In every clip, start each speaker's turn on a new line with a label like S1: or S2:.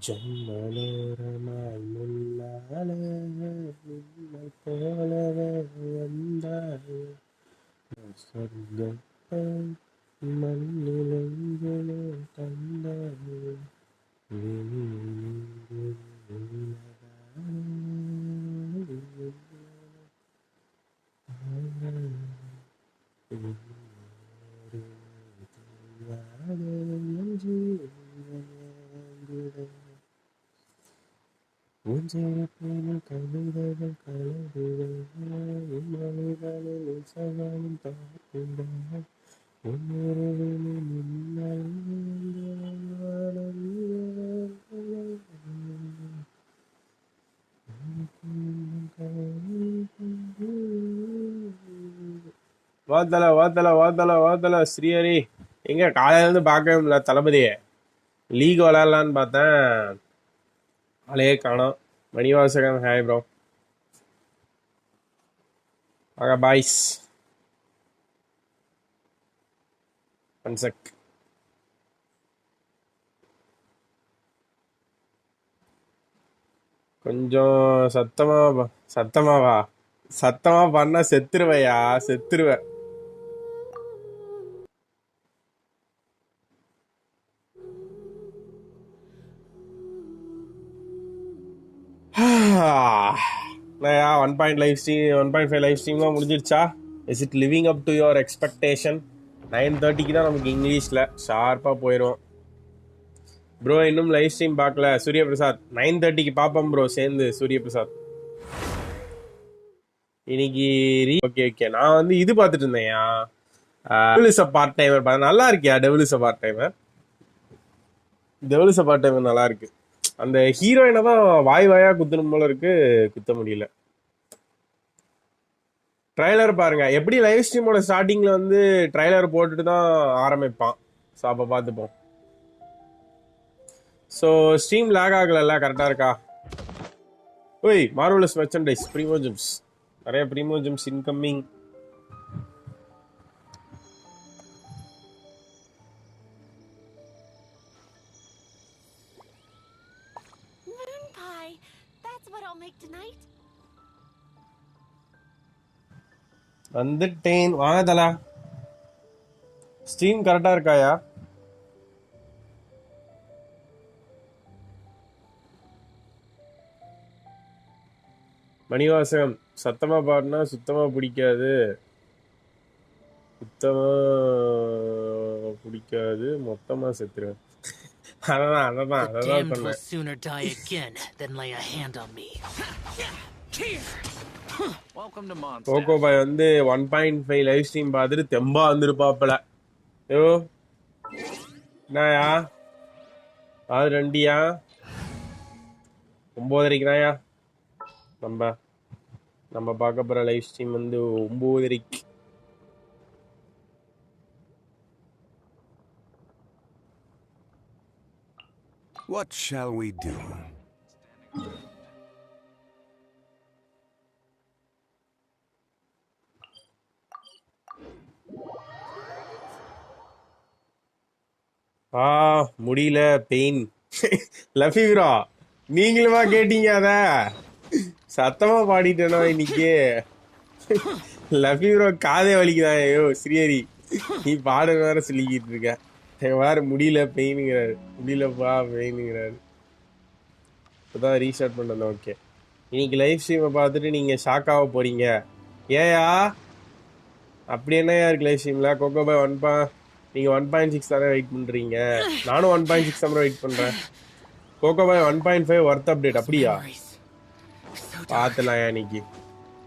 S1: ஜன்மலோரமாய் முன்னாலே நின்னை போலவே வந்தாயே சொர்க்கத்தை மண்ணிலெங்கிலே தந்தாயே உஞ்சிருப்பின் கவிதைகள் கலவிகள் மனிதனில் சகலம் பார்க்கின்றன உன்னுருவின் மின்னல் வாத்தல வாத்தல வாத்தல வாத்தல ஸ்ரீஹரி எங்க காலையில இருந்து பார்க்கவே முடியல தளபதியே. லீக் விளையாடலான்னு பார்த்தேன், ஆளையே காணோம். Manivasagam hi bro. வாங்க பாய்ஸ். One check. கொஞ்சம் சத்தமாவா சத்தமா பண்ணா செத்துருவையா, செத்துருவேன். நயா 1.5 லைவ் ஸ்ட்ரீம்லாம் முடிஞ்சிருச்சா? Is it living up to your expectation? 9:30க்கு தான் நமக்கு இங்கிலீஷில் ஷார்ப்பாக போயிடும் ப்ரோ. இன்னும் லைவ் ஸ்ட்ரீம் பார்க்கல சூரிய பிரசாத். 9:30க்கு பார்ப்போம் ப்ரோ சேர்ந்து சூரிய பிரசாத் இன்னைக்கு. ஓகே ஓகே, நான் வந்து இது பார்த்துட்டு இருந்தேன்யா, Devil is a part timer. நல்லா இருக்கியா Devil is a part timer? Devil is a part timer நல்லா இருக்கு. அந்த ஹீரோயினை தான் வாய் வாயா குத்தணும் போல இருக்கு, குத்த முடியல. ட்ரைலர் பாருங்க. எப்படி லைவ் ஸ்ட்ரீமோட ஸ்டார்டிங்ல வந்து ட்ரைலர் போட்டுட்டு தான் ஆரம்பிப்பான். ஸோ அப்போ பார்த்துப்போம். ஸோ ஸ்ட்ரீம் லேக் ஆகல, கரெக்டாக இருக்கா? ஓய் மார்வலஸ் மெர்ச்சன்டைஸ் ப்ரீமோ ஜிம்ஸ், நிறைய ப்ரீமோ ஜிம்ஸ் இன்கமிங். வந்துட்டேன் வாங்கதலா. ஸ்ட்ரீம் கரெக்டா இருக்காயா? மணிவாசகம் சத்தமா பாடினா சுத்தமா பிடிக்காது, சுத்தமா பிடிக்காது, மொத்தமா செத்துருவேன். அதான் கோகோபாய் வந்து 1.5 லைவ் ஸ்ட்ரீம் பார்த்துட்டு தெம்பா வந்துருப்பாப்பல. ஐயோ என்னயா அது 2யா 9:30க்கு தான்யா நம்ம பார்க்க போற லைவ் ஸ்ட்ரீம் வந்து 9:30க்கு.
S2: What shall we do?
S1: முடியல பெயின். லஃபீரா நீங்களுமா கேட்டீங்க? அத சத்தமா பாடிட்டேனோ இன்னைக்கு. லஃபீரோ காதே வலிக்குதான். ஐயோ ஸ்ரீஹரி நீ பாட வேற சொல்லிக்கிட்டு இருக்க. வேற முடியல பெயினுங்கிறாரு, முடியலப்பா பெயினுங்கிறாரு. இப்போதான் ரீஸ்டார்ட் பண்ணல. ஓகே, இன்னைக்கு லைவ் ஸ்ட்ரீமை பார்த்துட்டு நீங்க ஷாக்காக போறீங்க. ஏயா அப்படி என்னையா இருக்கு லைவ் ஸ்ட்ரீம்ல? கோகோபாய் நீங்க 1.6 தானே வெயிட் பண்றீங்க, நானும் 1.6 தான் வெயிட் பண்றேன். கோகோபாய் 1.5 ஒர்த் அப்டேட் அப்படியா? பார்த்துலாம் இன்னைக்கு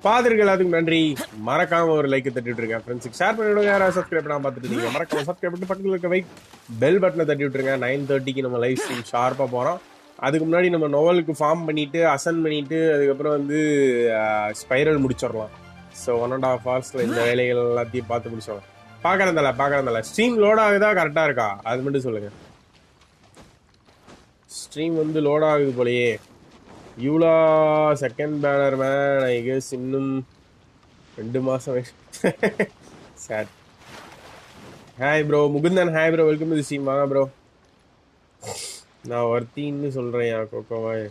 S1: பார்த்துருக்கு. எல்லாத்துக்கும் நன்றி. மறக்காம ஒரு லைக் தட்டி விட்டுருங்க, ஃப்ரெண்ட்ஸுக்கு ஷேர் பண்ணி விடுங்க. யாராவது சப்ஸ்கிரைப் பண்ணாம பார்த்துட்டு இருக்கீங்க மறக்காம சப்ஸ்கிரைப் பண்ணி பக்கத்தில் இருக்க பெல் பட்டனை தட்டி விட்டுருங்க. 9:30க்கு நம்ம லைவ் ஸ்ட்ரீம் ஷார்ப்பாக போகிறோம். அதுக்கு முன்னாடி நம்ம நோவலுக்கு ஃபார்ம் பண்ணிட்டு அசன் பண்ணிட்டு அதுக்கப்புறம் வந்து ஸ்பைரல் முடிச்சிடலாம். ஸோ 1.5 hours இந்த வேலைகள் எல்லாத்தையும் பார்த்து முடிச்சிடலாம். பார்க்குறதில்ல ஸ்ட்ரீம் லோட் ஆகுதா கரெக்டாக இருக்கா அது மட்டும் சொல்லுங்க. ஸ்ட்ரீம் வந்து லோட் ஆகுது போலயே. Eula second banner man I guess இன்னும் 2 மாசம். Sir hi bro. Mukundan hi bro, welcome to the stream. வாங்க ப்ரோ. நான் ஒருத்தின்னு சொல்றேன் கோகோவாய்.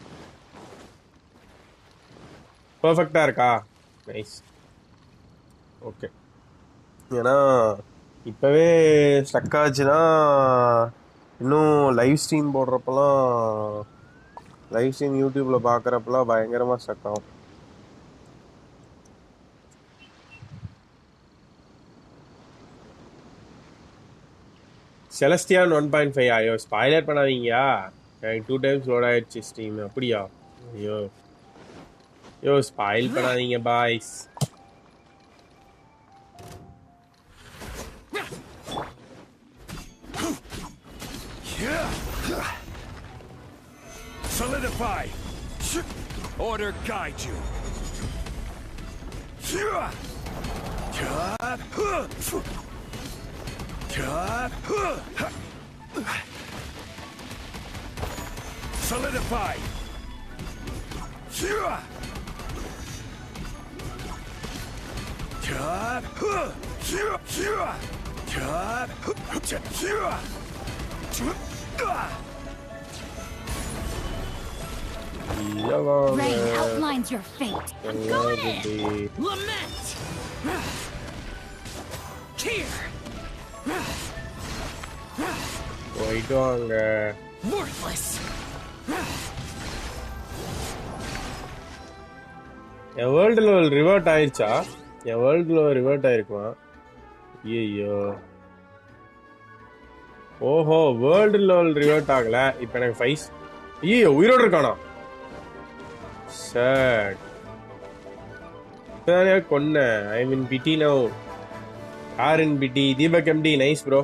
S1: பர்ஃபெக்டா இருக்கா? நைஸ். ஓகே. ஏன்னா இப்போவே ஸ்டக் ஆச்சுன்னா இன்னும் லைவ் ஸ்ட்ரீம் போடுறப்பெல்லாம் லைவ் ஸ்ட்ரீம் யூடியூப்பில் பார்க்குறப்பெல்லாம் பயங்கரமாக ஸ்டக் ஆகும். செலஸ்டியான் 1.5 ஐயோ ஸ்பாய்லர் பண்ணாதீங்கயா. எனக்கு 2 times லோட் ஆயிடுச்சு ஸ்ட்ரீம். அப்படியா? ஐயோ யோ ஸ்பாயில் பண்ணாதீங்க boys.
S2: Solidify. Order guide you. Solidify.
S3: Rain outlines your fate. I'm going in. Lament. Cheer.
S1: போயிட்டு வாங்க.
S3: Worthless.
S1: என் வேர்ல்டு லெவல் ரிவர்ட் ஆயிடுச்சா? என் வேர்ல்டு லெவல் ரிவர்ட் ஆயிருக்குமா? ஐயோ ஓஹோ வேர்ல்டு லெவல் ரிவர்ட் ஆகல. இப்போ எனக்கு 5. ஐயோ உயிரோடு இருக்கானா? சார் இப்பதானே கொன்ன. ஐ மீன் பிடி நவ். யார் இன் பிடி? தீபக் எம்டி. Nice bro.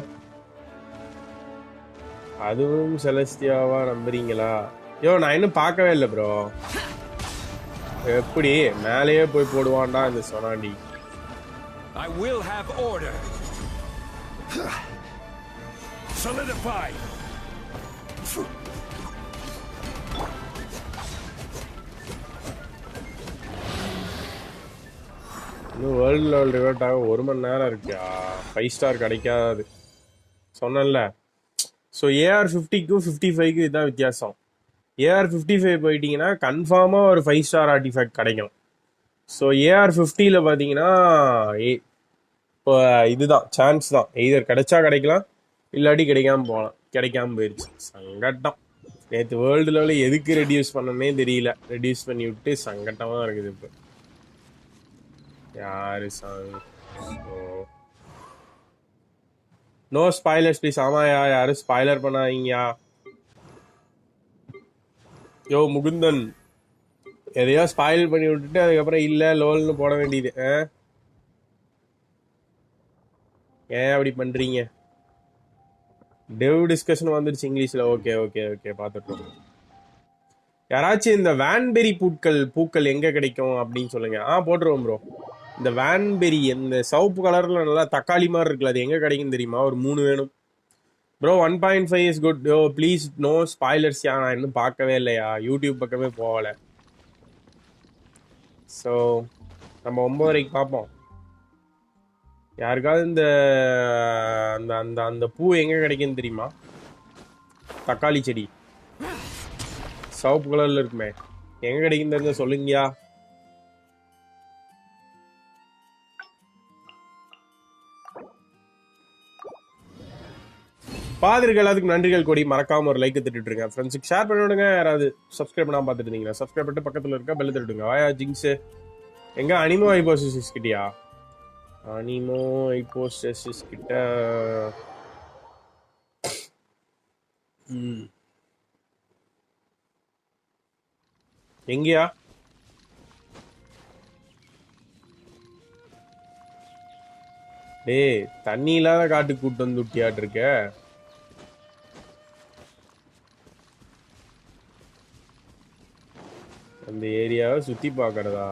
S1: அதுவும் செலஸ்டியாவா நம்புறீங்களா? யோ நான் இன்னும் பார்க்கவே இல்லை ப்ரோ. எப்படி மேலேயே போய் போடுவான்டா இந்த சொனாண்டி.
S2: I will have order. Solidify.
S1: இன்னும் வேர்ல்டு லெவல் ரிவர்ட் ஆக 1 மணி நேரம் இருக்கா? 5 ஸ்டார் கிடைக்காது சொன்னேன்ல. ஸோ ஏஆர் 50க்கும் 55க்கும் இதுதான் வித்தியாசம். ஏஆர் 55 போயிட்டீங்கன்னா கன்ஃபார்மாக ஒரு 5 ஸ்டார் ஆர்டிஃபேக்ட் கிடைக்கும். ஸோ ஏஆர் 50ல் பார்த்தீங்கன்னா இப்போ இதுதான் சான்ஸ் தான். எய்தர் கிடைச்சா கிடைக்கலாம், இல்லாட்டி கிடைக்காம போகலாம். கிடைக்காம போயிடுச்சு. சங்கட்டம். நேற்று வேர்ல்டு லெவலில் எதுக்கு ரெடியூஸ் பண்ணனே தெரியல. ரெடியூஸ் பண்ணி விட்டு சங்கட்டமாக இருக்குது. இப்போ யாரு சாமி? No spoilers please. ஆமாயா யாரும் ஸ்பாய்லர் பண்ணாதீங்கயா. யோ முகுந்தன் எதையோ ஸ்பாயில் பண்ணி விட்டுட்டு அதுக்கப்புறம் இல்லை லோல்னு போட வேண்டியது. ஏன் அப்படி பண்றீங்க? டெவ் டிஸ்கஷன் வந்துருச்சு இங்கிலீஷ்ல. ஓகே ஓகே ஓகே பார்த்துட்டோம். யாராச்சும் இந்த வேன்பெரி பூக்கள் எங்க கிடைக்கும் அப்படின்னு சொல்லுங்க. போட்டுருவோம் ப்ரோ. இந்த வேன்பெரி இந்த சவுப்பு கலர்ல நல்லா தக்காளி மாதிரி இருக்குல்ல, அது எங்க கிடைக்கும் தெரியுமா? ஒரு 3 வேணும் bro. 1.5 is good. Yo please no spoilers. நான் இன்னும் பார்க்கவே இல்லையா, யூடியூப் பக்கமே போகல. ஸோ நம்ம 9 வரைக்கும் பார்ப்போம். யாருக்காவது இந்த அந்த அந்த அந்த பூ எங்க கிடைக்குன்னு தெரியுமா? தக்காளி செடி சவுப்பு கலர்ல இருக்குமே, எங்க கிடைக்கும் தெரிஞ்ச சொல்லுங்கயா. பாதிருக்கு எல்லாத்துக்கும் நன்றிகள் கூடி. மறக்காம ஒரு லைக் தட்டிட்டு இருங்க. ஃப்ரெண்ட்ஸுக்கு ஷேர் பண்ணி விடுங்க. யாராவது சப்ஸ்கிரைப் பண்ணாம பார்த்துட்டு இருந்தீங்கன்னா சப்ஸ்கிரைப் பண்ணிட்டு பக்கத்தில் இருக்க பெல் தட்டுடுங்க. வாயா ஜிங்ஸ் எங்க அனிமோ ஐபோசிஸ் கிட்டியா? அனிமோ ஐபோசிஸ் கிட்ட எங்கயா? டேய் தண்ணி இல்லாத காட்டுக்கு கூட்டு வந்து விட்டியாட்டு இருக்க. அந்த ஏரியாவை சுத்தி பார்க்கறதா?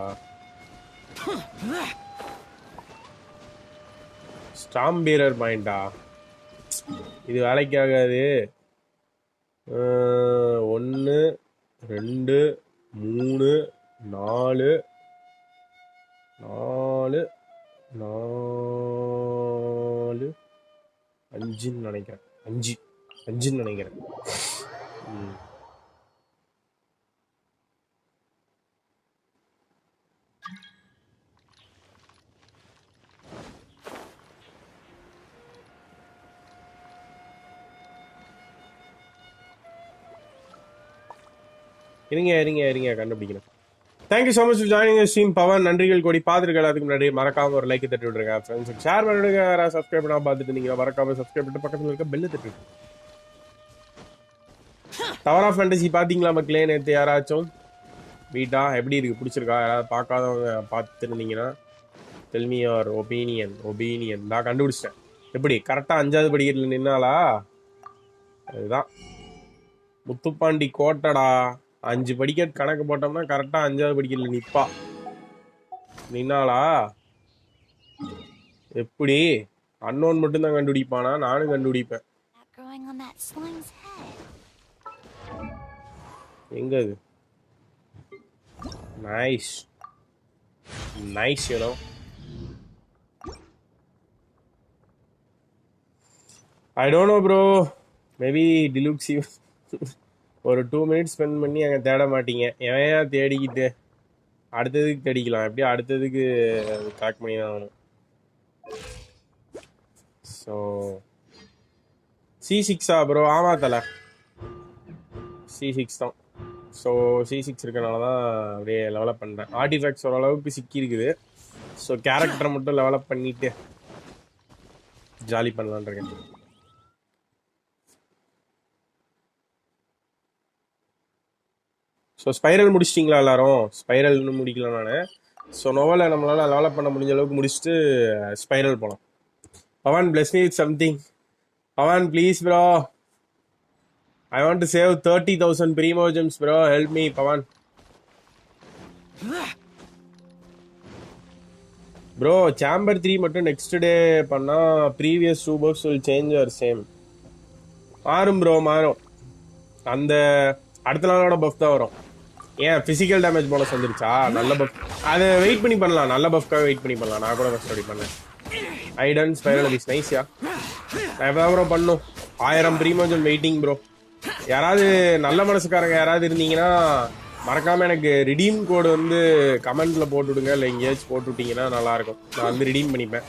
S1: ஸ்டாம் பீரர் பாயிண்டா? இது வேலைக்கு ஆகாது. 1 2 3 4 4 4 5ன்னு நினைக்கிறேன். 5 5ன்னு நினைக்கிறேன். ம். இருங்க கண்டுபிடிக்கணும். Thank you so much joining stream Pavan. நன்றிகள் கோடி. பார்த்துருக்க எல்லாத்துக்கும் முன்னாடி மறக்காம ஒரு லைக் தட்டி விட்டுருங்க. ஃப்ரெண்ட்ஸுக்கு ஷேர் பண்ணிவிடுங்க. யாராவது சப்ஸ்கிரைப் பண்ணால் பார்த்துட்டு இருந்தீங்க மறக்காம சப்ஸ்கிரைப் பண்ணிட்டு பக்கத்தில் இருக்க பெல்லு தட்டி விட்டுருங்க. டவர் ஆஃப் ஃபேண்டசி பார்த்தீங்களா மக்களே? நேற்று யாராச்சும் வீட்டா எப்படி இருக்கு, பிடிச்சிருக்கா? யாராவது பார்க்காதவங்க பார்த்துருந்தீங்கன்னா டெல் மீ யுவர் ஒபீனியன். நான் கண்டுபிடிச்சிட்டேன். எப்படி கரெக்டாக 5வது படிக்கட்டில் நின்னாலா? அதுதான் முத்துப்பாண்டி கோட்டடா. 5 படிக்கட் கணக்கு போட்டோம்னா கரெக்டா 5வது படிக்கட்டில் நிப்பா. நின்னாலா? எப்படி அன்னோன் மட்டும் தான் கண்டுபிடிப்பானா? நானும் கண்டுபிடிப்பேன். எங்க அது? Nice you know. I don't know bro. Maybe Diluc's ஒரு 2 மினிட்ஸ் ஸ்பெண்ட் பண்ணி அங்கே தேட மாட்டீங்க. ஏன் தேடிக்கிட்டு அடுத்ததுக்கு தேடிக்கலாம். எப்படியும் அடுத்ததுக்கு கரெக்ட் பண்ணி தான் ஆகணும். So C6 bro? ஆமாம் தலை, C6 தான். ஸோ C6 இருக்கனால தான் அப்படியே லெவலப் பண்ணுறேன். ஆர்டிஃபேக்ட்ஸ் ஓரளவுக்கு சிக்கி இருக்குது. ஸோ கேரக்டரை மட்டும் லெவலப் பண்ணிட்டு ஜாலி பண்ணலான் இருக்கேன். ஸோ ஸ்பைரல் முடிச்சிட்டிங்களா எல்லாரும்? ஸ்பைரல் இன்னும் முடிக்கல நான். ஸோ நோவலை நம்மளால் லெவலப் பண்ண முடிஞ்ச அளவுக்கு முடிச்சுட்டு ஸ்பைரல் போகலாம். Pavan bless me with something. Pavan please bro, I want to save 30,000 primo gems bro. Help me Pavan. Bro chamber 3 மட்டும் நெக்ஸ்ட் டே பண்ணால் previous 2 buffs will change or same? மாறும் ப்ரோ, மாறும். அந்த அடுத்த நாளோட பஃப் தான் வரும். ஏன் ஃபிசிக்கல் டேமேஜ் போனஸ் வந்துருச்சா? நல்ல பஃப். அதை வெயிட் பண்ணி பண்ணலாம். நல்ல பஃப்காக வெயிட் பண்ணி பண்ணலாம். நான் கூட ஃபஸ்ட் ரெடி பண்ணேன். ஐடன் ஸ்பைரல் இஸ் நைஸ்யா. நான் எப்போ ப்ரோ பண்ணும்? 1000 primo gem வெயிட்டிங் ப்ரோ. யாராவது நல்ல மனசுக்காரங்க யாராவது இருந்தீங்கன்னா மறக்காமல் எனக்கு ரிடீம் கோடு வந்து கமெண்ட்டில் போட்டு விடுங்க. இல்லை எங்கேயாச்சும் போட்டு விட்டிங்கன்னா நல்லாயிருக்கும். நான் வந்து ரிடீம் பண்ணிப்பேன்.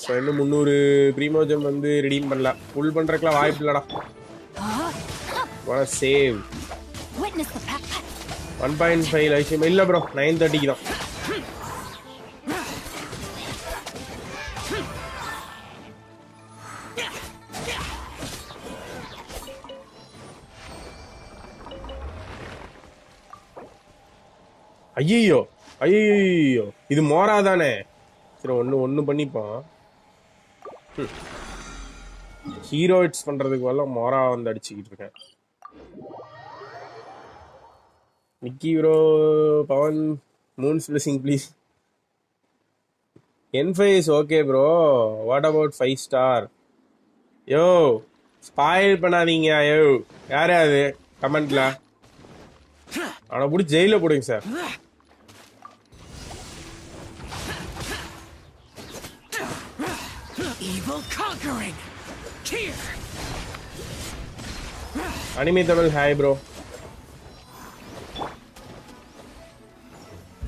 S1: ஸோ இன்னும் 300 primo gem வந்து ரிடீம் பண்ணல. ஃபுல் பண்ணுறதுக்குலாம் வாய்ப்பு இல்லைடா. சேவ் 1.5 லட்சம் இல்லை ப்ரோ. 930 தான். ஐயோ இது மோரா தானே? சரி ஒன்று பண்ணிப்போம். ஹீரோயிட்ஸ் பண்றதுக்கு வரல மோரா வந்து அடிச்சுக்கிட்டு இருக்கேன். Nikki bro, Pavan moon's blessing please. N5 is okay bro. What about 5 star? Yo spoil பண்ணாதீங்க. யோ யாரே அது கமெண்ட்ல? அவனை பிடிச்சி ஜெயில போடுங்க sir. Anime Tamil hi bro.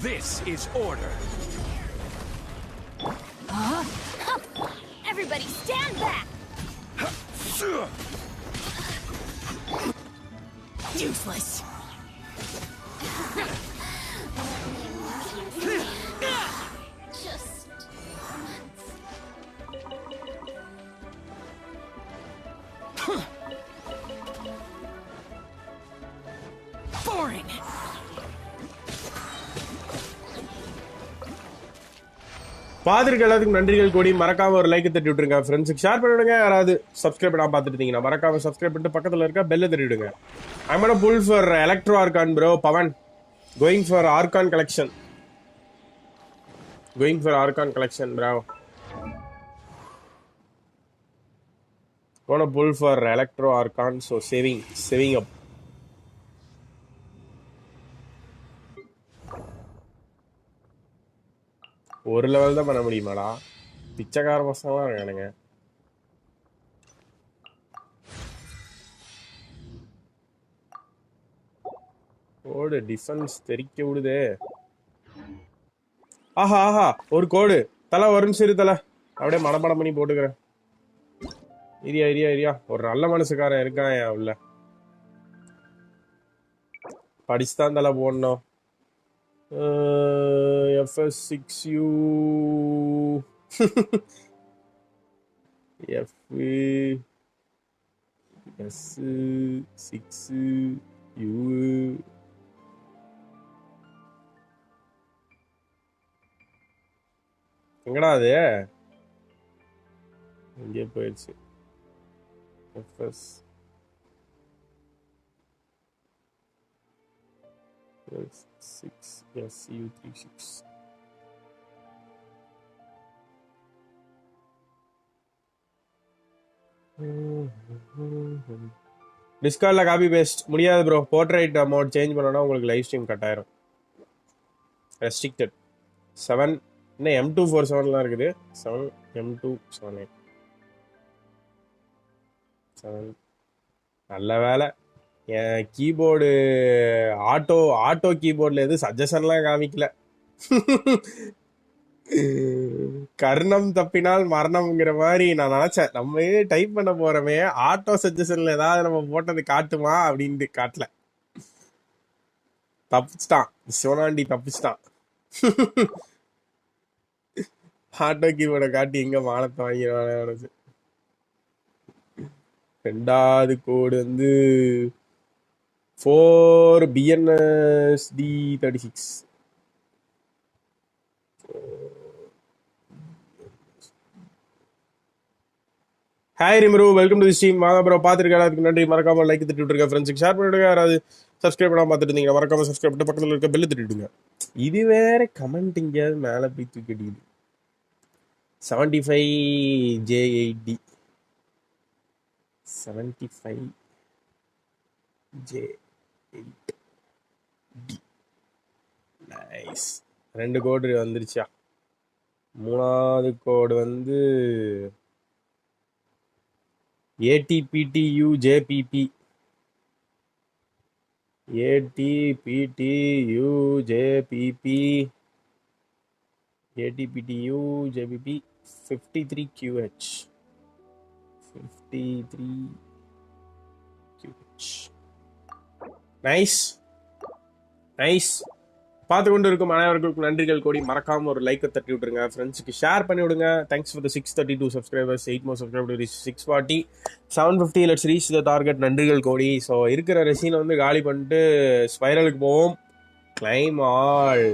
S2: This is order.
S3: Everybody stand back. Useless. Just boring.
S1: பார்த்துருக்க எல்லாத்துக்கும் நன்றிகள் கோடி. மறக்காம ஒரு லைக் தட்டி விட்டுருங்க. ஃப்ரெண்ட்ஸுக்கு ஷேர் பண்ணிவிடுங்க. யாராவது சப்ஸ்கிரைப் பண்ணாம பார்த்துட்டு இருந்தீங்கன்னா மறக்காம சப்ஸ்கிரைப் பண்ணிட்டு பக்கத்தில் இருக்க பெல்ல தட்டி விடுங்க. I'm gonna pull for electro archon bro. Pavan going for archon collection bro. Gonna pull for electro archon, so saving up. ஒரு லெவல் தான் பண்ண முடியுமாடா? பிச்சைக்கார பசங்களாம் இருக்கானுங்க. கோடு டிஃபென்ஸ் தெரிக்க விடுதே. ஆஹா ஆஹா ஒரு கோடு தலை வரும். சரி தலை அப்படியே மனப்பாடம் பண்ணி போட்டுக்கிறேன். இரியா ஒரு நல்ல மனசுக்காரன் இருக்கான் என் உள்ள. படிச்சுதான் தலை போடணும். FS6U FS6U எங்கடா அது? இங்கே போயிடுச்சு. FS6SU36 டிஸ்கார்ட்ல காப்பி பேஸ்ட் முடியாது ப்ரோ. போர்ட்ரைட் அமௌண்ட் சேஞ்ச் பண்ணனா உங்களுக்கு லைவ் ஸ்ட்ரீம் கட் ஆயிரும். ரெஸ்ட்ரிக்டட் 7 இன்னும் M247லாம் இருக்குது. 7 M278 7 நல்ல வேலை என் கீபோர்டு ஆட்டோ கீபோர்டில் எதுவும் சஜஷன்லாம் காமிக்கல. கர்ணம் தப்பினால் மரணம்ங்கிற மாதிரி நான் நினைச்சேன். நம்ம டைப் பண்ண போறோமே ஆட்டோ சஜஷன்ல ஏதாவது நம்ம போட்டது காட்டுமா அப்படின்ட்டு காட்டல. தப்பிச்சிட்டான் சிவனாண்டி, தப்பிச்சிட்டான். ஆட்டோ கீபோர்டை காட்டி எங்க மானத்தை வாங்கிடுவானு. ரெண்டாவது கோடு வந்து 4BNSD36. Hi Rimuru, welcome to the stream. வாங்க ப்ரோ, பார்த்துருக்க எல்லாத்துக்கு நன்றி. மறக்காம லைக் தட்டி விட்டுருக்க, ஃப்ரெண்ட்ஸுக்கு ஷேர் பண்ணிவிடுங்க. யாராவது சப்ஸ்கிரைப் பண்ணாமல் பார்த்துட்டு இருந்தீங்க மறக்காம சப்ஸ்கிரைப் பண்ணிட்டு பக்கத்தில் இருக்க பெல்லு தட்டிவிடுங்க. இது வேற கமெண்ட் எங்கேயாவது மேலே போய் தூக்கிடுது. 75J8D 75J8D nice. 2 கோடு வந்துருச்சா? மூணாவது கோடு வந்து ATPTUJPP ATPTUJPP 53QH 53QH nice nice. பார்த்து கொண்டு இருக்கும் அனைவருக்கும் நன்றிகள் கோடி. மறக்காம ஒரு லைக்கை தட்டி விட்டுருங்க, ஃப்ரெண்ட்ஸுக்கு ஷேர் பண்ணி விடுங்க. Thanks for the 632 subscribers. 8 more subscribers to reach 640 750. Let's reach the target. நன்றிகள் கோடி. ஸோ இருக்கிற ரெசீனை வந்து காலி பண்ணிட்டு ஸ்பைரலுக்கு போவோம். Claim all.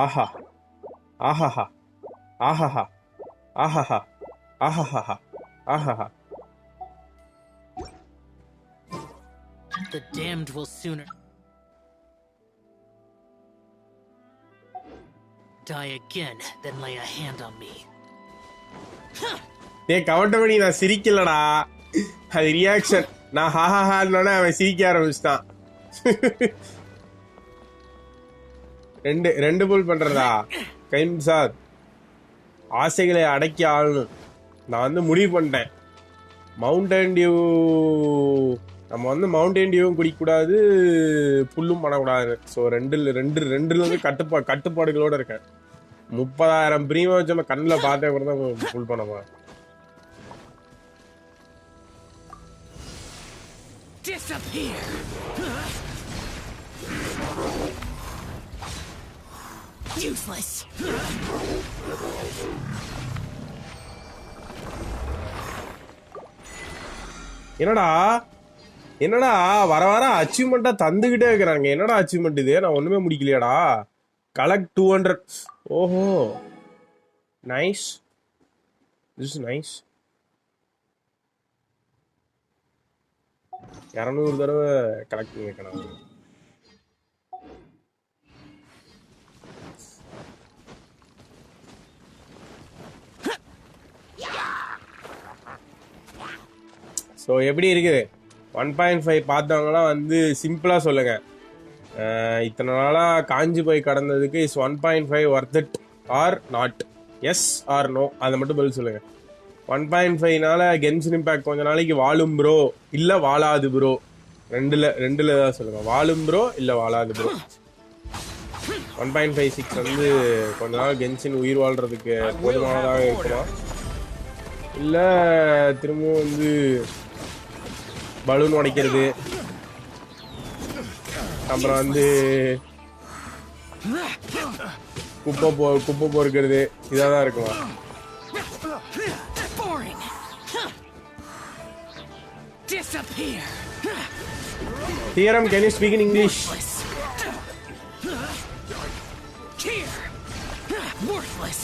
S1: ஆஹா ஆஹாஹா ஆஹாஹா ஆஹாஹா ஆஹாஹா ஆஹாஹா.
S4: The damned will sooner die again than lay a hand on me.
S1: கவட்டபடி நான் சிரிக்கலடா, அது ரியாக்ஷன். நான் ஹாஹாஹான்னு அவன் சிரிக்க ஆரம்பிச்சிட்டான். ரெண்டு புல் பண்றதா கைம் சார். ஆசைகளை அடக்கி ஆளணும். நான் வந்து முடிவு பண்ணிட்டேன். மவுண்டன் டியூ நம்ம வந்து மவுண்டன் டியூவும் குடிக்கக்கூடாது, புல்லும் பண்ணக்கூடாது. ஸோ ரெண்டுல வந்து கட்டுப்பாடுகளோட இருக்கேன். 30,000 பிரீமா வச்சு நம்ம கண்ணில் பார்த்தே கூட தான் புல் பண்ணமா.
S4: Useless.
S1: என்னடா வர அச்சீவ்மெண்டா தந்துகிட்டே இருக்கிறாங்க. என்னடா அச்சீவ்மெண்ட் இது? நான் ஒண்ணுமே முடிக்கலையாடா. கலெக்ட் 200. ஓஹோ நைஸ், திஸ் இஸ் நைஸ். 200 தடவை கலெக்ட் பண்ணி வைக்கணும். ஸோ எப்படி இருக்குது 1.5 பார்த்தவங்களாம் வந்து சிம்பிளாக சொல்லுங்க. இத்தனை நாளாக காஞ்சி போய் கடந்ததுக்கு is 1.5 worth it or not? Yes or no, அதை மட்டும் பதில் சொல்லுங்க. 1.5னால கென்ஷின் இம்பேக்ட் கொஞ்ச நாளைக்கு வாழும் ப்ரோ, இல்லை வாழாது ப்ரோ. ரெண்டுல ஏதாவது சொல்லுங்க. வாழும் ப்ரோ இல்லை வாழாது ப்ரோ. 1.56 வந்து கொஞ்ச நாள் கென்ஷின் உயிர் வாழ்றதுக்கு போதுமானதாக இருக்குமா, இல்லை திரும்பவும் வந்து பலூன் உடைக்கிறது, அப்புறம் வந்து குப்பை பொறுக்கிறது, இதாக தான் இருக்குமா? Theorem, can you speak in English?
S4: Worthless.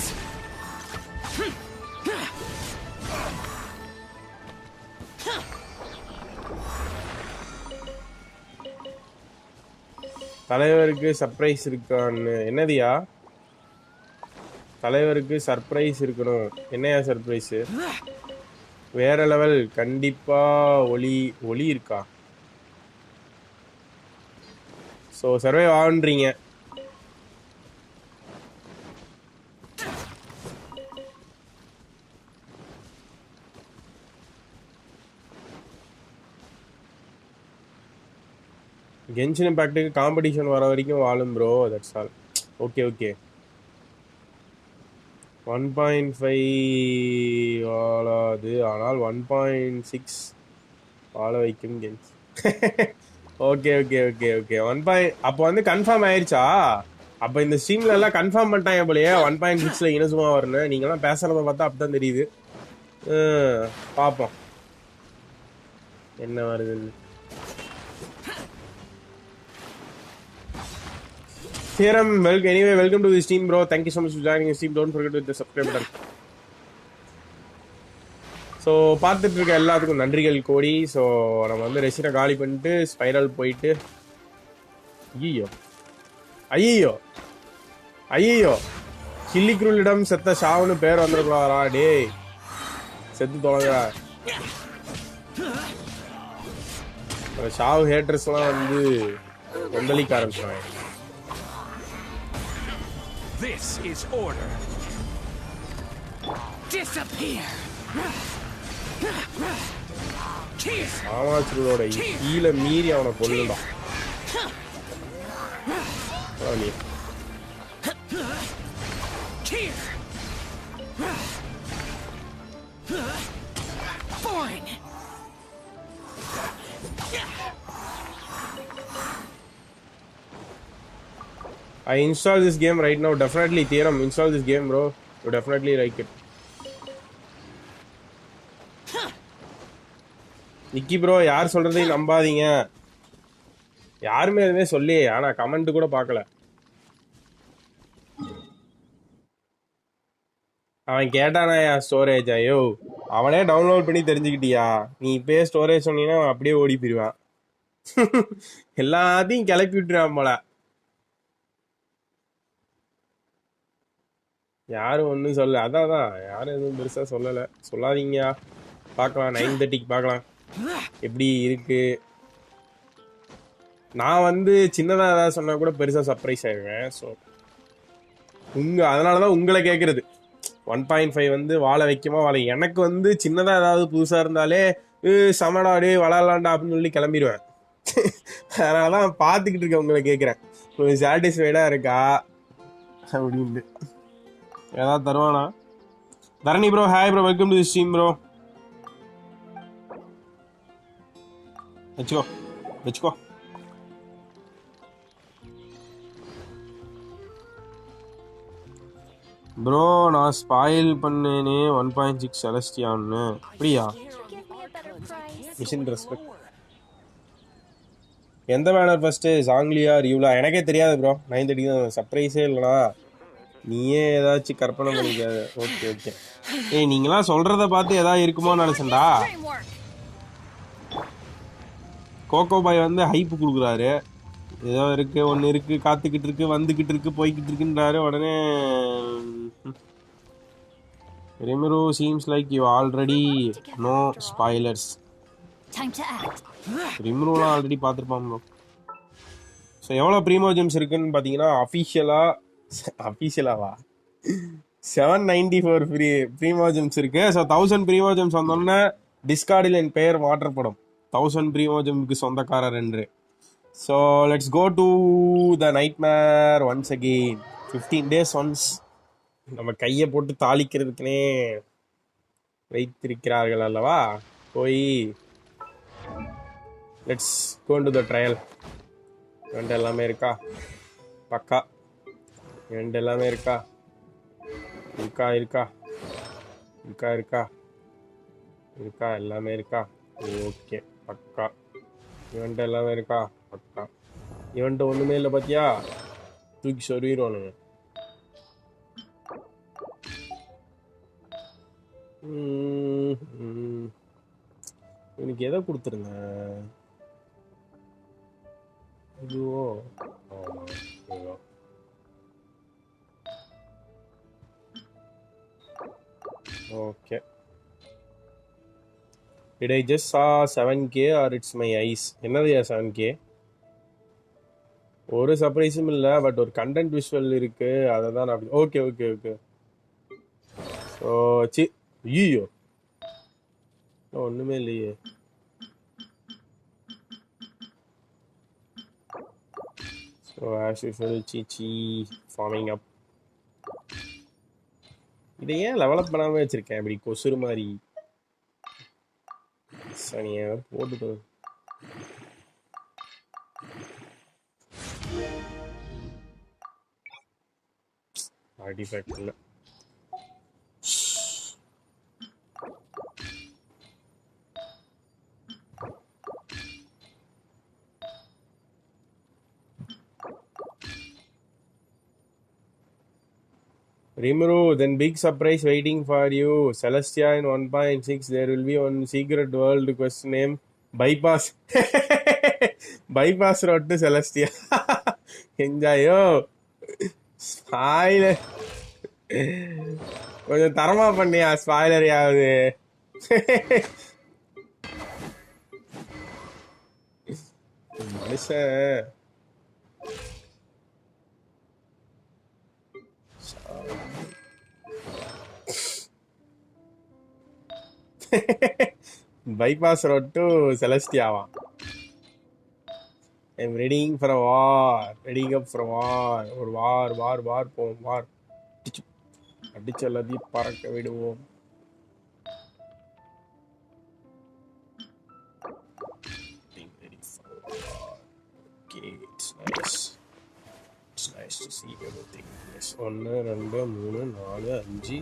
S1: தலைவருக்கு சர்ப்ரைஸ் இருக்கான்னு என்னதியா? தலைவருக்கு சர்ப்ரைஸ் இருக்கணும். என்னையா சர்ப்ரைஸ்? வேற லெவல். கண்டிப்பா ஒளி இருக்கா? ஸோ சர்வே ஆகுன்றீங்க. கென்ஷின் இம்பாக்ட்டுக்கு காம்படிஷன் வர வரைக்கும் வாழும் ப்ரோ. That's all. ஓகே 1.5 வாழாது, ஆனால் 1.6 வாழ வைக்கும் கென்ஷ். ஓகே 1. அப்போ வந்து கன்ஃபார்ம் ஆயிடுச்சா? அப்போ இந்த ஸ்ட்ரீம்ல எல்லாம் கன்ஃபார்ம் பண்ணிட்டாங்க போலயே 1.6ல இனசுமா வரணும். நீங்களாம் பேசுறத பார்த்தா அப்பதான் தெரியுது. பார்ப்போம் என்ன வருதுன்னு. Theorem, anyway, welcome to the stream, bro. Thank you so much for joining the stream. Don't forget to hit the subscribe button. So பார்த்துட்டு இருக்க எல்லாத்துக்கும் நன்றிகள் கோடி. ஸோ நம்ம வந்து ரெசினை காலி பண்ணிட்டு ஸ்பைரல் போயிட்டு ஐயோ கில்லிக்ரூலிடம் செத்த ஷாவுன்னு பேர் வந்துடக்கூடாதா? டேய் செத்து தொலைங்க. ஷாவு ஹேட்டர்ஸ்லாம் வந்து கொந்தளிக்க ஆரம்பிச்சாங்க.
S2: This is order.
S4: Disappear.
S1: ஆமாச்சோட கீழே மீறி அவனை கொல்லுடா. I install this game right now. Definitely, Theorem, install this game, bro. You definitely like it. Nikki bro, யார் சொல்றதையும் நம்பாதீங்க. யாருமே எதுவுமே சொல்லி, ஆனா கமெண்ட் கூட பார்க்கல. அவன் கேட்டானா ஸ்டோரேஜ்? ஐயோ, அவனே டவுன்லோட் பண்ணி தெரிஞ்சுக்கிட்டியா? நீ இப்பயே ஸ்டோரேஜ் சொன்னீங்கன்னா அவன் அப்படியே ஓடி போயிடுவான். எல்லாத்தையும் கிளப்பி விட்டுருவான் போல. யாரும் ஒன்றும் சொல்ல. அதான் யாரும் எதுவும் பெருசா சொல்லலை. சொல்லாதீங்க, பார்க்கலாம். 9:30க்கு பார்க்கலாம் எப்படி இருக்கு. நான் வந்து சின்னதாக ஏதாவது சொன்னா கூட பெருசா சர்ப்ரைஸ் ஆயிடுவேன். ஸோ அதனாலதான் உங்களை கேட்கறது. 1.5 வந்து வாழ வைக்குமா வாழ. எனக்கு வந்து சின்னதாக ஏதாவது புதுசா இருந்தாலே சமடாடே வளரலாண்டா அப்படின்னு சொல்லி கிளம்பிடுவேன். அதனாலதான் பார்த்துக்கிட்டு இருக்கேன், உங்களை கேட்குறேன். கொஞ்சம் சாட்டிஸ்ஃபைடா இருக்கா அப்படின்னு. ஏதாவது தருவானா? Dharani bro, hi bro, welcome to the stream bro. வச்சுக்கோ. ப்ரோ நான் ஸ்பாயில் பண்ணேனே 1.6 செலஸ்டியான்னு. அப்படியா? மிஷின் ரெஸ்பெக்ட். எந்த பேனர் ஃபர்ஸ்ட், சாங்லியா ரியூலா? எனக்கே தெரியாது ப்ரோ. 9:30 தான். சர்ப்ரைஸே இல்லைனா நீயே ஏதாச்சும் கற்பனை பண்ணிக்காது. ஓகே. ஏய், நீங்களாம் சொல்றத பார்த்து ஏதாவது இருக்குமோன்னு நினைச்சேன்டா. கோகோபாய் வந்து ஹைப்பு கொடுக்குறாரு. ஏதோ இருக்கு, ஒன்று இருக்கு, காத்துக்கிட்டு இருக்கு, வந்துக்கிட்டு இருக்கு, போய்கிட்டு இருக்குன்றாரு. உடனே Rimuru seems like you already know spoilers.
S3: Time to act.
S1: ரிம்ரூலாம் ஆல்ரெடி பார்த்துருப்பான் ப்ரோ. ஸோ எவ்வளோ ப்ரீமோ ஜெம்ஸ் இருக்குன்னு பார்த்தீங்கன்னா அஃபீஷியலாவா 794 ப்ரீமோ ஜெம்ஸ் இருக்கு. ஸோ 1000 ப்ரீமோ ஜெம்ஸ் வந்தோடனே டிஸ்கார்டில் என் பெயர் மாற்றப்படும். 1000 பிரீமோஜமுக்கு சொந்தக்காரர் என்று. So let's go to the nightmare once again. 15 days once நம்ம கையை போட்டு தாளிக்கிறதுக்குனே வைத்திருக்கிறார்கள் அல்லவா. போய் let's go to the trial. Event எல்லாமே இருக்கா? பக்கா. இவன்ட் எல்லாமே இருக்கா? இருக்கா இருக்கா இருக்கா இருக்கா இருக்கா எல்லாமே இருக்கா? ஓகே பக்கா. இவன்ட் எல்லாமே இருக்கா? பக்கா. இவன்ட் ஒன்றுமே இல்லை பார்த்தியா? தூக்கி சொல்லிடுவானுங்க. எனக்கு எதை கொடுத்துருந்தேன்? இதுவோ okay. Did I just saw 7K or it's my eyes? என்னதுயா 7K? ஒரு சர்ப்ரைஸும் இல்லை, பட் ஒரு கண்டென்ட் விஷுவல் இருக்கு, அதை தான் நான். Okay okay okay. ஸோ ஐயோ ஒன்றுமே இல்லையே. ஸோ ஆஸ் யூஷுவல் சீச்சி ஃபார்மிங் அப். இதை ஏன் லெவலப் பண்ணாமல் வச்சுருக்கேன் இப்படி கொசுறு மாதிரி? சனியை போட்டுட்டு ஆர்டிஃபேக்ட் இல்லை. Rimuru, then big surprise waiting for you. Celestia in 1.6. There will be one secret world question name. Bypass. Bypass road to Celestia. Enjoy. Yo. Spoiler. கொஞ்சம் தரமா பண்ணியா ஸ்பாய்லர் யாவது? மனுஷன் bypass road to Celestia. I'm readying for a war. Readying up for a war. ஒரு வார் போவோம். வார் அடிச்சு எல்லாத்தையும் பறக்க விடுவோம். Okay, it's nice. It's nice to see everything. Yes. 1 2 3 4 5 6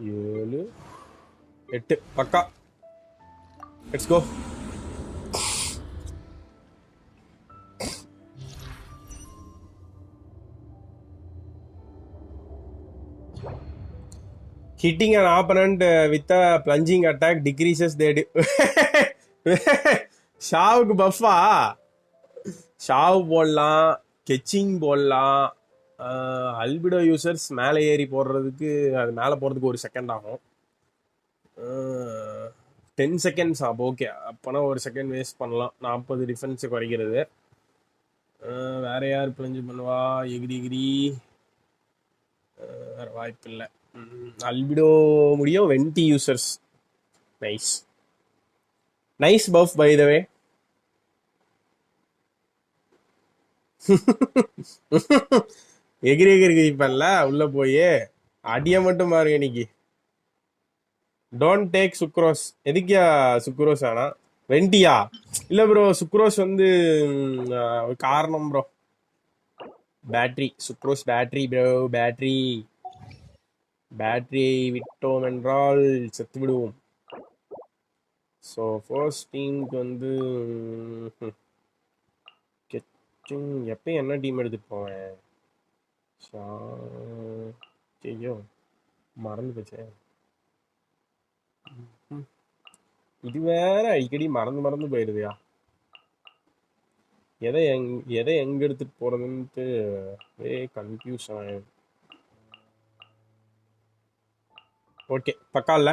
S1: 7 8 பக்கா. Let's go. Hitting an opponent with a plunging attack decreases their ஷாவுக்கு பஃபா. ஷாவ் போடலாம், கெச்சிங் போடலாம். அல்பிடோ யூசர்ஸ் மேலே ஏறி போடுறதுக்கு, அது மேலே போகிறதுக்கு 1 செகண்ட் ஆகும். 10 seconds ஆகும். ஓகே, அப்போனா 1 செகண்ட் வேஸ்ட் பண்ணலாம். 40 டிஃபென்ஸை குறைக்கிறது. வேற யார் பிளஞ்சு பண்ணுவா? எகிரி வேற வாய்ப்பு இல்லை. அல்பிடோ முடியும். Venti users. Nice buff by the way. எகிரி குதிப்பல்ல உள்ள போய் அடிய மட்டும் பாருங்க இன்னைக்கு. Don't take Sucrose. எதுக்கியா சுக்ரோஸ்? ஆனா வெண்டியா இல்ல ப்ரோ. சுக்ரோஸ் வந்து ஒரு காரணம் bro. Battery Sucrose battery bro. பேட்டரியை விட்டோம் என்றால் செத்து விடுவோம். ஸோ ஃபர்ஸ்ட் டீமுக்கு வந்து எப்பயும் என்ன டீம் எடுத்துட்டு போவேன்? ஐயோ மறந்து போச்சேன். இது வேற அடிக்கடி மறந்து போயிடுதுயா. எதை எங்க எடுத்துட்டு போறதுன்ட்டு கன்ஃபியூஸ் ஆகும். ஓகே பக்கா இல்ல.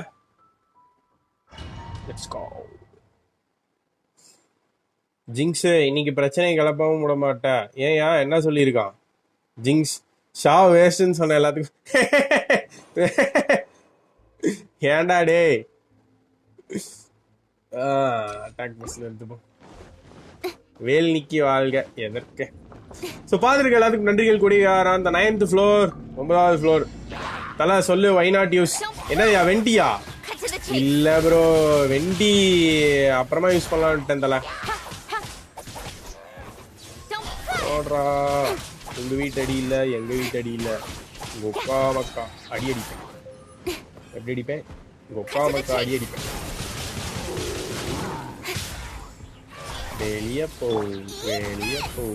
S1: Let's go. ஜிங்ஸ் இன்னைக்கு பிரச்சனை கிளப்பவும் விட மாட்டேன். ஏயா என்ன சொல்லியிருக்கான் ஜிங்ஸ்? ஷா வேஸ்ட்னு சொன்ன எல்லாத்துக்கும். ஏண்டா டே அட்டாக் பஸ்ல எடுத்துப்போம். வேல் நிக்கி வாழ்க எதற்கு. ஸோ பார்த்துருக்க எல்லாத்துக்கும் நன்றிகள் கூடிய அந்த 9th floor 9வது ஃப்ளோர் தலை சொல்லு வை நாட் யூஸ். என்னய்யா வெண்டியா? இல்ல ப்ரோ வெண்டி அப்புறமா யூஸ் பண்ணலான்ட்டேன் தலை. ஓடுறா உங்க வீட்டு அடி இல்ல எங்க வீட்டு அடி இல்ல உங்க ஒக்கா மக்கா அடி அடிப்பேன். எப்படி அடிப்பேன்? உங்க ஒக்கா மக்கா அடி அடிப்பேன். வெளிய போ வெளிய போ.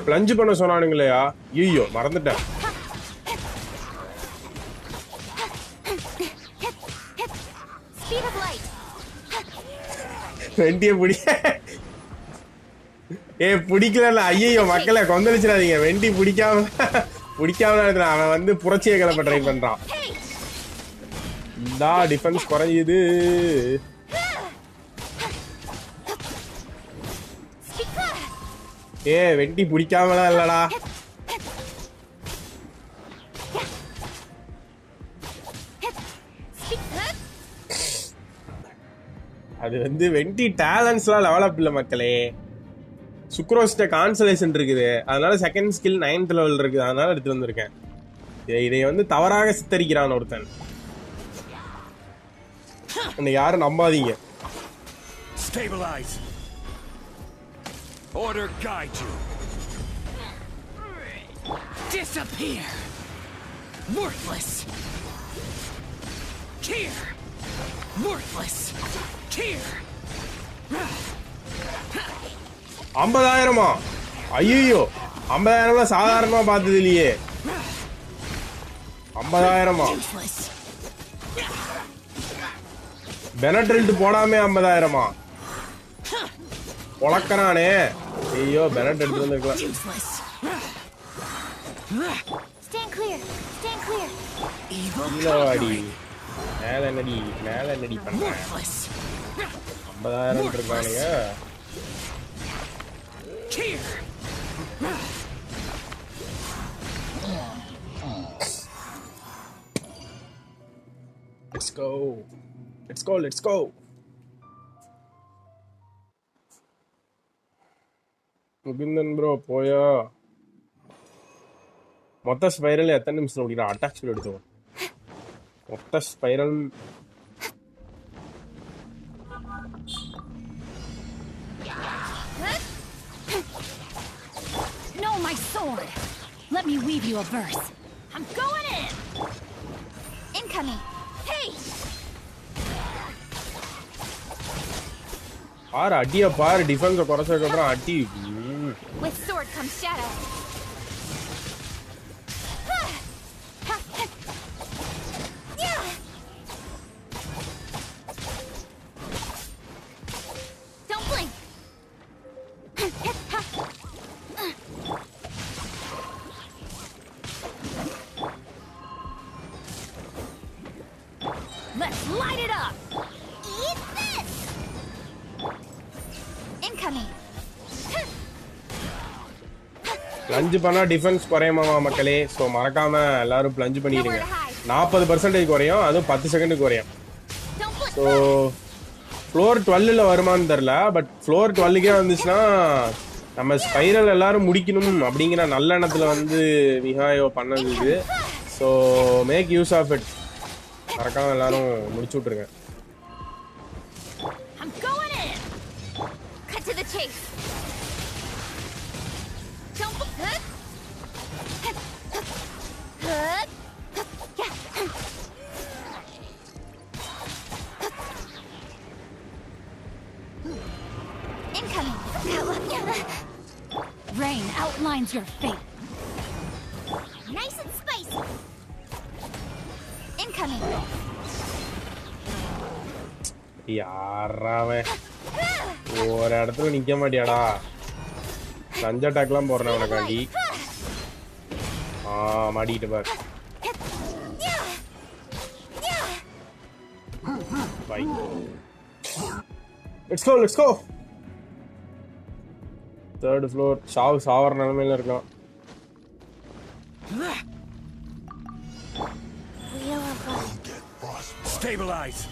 S1: பிளஞ்ச் பண்ண சொன்னானுங்களையா? ஐயோ மறந்துட்டேன். வெண்டிய பிடி. பிடிக்கல. ஐயோ மக்களை கொந்தளிச்சிடாதீங்க. வெண்டி பிடிக்காம அவன் வந்து புரட்சியை கிளப்ப ட்ரை பண்றான். இந்த டிஃபென்ஸ் குறையுது. வெண்டி பிடிக்காமலாம் இல்லடா. அது வந்து வெண்டி டேலண்ட்ஸ்லாம் டெவலப் இல்லை மக்களே. சுக்ரோஸ்ட கான்சலேஷன் இருக்குது, அதனால செகண்ட் ஸ்கில் 9th லெவல் இருக்குது, அதனால எடுத்து வந்திருக்கேன். இதை வந்து தவறாக சித்தரிக்கிறான் ஒருத்தன். யாரும் நம்பாதீங்க.
S2: Stabilize. Order guide you.
S4: Disappear. Worthless. Here. Worthless. Here.
S1: 50,000 ஐயோ 50,000 சாதாரணமா பார்த்தது இல்லையே. 50,000 பெனட்ரில்ட் போடாமே 50,000 பொளக்கறானே. ஐயோ பெனட் எடுத்து வந்திருக்கலாம். இல்லவாடி மேல நடி பண்றேன். 50,000 இருக்கானுங்க. Let's go. முகிந்தன் ப்ரோ போயா. மொத்த ஸ்பைரல் எத்தனை நிமிஷம் முடிக்கிறா? அட்டாக் ஸ்பீட் எடுத்துவோம். மொத்த spiral
S3: No, my sword. Let me weave you a verse. I'm going in. Incoming. Hey.
S1: பாரு அடிய பாரு. டிஃபென்ஸை குறைச்சதுக்கு அப்புறம் அடி.
S3: With sword comes shadow. Don't blink. Let's light it up. Eat this. Incoming.
S1: Plunge பண்ணா defence குறையுமா மக்களே? ஸோ மறக்காம எல்லாரும் பிளஞ்ச் பண்ணிடுங்க. 40% குறையும், அதுவும் 10 செகண்டுக்கு குறையும். ஸோ ஃப்ளோர் 12ல் வருமானு தெரில, பட் ஃப்ளோர் 12க்கே வந்துச்சுன்னா நம்ம ஸ்பைரல் எல்லாரும் முடிக்கணும் அப்படிங்கிற நல்ல எண்ணத்தில் வந்து மிகாயோ பண்ணது இது. So make use of it. மறக்காம எல்லாரும் முடிச்சு விட்ருங்க.
S3: Rain outlines your fate. Nice and spicy. Incoming.
S1: யாராவே ஒரு இடத்துல நிக்க மாட்டியாடா? லஞ்ச அட்டாக்லாம் போறேன் உனக்காண்டி. மாட்டிக்கிட்டு பாரு. By. Let's go. 3rd floor. சாவர நிலைமையில இருக்கான்.
S2: Stabilize.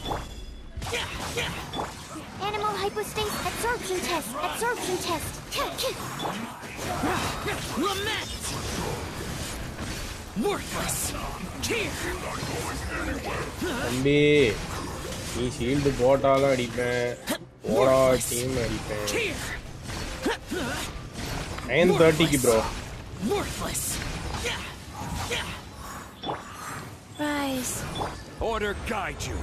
S3: Animal hypostasis absorption test. Absorption test.
S4: Lament! Worthless! Tear!
S1: தம்பி நீ ஷீல்டு போட்டாலும் அடிப்பேன் போடா டீம் அடிப்பேன்
S4: Tear!
S1: 9:30க்கு bro
S4: Worthless!
S3: Rise.
S2: Order guide you.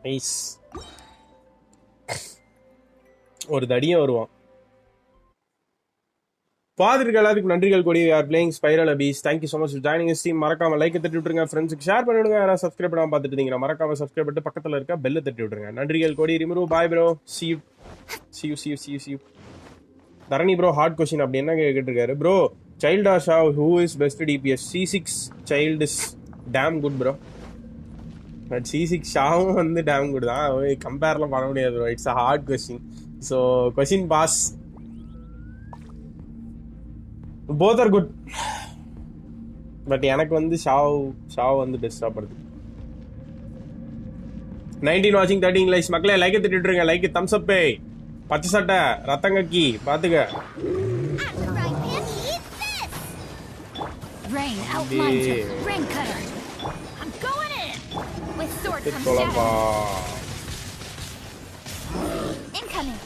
S1: Nice ஒரு தடியும் வருவான் பாதிருக்க எல்லாத்துக்கும் நன்றிகள் கூடிய are playing spiral abyss thank you so much joining stream மறக்காம லைக் தட்டி விட்டுருங்க ஃப்ரெண்ட்ஸுக்கு ஷேர் பண்ணி விடுங்க யாராவது சப்ஸ்கிரைப் பண்ணாம பார்த்துட்டு இருந்தீங்கன்னா மறக்காம சப்ஸ்கிரைப் பண்ணிட்டு பக்கத்தில் இருக்க பெல்ல தட்டி விட்டுருங்க நன்றிகள் கோடி remove bye bro see you Dharani bro hard question அப்படி என்ன கேட்டிருக்காரு bro Childe or Xiao who is best DPS C6 Childe is damn good bro but C6 ஷாவும் வந்து டேம் குட் தான் கம்பேர்லாம் பண்ண முடியாது bro it's a hard question so question boss both are good but எனக்கு வந்து ஷாவ் வந்து பெஸ்டா படுது 19 வாட்சிங் 13 லைக்ஸ் மக்களே லைக் தட்டி விட்டுருங்க லைக் தம்ஸ் அப் பச்சை சட்டை ரத்தங்கக்கி பாத்துக்க
S3: Rain outlines her. Rain cutter. I'm going in. With sword comes
S1: சொல்லப்பா
S3: shadow. Incoming.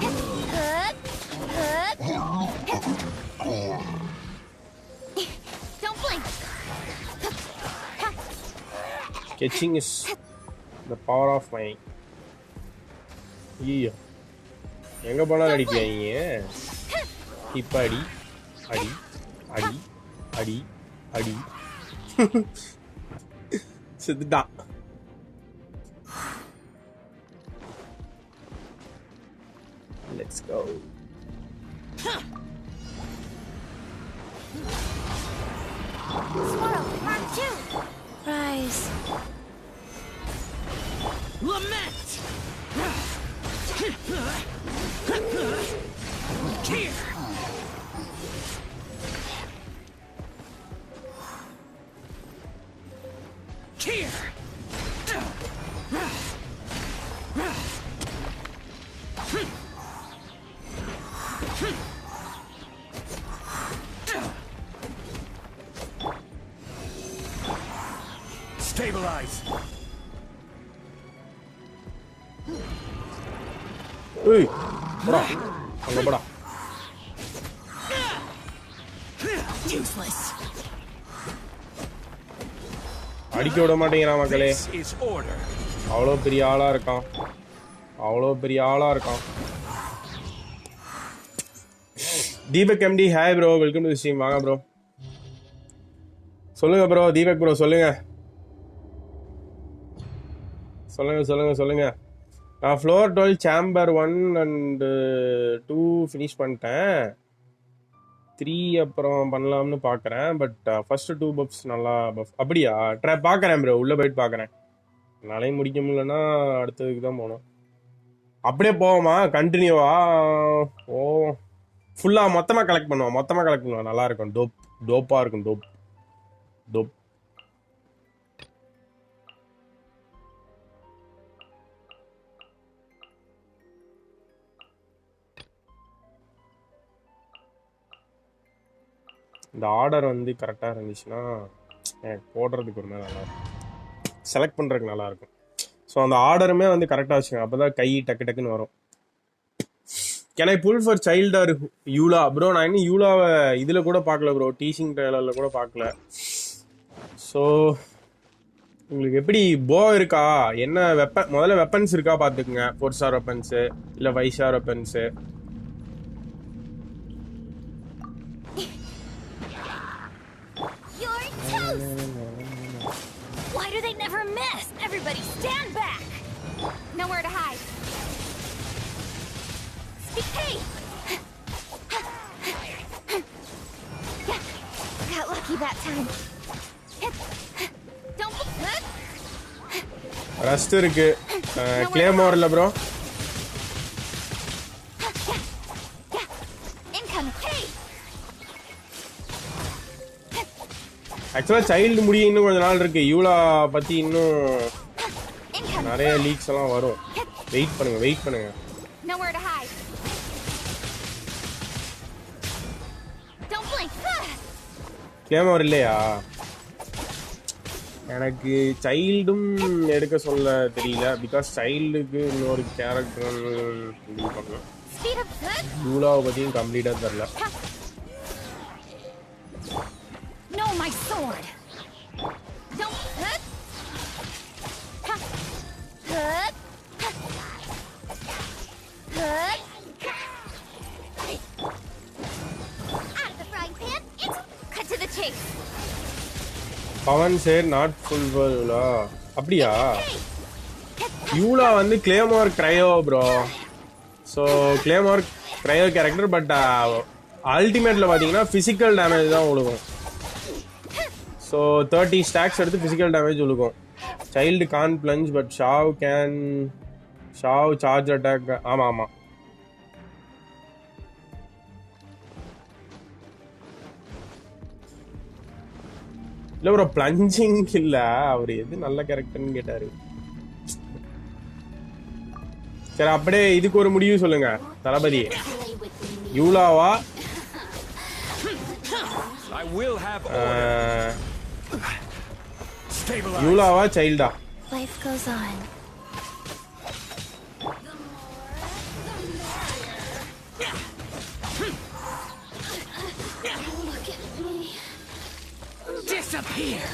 S3: Hook. Don't blink.
S1: catching is the power of my ஐயோ எங்க போனாலும் அடிக்கிறாங்க இப்ப அடி அடி அடி அடி அடி செத்துட்டான் let's go
S3: Swirl. Mark 2. Rise.
S4: Lament! Tear! Tear!
S2: Stabilize.
S1: ஏய் போடா அங்க போடா
S4: Useless!
S1: அடிக்க விட மாட்டேங்கிறான் மக்களே
S2: This is order.
S1: அவ்வளோ பெரிய ஆளா இருக்கான் Deepak MD hi bro welcome to stream வாங்க ப்ரோ சொல்லுங்க ப்ரோ தீபக் ப்ரோ சொல்லுங்க நான் ஃப்ளோர் 12 சேம்பர் 1 and 2 ஃபினிஷ் பண்ணிட்டேன் 3 அப்புறம் பண்ணலாம்னு பார்க்குறேன் பட் ஃபர்ஸ்ட் 2 பஃப்ஸ் நல்லா பஃப் அப்படியா பார்க்குறேன் ப்ரோ உள்ளே போயிட்டு பார்க்குறேன் நாளையும் முடிக்க முடியலன்னா அடுத்ததுக்கு தான் போகணும் அப்படியே போவோமா கண்டினியூவா ஓ ஃபுல்லாக மொத்தமாக கலெக்ட் பண்ணுவோம் நல்லா இருக்கும் டோப்பாக இருக்கும் டோப் இந்த ஆர்டர் வந்து கரெக்டாக இருந்துச்சுன்னா எனக்கு போடுறதுக்கு ஒரு மாதிரி நல்லாயிருக்கும் செலக்ட் பண்ணுறதுக்கு நல்லாயிருக்கும் ஸோ அந்த ஆர்டருமே வந்து கரெக்டாக வச்சுக்கோங்க அப்போ தான் கை டக்குன்னு வரும் can I pull for Childe or Eula bro நான் இன்னும் யூலாவை இதில் கூட பார்க்கல ப்ரோ டீசிங் ட்ரெய்லரில் கூட பார்க்கல ஸோ உங்களுக்கு எப்படி போ இருக்கா என்ன முதல்ல வெப்பன்ஸ் இருக்கா பார்த்துக்குங்க 4 ஸ்டார் வெப்பன்ஸு இல்லை 5 star weapons
S3: Why do they never miss? Everybody stand back! Nowhere to hide. Hey! that time. Don't.
S1: Rust இருக்கு. கிளேமோர்ல ப்ரோ.
S3: Incoming. Hey.
S1: ஆக்சுவலா சைல்டு முடிய இன்னும் கொஞ்ச நாள் இருக்கு. யூலா பத்தி இன்னும் நிறைய லீக்ஸ் எல்லாம் வரும். வெயிட் பண்ணுங்க.
S3: Nowhere to hide. Don't blink.
S1: Claymore இல்லையா? எனக்கு சைல்டும் எடுக்க சொல்ல தெரியல. பிகாஸ் சைல்டுக்கு இன்னொரு கேரக்டர் பண்ணணும். யூலாவை பத்தியும் கம்ப்ளீட்டா தெரியல.
S3: No, my sword. Don't. Out of the frying pan. Cut to the chase.
S1: பவன் சேர் நாட் ஃபுல் யூலா. அப்படியா? யூலா வந்து claymore Cryo bro. So claymore Cryo character. But அல்டிமேட்ல பார்த்தீங்கன்னா ஃபிசிக்கல் டேமேஜ் தான் விழுகும். ஸோ 30 ஸ்டாக்ஸ் எடுத்து ஃபிசிக்கல் டேமேஜ் விழுகும். Childe can plunge but Xiao charge attack. ஆமாம். இல்லை ப்ரோ பிளஞ்சிங் இல்லை. அவர் எது நல்ல கேரக்டர்னு கேட்டாரு. சரி அப்படியே இதுக்கு ஒரு முடிவு சொல்லுங்க தளபதி. யூலாவா யூலாவா சைல்டா?
S3: Life goes on. Look at me.
S4: Disappear.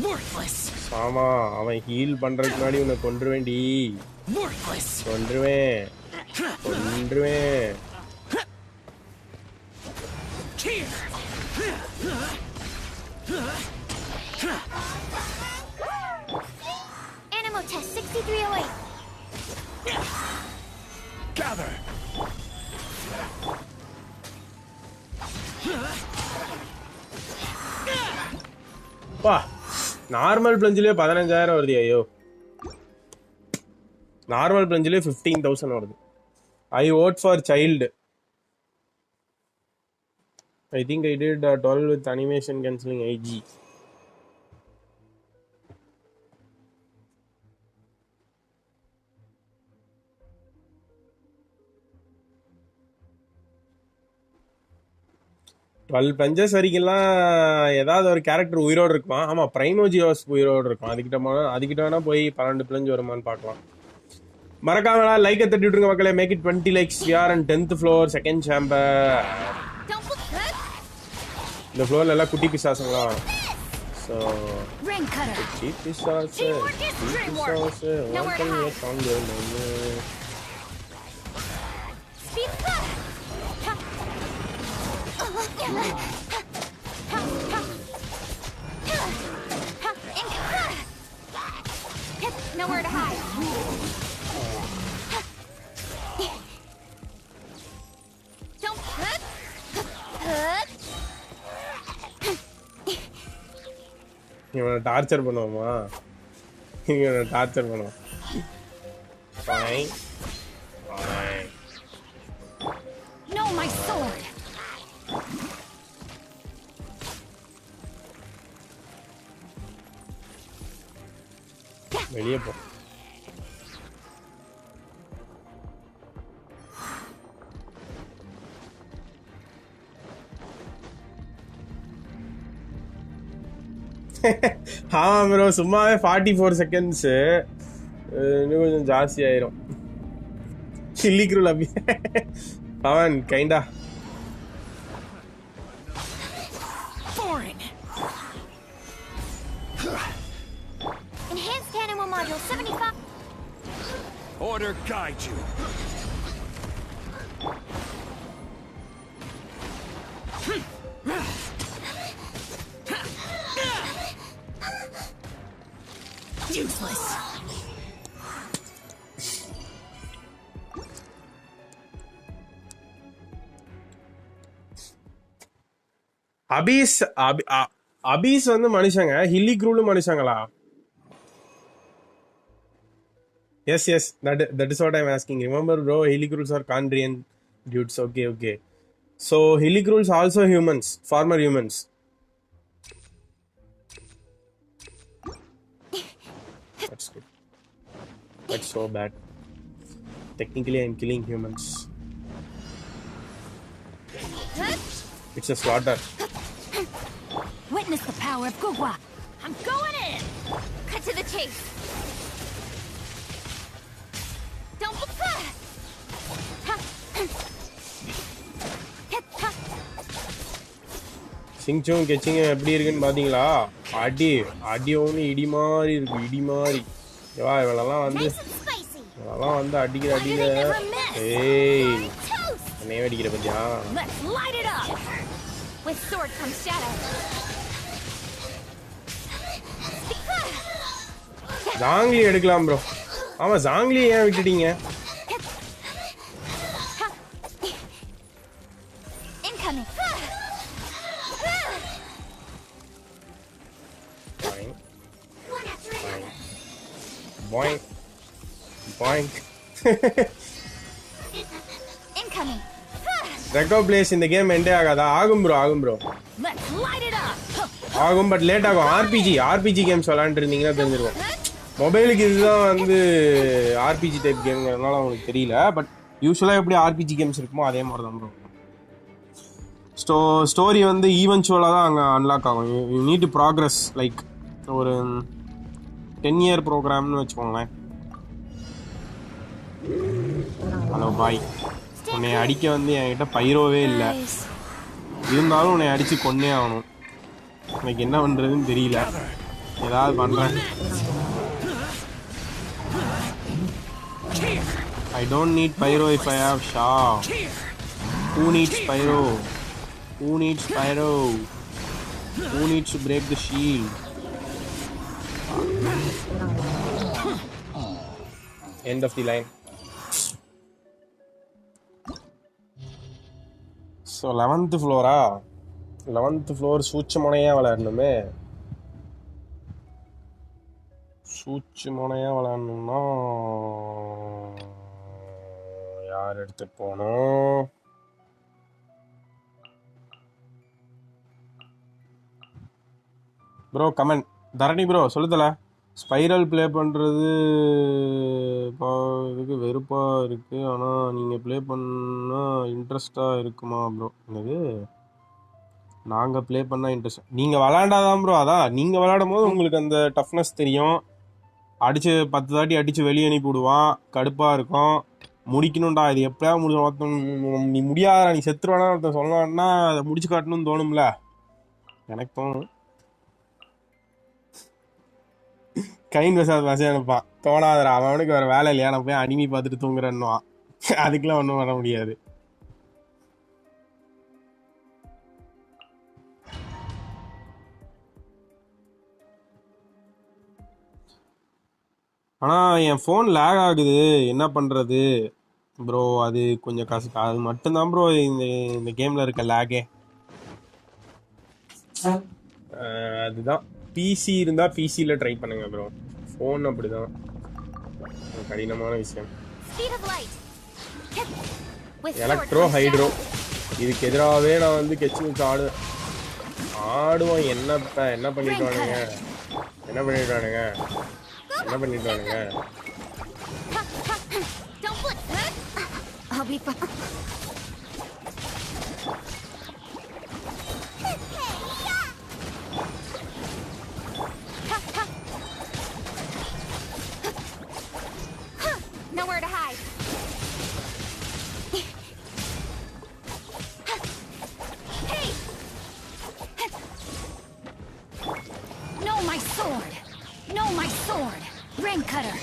S4: Worthless.
S1: ஆமா அவன் ஹீல் பண்றதுக்கு முன்னாடி உன்னை கொன்றுவேன்டி.
S4: Worthless.
S1: கொன்றுவேன்.
S4: Here.
S3: Animal test 6308.
S2: Gather.
S1: பா நார்மல் பிளஞ்சிலே 15,000 வருது. ஐயோ நார்மல் பிளஞ்சிலே 15,000 வருது. ஐ vote for child. I think I did 12 with animation cancelling IG. Twelve punches வரைக்கும்லாம் ஏதாவது ஒரு கேரக்டர் உயிரோடு இருக்குமா? ஆமாம் பிரைமோஜியோஸ் உயிரோடு இருக்கும். அதுக்கிட்ட வேணா போய் 12 பிளஞ்சு வருமானு பார்க்கலாம். மறக்காம லைக்கை தட்டி விட்டுருங்க மக்களே. Make it 20 likes. We are on 10th floor, second chamber. இந்த ஃப்ளோர்ல எல்லாம் குட்டி பிசாசுங்களா? ஸோ குட்டி பிசாசு
S3: Nowhere to hide. Don't.
S1: இவனை டார்ச்சர் பண்ணுவோமா? இவனை டார்ச்சர் பண்ணுவோம்.
S3: No, my sword.
S1: வெளியே போ. ஆமா ப்ரோ சும்மாவே 44 seconds. இன்னும் கொஞ்சம் ஜாஸ்தி ஆயிரும். கில்லிக்ரூல் அபி Pawan கைண்டா.
S3: Enhanced animal module 75.
S2: Order guide you.
S4: Useless.
S1: Hafiz Hafiz வந்து மனுஷங்க, hilly க்ரூலும் மனுஷங்களா? Yes, yes, that is what I'm asking. Remember, bro, Helicruls are Kandrian dudes. Okay. So Helicruls also humans, former humans. That's good. That's so bad. Technically, I'm killing humans. It's a slaughter.
S3: Witness the power of Gugwa. I'm going in. Cut to the chase. Don't.
S1: சிங்சும் கெச்சிங்க எப்படி இருக்குன்னு பாத்தீங்களா? அடி ஒன்று இடி மாதிரி இருக்கு, இடி மாதிரி. இவளெல்லாம் வந்து அடிக்கிற அடியில ஏய் என்னைய அடிக்கிற பத்தியா? ஜாங்லி எடுக்கலாம் ப்ரோ. ஆமா, ஜாங்லி ஏன் விட்டுட்டீங்க? Boink. Boink.
S3: Incoming.
S1: Reco plays in the game endé ஆகாதா? ஆகும் ப்ரோ. ஆகும், பட் லேட் ஆகும். ஆர்பிஜி கேம்ஸ் விளையாண்டு இருந்தீங்கன்னா தெரிஞ்சிருக்கும். மொபைலுக்கு இதுதான் வந்து ஆர்பிஜி டைப் கேம்ங்கிறதுனால அவங்களுக்கு தெரியல. பட் யூஸ்வலாக எப்படி ஆர்பிஜி கேம்ஸ் இருக்குமோ அதே மாதிரி தான் ப்ரோ. ஸ்டோரி வந்து ஈவென்ச்சுவலாக தான் அங்கே அன்லாக் ஆகும். You need to progress, like ஒரு 10-year ப்ரோக்ராம்னு வச்சுக்கோங்களேன். ஹலோ பாய், உன்னை அடிக்க வந்து என்கிட்ட பைரோவே இல்லை, இருந்தாலும் உன்னை அடித்து கொன்னே ஆகணும். எனக்கு என்ன பண்ணுறதுன்னு தெரியல, ஏதாவது பண்ணுறேன். I don't need pyro if I have Sha. Who needs pyro? Who needs pyro? Who needs to break the shield? End of the line. So 11th floor 11th floor சூட்சமனையா விளையாடணுமே. சூட்சமனையா விளையாடணும்னா யார் எடுத்துட்டு போகணும்? Bro comment. தரணி ப்ரோ சொல்லுதல, spiral play பண்ணுறது இதுக்கு வெறுப்பாக இருக்குது, ஆனால் நீங்கள் ப்ளே பண்ணால் இன்ட்ரெஸ்டாக இருக்குமா ப்ரோ? என்னது, நாங்கள் ப்ளே பண்ணால் இன்ட்ரெஸ்ட்? நீங்கள் விளாண்டாதான் ப்ரோ. அதான் நீங்கள் விளாடும் போது உங்களுக்கு அந்த டஃப்னஸ் தெரியும். அடித்து 10 தாட்டி அடித்து வெளியே அனுப்பி விடுவான், கடுப்பாக இருக்கும். முடிக்கணும்டா, இது எப்படியா நீ முடியாத, நீ செத்துருவானா ஒருத்தன் சொல்லலான்னா அதை முடிச்சு காட்டணும்னு தோணும்ல, எனக்கு தோணும். கைன் மெசேஜ் அனுப்பான், தோணாதரா அவனுக்கு வேறு வேலை இல்லையா, நான் போய் அனிமி பார்த்துட்டு தூங்குறேன்னுவான். அதுக்கெலாம் ஒன்றும் பண்ண முடியாது. ஆனால் என் ஃபோன் லேக் ஆகுது, என்ன பண்ணுறது ப்ரோ? அது கொஞ்சம் அது மட்டும்தான் ப்ரோ இந்த கேமில் இருக்க லேகே. அதுதான், பிசி இருந்தால் பிசியில் ட்ரை பண்ணுங்க ப்ரோ. ஃபோன் அப்படிதான் கடினமான விஷயம். எலக்ட்ரோ ஹைட்ரோ இதுக்கு எதிராகவே நான் வந்து கெச்சிங் ஆடுவோம். என்ன பண்ணிட்டானுங்க.
S3: I'll be fine. Nowhere to hide. Hey! No, my sword! No, my sword! Rain cutter!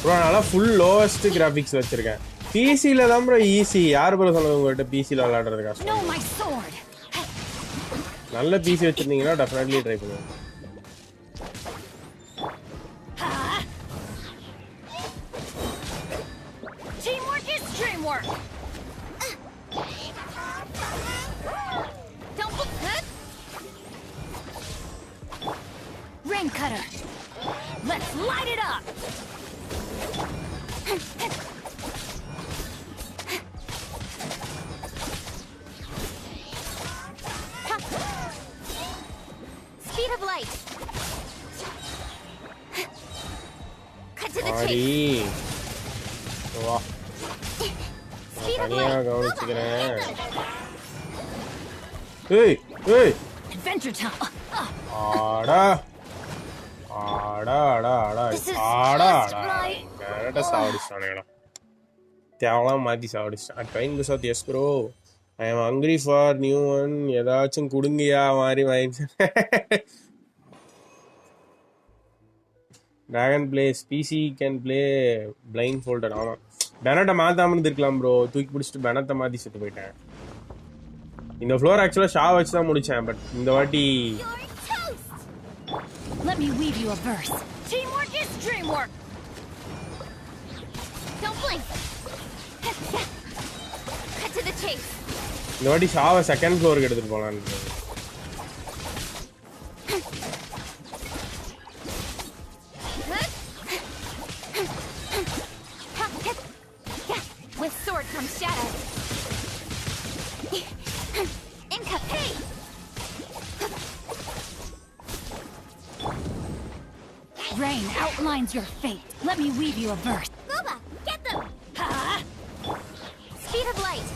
S1: Bro, நல்லா ஃபுல் லோவஸ்ட் கிராஃபிக்ஸ் வச்சுருக்கேன். பிசில தான் ப்ரோ ஈஸி. யார் ப்ரோ சொன்னது உங்கள்கிட்ட பிசில விளையாடுறது கஷ்டம்?
S3: Know my sword.
S1: நல்ல பிசி வச்சிருந்தீங்கன்னா டெஃபினெட்லி ட்ரை பண்ணுவேன்.
S3: Teamwork is dreamwork. Don't look good. Rain cutter. Let's light it up. Speed of light. Cut to the chase.
S1: ஆடி வா
S3: Speed of
S1: தனியா
S3: light.
S1: கவனிச்சுக்கிறேன். ஏய் ஏய்
S3: Adventure time.
S1: ஆடா ஆடா ஆடா ஆடா
S3: This is
S1: ஆடா
S3: just
S1: ஆடா
S3: right.
S1: கரெக்டாக சாவடிச்சிட்டானுங்கடா. தேவலாம் மாற்றி சாவடிச்சிட்டான். ட்ரெயின் பிசாத் yes bro. I am hungry for new one. ஏதாச்சும் கொடுங்கயா மாதிரி வாங்கிச்சு. Dragon blaze PC can play blind folder. ஆமாம் பெனட்டை மாற்றாமல் இருந்திருக்கலாம் ப்ரோ. தூக்கி பிடிச்சிட்டு பெனத்தை மாற்றி செத்து போயிட்டேன். இந்த ஃப்ளோர் ஆக்சுவலாக ஷா வச்சு தான் முடித்தேன். பட் இந்த வாட்டி
S3: You're toast. Let me weave you a verse. Teamwork is dreamwork. Don't blink. Cut to the chase.
S1: இந்த வாட்டி ஷாவை செகண்ட் ஃப்ளோருக்கு எடுத்துகிட்டு போகலான்னு.
S3: With sword comes shadow. Inca, hey! Rain outlines your fate. Let me weave you a verse. Loba, get them! Speed of light.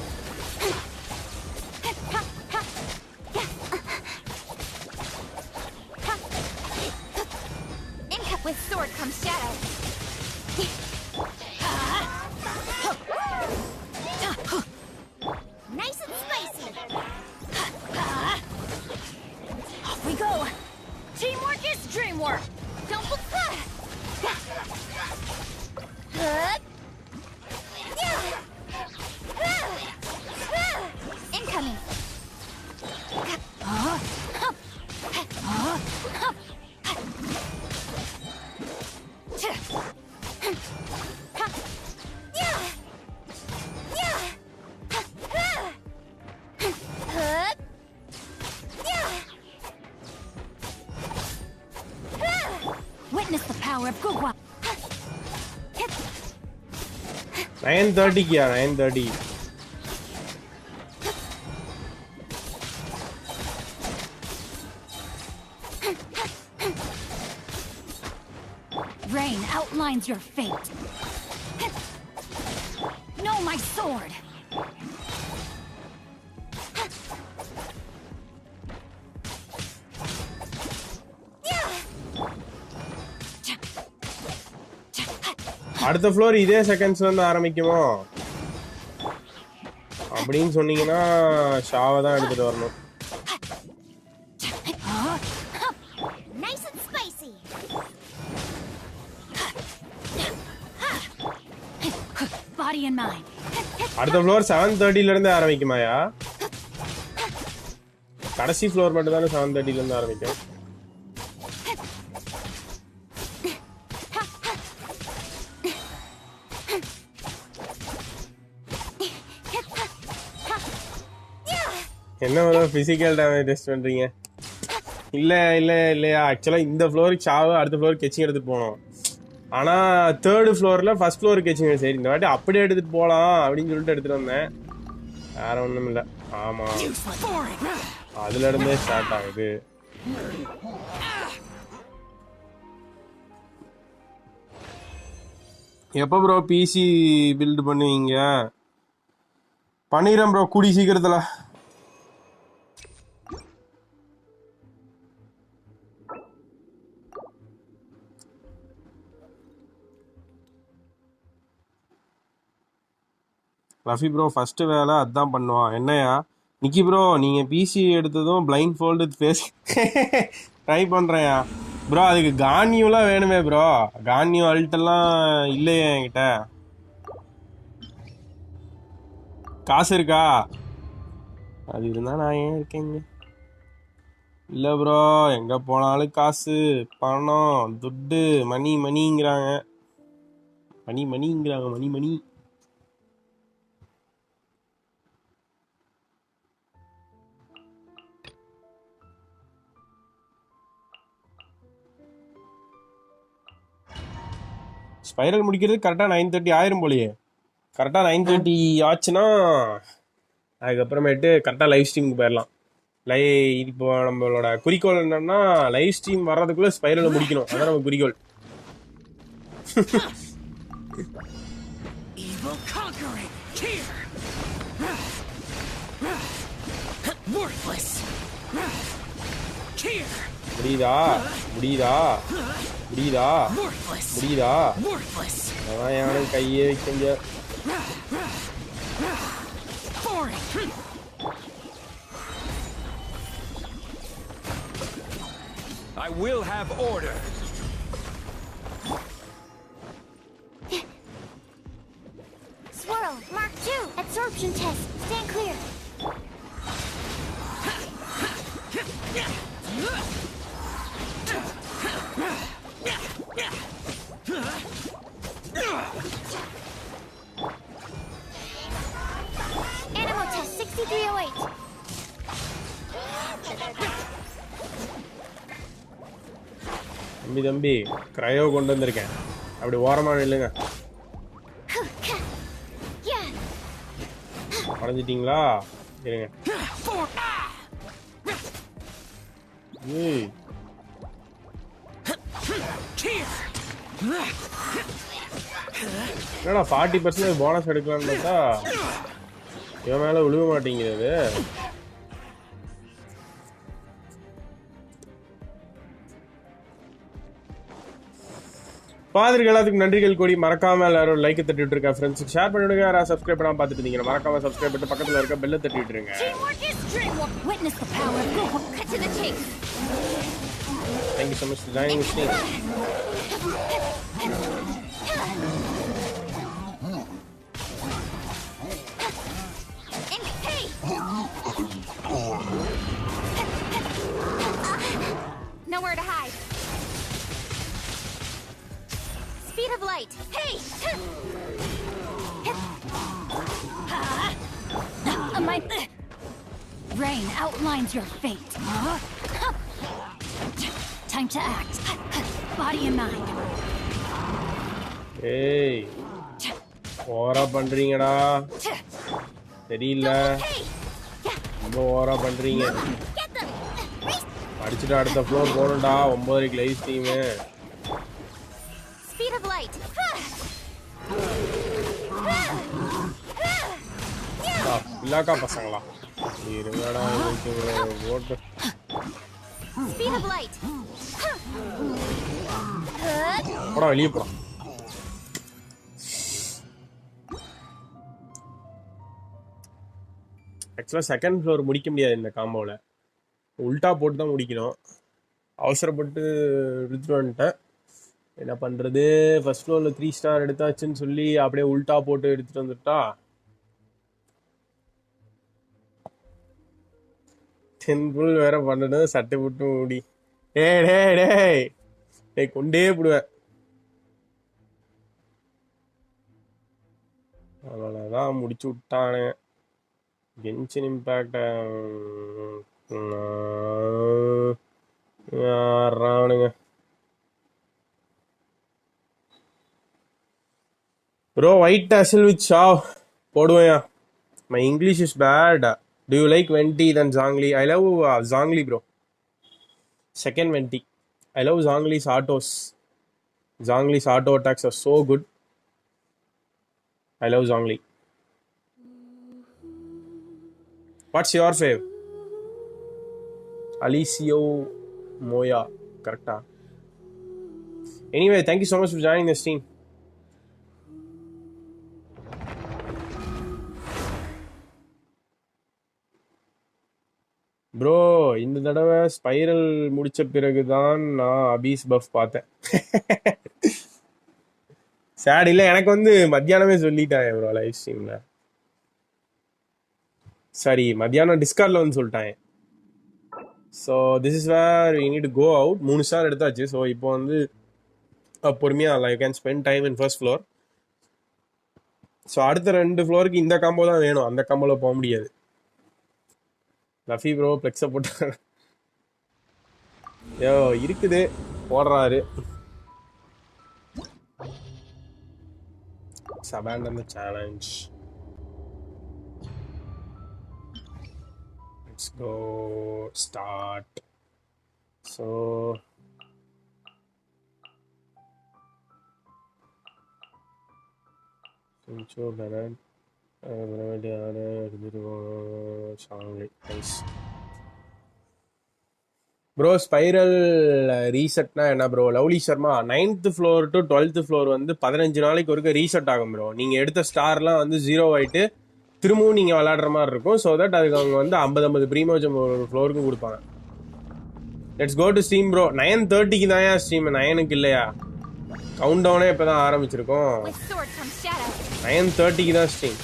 S3: Inca, with sword comes shadow. Nice and spicy. Off we go. Teamwork is dreamwork. Don't look. Incoming. Witness the power of Kokoboy.
S1: 9:30 9:30.
S3: Rain outlines your fate. Know my sword.
S1: அடுத்த floor இதே செகண்ட்ஸ்ல இருந்து ஆரம்பிக்குமோ அப்படின்னு சொன்னீங்கன்னா ஷாவை தான் எடுத்துட்டு வரணும்.
S3: Nice and spicy. Body and mind.
S1: அடுத்த ஃப்ளோர் 7:30ல இருந்து ஆரம்பிக்குமாயா? கடைசி ஃப்ளோர் மட்டும் தானே 7:30ல இருந்து ஆரம்பிக்கும். என்ன பிசிக்கல் டேமேஜ் டெஸ்ட் பண்றீங்க? இல்லையா ஆக்சுவலாக இந்த ஃப்ளோருக்கு ஷாவை அடுத்த ஃப்ளோருக்கு கெச்சிங் எடுத்துகிட்டு போனோம். ஆனால் தேர்டு ஃப்ளோரில் ஃபர்ஸ்ட் ஃப்ளோருக்கு கெச்சிங். சரி இந்த வாட்டி அப்படியே எடுத்துகிட்டு போகலாம் அப்படின்னு சொல்லிட்டு எடுத்துகிட்டு வந்தேன். வேற ஒன்றும் இல்லை. ஆமாம் அதுலேருந்தே ஸ்டார்ட் ஆகுது. எப்போ ப்ரோ பிசி பில்டு பண்ணுவீங்க? பண்ணிடுறேன் ப்ரோ கூடி சீக்கிரத்தில். ரஃபி ப்ரோ ஃபஸ்ட்டு வேலை அதான் பண்ணுவான். என்னையா நிக்கி ப்ரோ நீங்கள் பிசி எடுத்ததும் பிளைண்ட் ஃபோல்டு ஃபேஸ் ட்ரை பண்ணுறேயா ப்ரோ? அதுக்கு கான்யூலாம் வேணுமே ப்ரோ. கான்யூ அல்ட்டெல்லாம் இல்லையே என்கிட்ட. காசு இருக்கா? அது இருந்தா நான் ஏன் இருக்கேங்க? இல்ல ப்ரோ, எங்க போனாலும் காசு, பணம், துட்டு, மணிங்கிறாங்க. மணி. ஸ்பைரல் முடிக்கிறது கரெக்டாக 9:30 ஆயிரும் போலையே. கரெக்டாக 9:30 ஆச்சுன்னா அதுக்கப்புறமேட்டு கரெக்டாக லைவ் ஸ்ட்ரீமுக்கு போயிடலாம். இப்போ நம்மளோட குறிக்கோள் என்னன்னா லைவ் ஸ்ட்ரீம் வர்றதுக்குள்ள ஸ்பைரலை முடிக்கணும். அதான் நம்ம குறிக்கோள்.
S4: Evil conquering here. Worthless. Here.
S1: முடியுதா?
S4: Worthless.
S1: அதான் யாரும் கையே வைக்க முடியாது.
S2: I will have order.
S3: Swirl, Mark 2, absorption test. Stand clear. Animal test 6308.
S1: தம்பி கிரையோ கொண்டு வந்திருக்கேன். அப்படி ஓரமா இல்லைங்க. உடஞ்சிட்டீங்களா? இருங்க. என்னடா 40% போனஸ் எடுக்கலான்னு பார்த்தா இவன் மேல விழுக மாட்டேங்குது. பாதிரிகள் எல்லாத்துக்கும் நன்றிகள் கூடி. மறக்காம எல்லாரும் லைக் தட்டிட்டு இருக்க ஃப்ரெண்ட்ஸுக்கு ஷேர் பண்ணிவிடுங்க. யாராவது சப்ஸ்கிரைப் பண்ணாம பார்த்துட்டு இருந்தீங்க மறக்காம சப்ஸ்கிரைப் பண்ணிட்டு பக்கத்தில் இருக்க பெல்லை தட்டிட்டு இருங்க. Thank you so much for joining the stream.
S3: Nowhere to hide. Speed of light. Hey! My rain outlines your fate. Time to act. Body and mind.
S1: Hey. ஓவரா பண்றீங்கடா. தெரியல. ரொம்ப ஓவரா பண்றீங்க. அடிச்சுட்டு அடுத்த ஃப்ளோர் போகணும்டா. 9:30 live stream.
S3: Speed of light.
S1: இல்லாக்கா பசங்களா இருங்கடா. ஓட்டு.
S3: Speed of light.
S1: போடா வெளியே போடா. ஆக்சுவலாக செகண்ட் ஃப்ளோர் முடிக்க முடியாது இந்த காம்போவில். உல்ட்டா போட்டு தான் முடிக்கணும். அவசரப்பட்டு எடுத்துட்டு வந்துட்டேன். என்ன பண்ணுறது? ஃபர்ஸ்ட் ஃப்ளோரில் 3 ஸ்டார் எடுத்தாச்சுன்னு சொல்லி அப்படியே உல்ட்டா போட்டு எடுத்துகிட்டு வந்துட்டா 10 புல் வேற பண்ணணும். சட்டை போட்டு மூடி. டே கொண்டே போடுவேன். அவ்வளோதான் முடிச்சு விட்டானே. கென்ஷின் இம்பேக்ட் ஆறானுங்க. Bro white tassel with Xiao போடுவேயா? My English is bad. Do you like Venti than Zhongli? I love Zhongli, bro. Second Venti. I love Zhongli's autos. Zhongli's auto attacks are so good. I love Zhongli. What's your fave? Alicio Moya. Correct. Anyway, thank you so much for joining the stream. Bro இந்த தடவை spiral முடிச்ச பிறகுதான் நான் Hafiz puff பார்த்தேன். Chat இல்லை, எனக்கு வந்து மத்தியானமே சொல்லிட்டாங்க ப்ரோ லைவ் ஸ்ட்ரீமில். சாரி மத்தியானம் டிஸ்கார்ட்ல வந்து சொல்லிட்டாங்க. So this is where you need to go out. 3 star எடுத்தாச்சு. ஸோ இப்போ வந்து பொறுமையாக you can spend time in first floor. So அடுத்த 2 ஃப்ளோருக்கு இந்த காம்போ தான் வேணும், அந்த காம்போவில் போக முடியாது. லஃபி ப்ரோ ஃப்ளெக்ஸை போட்டு யோ இருக்குது போடுறாரு. Abandon the challenge. Let's go start. So Sincho Bernard nice. Bro spiral ரீசெட்னா என்ன bro? Lovely Sharma 9th floor to 12th floor வந்து 15 நாளைக்கு ஒருக்க ரீசெட் ஆகும் ப்ரோ. நீங்கள் எடுத்த ஸ்டார்லாம் வந்து 0 ஆகிட்டு திரும்பவும் நீங்கள் விளையாடுற மாதிரி இருக்கும். ஸோ தட் அதுக்கு அவங்க வந்து 50 ப்ரீமோஜம் ஒரு ஃப்ளோருக்கு கொடுப்பாங்க. Let's go to stream bro. 9:30க்கு தான் ஸ்ட்ரீம், 9க்கு இல்லையா? கவுண்ட் டவுனே இப்போ தான் ஆரம்பிச்சிருக்கோம். 9:30க்கு தான் stream.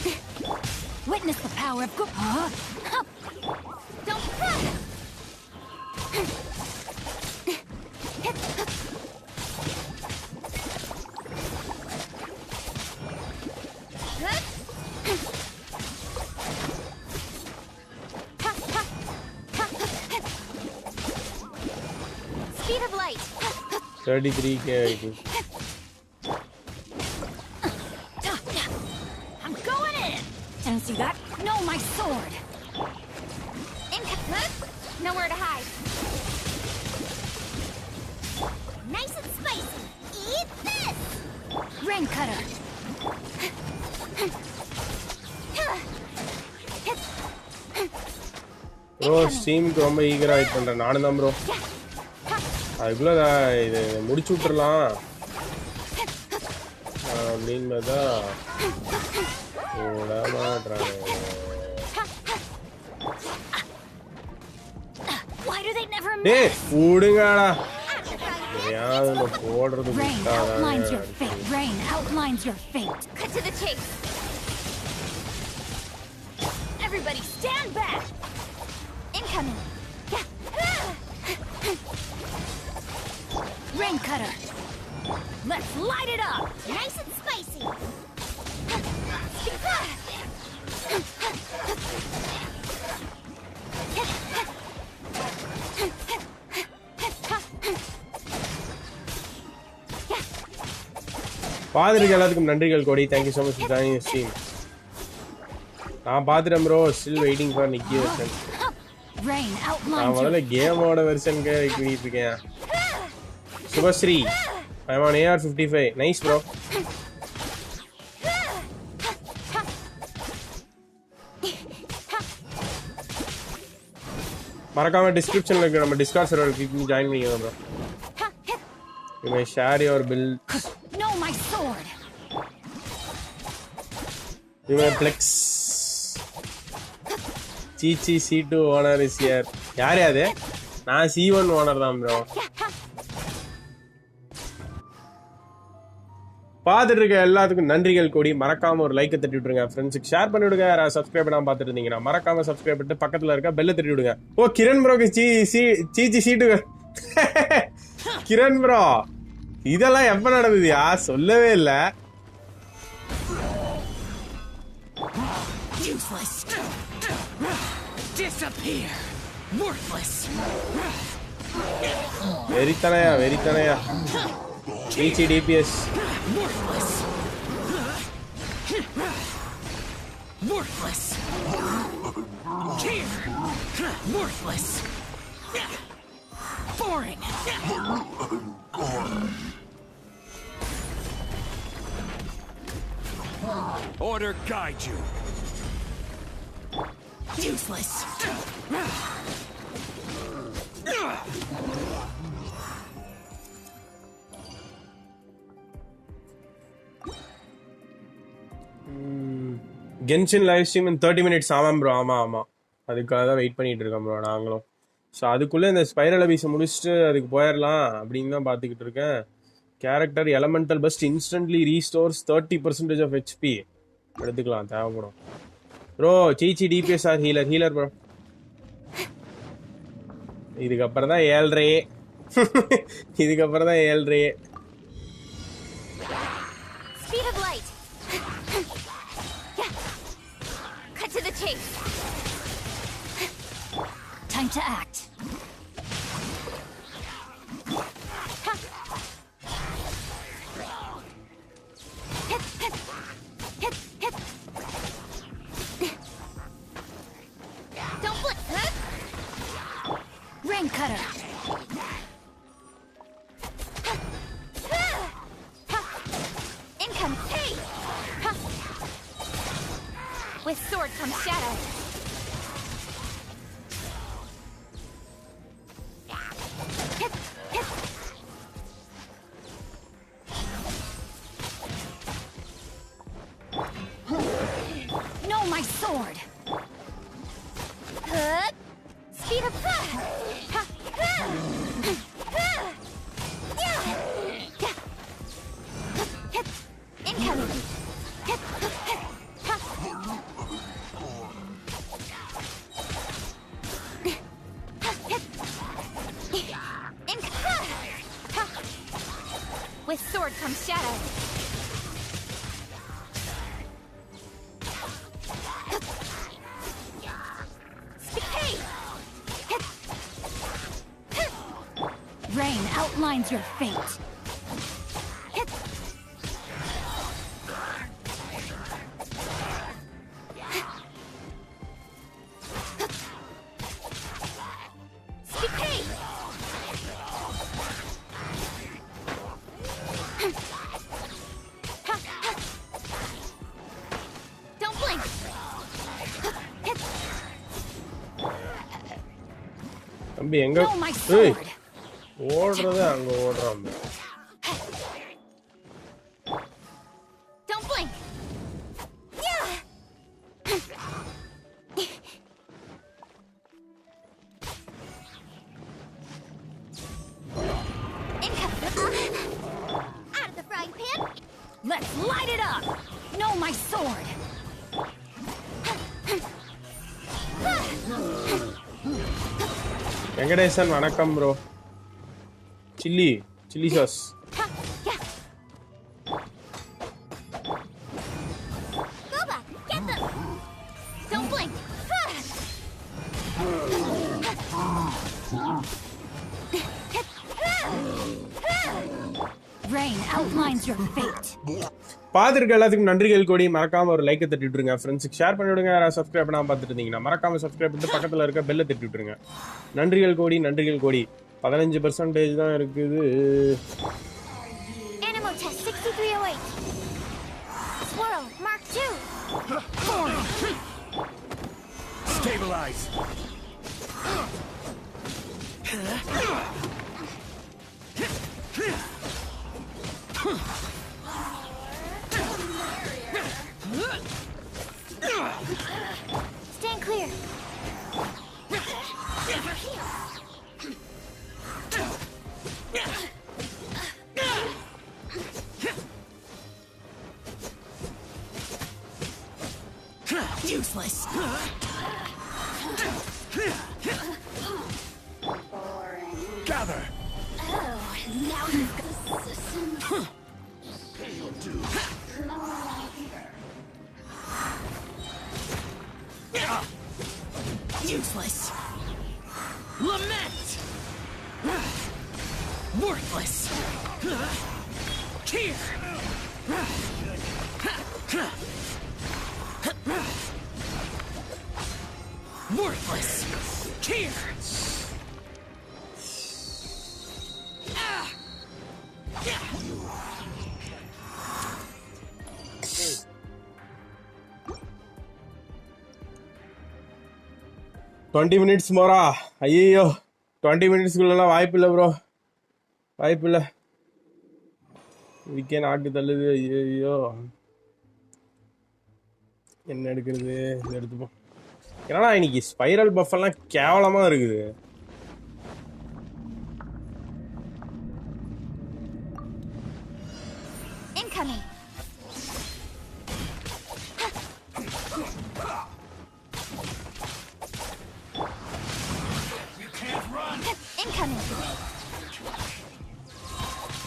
S3: Speed of light.
S1: 33k ID.
S3: I'm going in. Didn't see that? No, my sword. Nowhere to hide. Nice and spicy. Eat this. Rain cutter.
S1: Bro ஸ்ட்ரீமுக்கு ரொம்ப ஈகராக வெயிட் பண்ணுறேன். நானும் தான் ப்ரோ. அதுக்குள்ளே இது முடிச்சு விட்டுறலாம் அப்படின்னு பார்த்தா விட மாட்டுறாங்க. டே விடுங்கடா, எதையாவது போடுறது
S3: Everybody stand back. Incoming. Rain cutter. Let's light it up. Nice and spicy.
S1: பார்த்துருக்க எல்லாத்துக்கும் நன்றிகள் கோடி. Thank you so much for joining stream. நான் பார்த்துட்டேன் bro. Still waiting for Nikki version. நான் முதல்ல கேமோட வெர்ஷனுக்கு வெயிட் பண்ணிட்டு இருக்கேன். Subhashree I am AR-55. Nice bro. மறக்காம டிஸ்கிரிப்ஷன்ல இருக்க நம்ம டிஸ்கார்ட் சர்வர் கிளிக் பண்ணி ஜாயின் பண்ணிக்கோங்க bro. You may share your builds.
S3: No, my sword.
S1: You may flex. Chichi C2 owner is here. யார் அது? நான் C1 ஓனர் தான் ப்ரோ. பார்த்துட்டு இருக்க எல்லாத்துக்கும் நன்றிகள் கூடி. மறக்காம ஒரு லைக்கை தட்டி விட்டுருங்க. ஃப்ரெண்ட்ஸுக்கு ஷேர் பண்ணி விடுங்க. யாராவது சப்ஸ்கிரைப் பண்ணாம பார்த்துட்டு இருந்தீங்கன்னா மறக்காம சப்ஸ்கிரைப் பண்ணிட்டு பக்கத்தில் இருக்க பெல்லை தட்டி விடுங்க. ஓ கிரண் ப்ரோக்கு சீச்சி சீட்டு. கிரண் ப்ரோ இதெல்லாம் எப்ப நடந்ததுயா? சொல்லவே இல்ல. வெறித்தனையா வெறித்தனையா. சீச்சி DPS.
S4: Worthless. Here. Worthless. Boring.
S2: Order guide you.
S4: Useless.
S1: Genshin live stream in 30 minutes. ஆமாம் ப்ரோ. ஆமாம் அதுக்காக தான் வெயிட் பண்ணிட்டு இருக்கோம் ப்ரோ நாங்களும். ஸோ அதுக்குள்ளே இந்த ஸ்பைரல் அபிஸை முடிச்சுட்டு அதுக்கு போயிடலாம் அப்படின்னு தான் பார்த்துக்கிட்டு இருக்கேன். Character elemental burst instantly restores 30% of HP எடுத்துக்கலாம் தேவைப்படும். ப்ரோ சீச்சி டிபிஎஸ் ஆர் ஹீலர் ப்ரோ. இதுக்கப்புறம் தான் 7:30. இதுக்கப்புறம் தான் 7:30.
S3: Speed of light. Yeah. Cut to the chase. Time to act. Don't blink. Rain cutter. Income. Hey. With sword comes shadow. No, my sword. Speed up. Incoming. With sword comes shadow. Hey! Rain outlines your fate.
S1: தம்பி எங்க ஓடுறது அங்க ஓடுறான்.
S3: Don't blink. Out of the frying pan. Let's light it up. No, my sword.
S1: Venkatesan வணக்கம் bro. Chilli sauce.
S3: Go back, get them. Don't blink. Rain outlines your fate.
S1: பார்த்துருக்க எல்லாத்துக்கும் நன்றிகள் கோடி. மறக்காம ஒரு லைக்கை தட்டி விட்டுருங்க. ஃப்ரெண்ட்ஸுக்கு ஷேர் பண்ணி விடுங்க. யாராவது சப்ஸ்கிரைப் பண்ணாமல் பார்த்துட்டு இருந்தீங்கன்னா மறக்காம சப்ஸ்கிரைப் பண்ணிட்டு பக்கத்தில் இருக்க பெல்லை தட்டி விட்டுருங்க. நன்றிகள் கோடி. 15% தான் இருக்குது.
S3: Animal test 6308. Swirl Mark 2.
S2: Stabilize.
S3: Stand clear.
S4: Useless.
S2: Gather.
S3: Oh, now you've got the system.
S4: Useless. Lament. Worthless.
S2: Tear.
S4: Worthless.
S2: Tear.
S1: 20 minutes மோரா. ஐயோ 20 minutesக்குள்ளலாம் வாய்ப்பில்லை ப்ரோ, வாய்ப்பில்லை. இதுக்கே நாக்கு தள்ளுது. ஐயோ என்ன எடுக்கிறது? இது எடுத்துப்போம். ஏன்னா இன்னைக்கு ஸ்பைரல் பஃப் எல்லாம் கேவலமா இருக்குது.
S3: Incoming.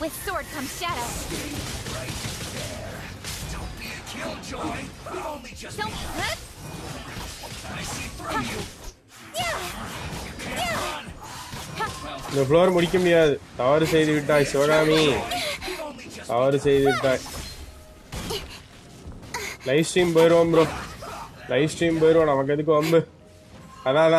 S3: With sword comes shadow.
S2: Don't be a killjoy. Only just
S3: Don't.
S2: I see through you.
S1: இந்த ஃப்ளோர் முடிக்க முடியாது. தவறு செய்து விட்டாய் சிவகாமி. தவறு செய்து விட்டாய். லைவ் ஸ்ட்ரீம் போயிடுவோம் ப்ரோ. லைவ் ஸ்ட்ரீம் போயிடுவோம். நமக்கு எதுக்கு வம்பு? அதான்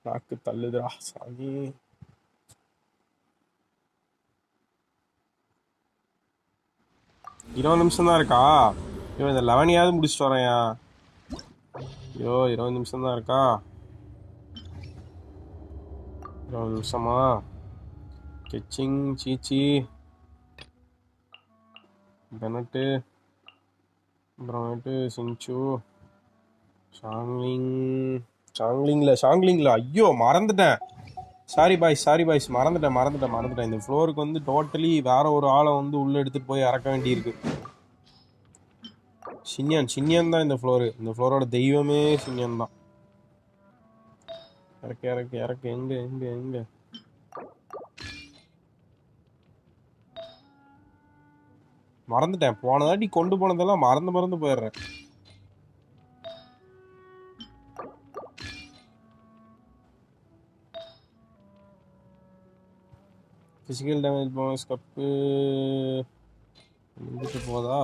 S1: நாக்கு தள்ளுதுடா சாமி. இருபது நிமிஷம் தான் இருக்கா? ஐயோ இந்த 11 முடிச்சுட்டு வரேன்யா. ஐயோ 20 நிமிஷம் தான் இருக்கா? 20 நிமிஷமா? கெச்சிங் சீச்சி பெனட்டு அப்புறமேட்டு சின்ச்சு ஷாங்லிங்ல ஐயோ மறந்துட்டேன். சாரி பாய்ஸ் மறந்துட்டேன். இந்த ஃப்ளோருக்கு வந்து டோட்டலி வேற ஒரு ஆளை வந்து உள்ள எடுத்துட்டு போய் இறக்க வேண்டியிருக்கு. சின்னியன் தான் இந்த ஃப்ளோரு. இந்த ஃப்ளோரோட தெய்வமே சின்னியன் தான். இறக்கு எங்க மறந்துட்டேன். போன தாட்டி கொண்டு போனதெல்லாம் மறந்து போயிடுறேன். பிசிக்கல் டேமேஜ் போனஸ் கப்பு இருந்துட்டு போதா?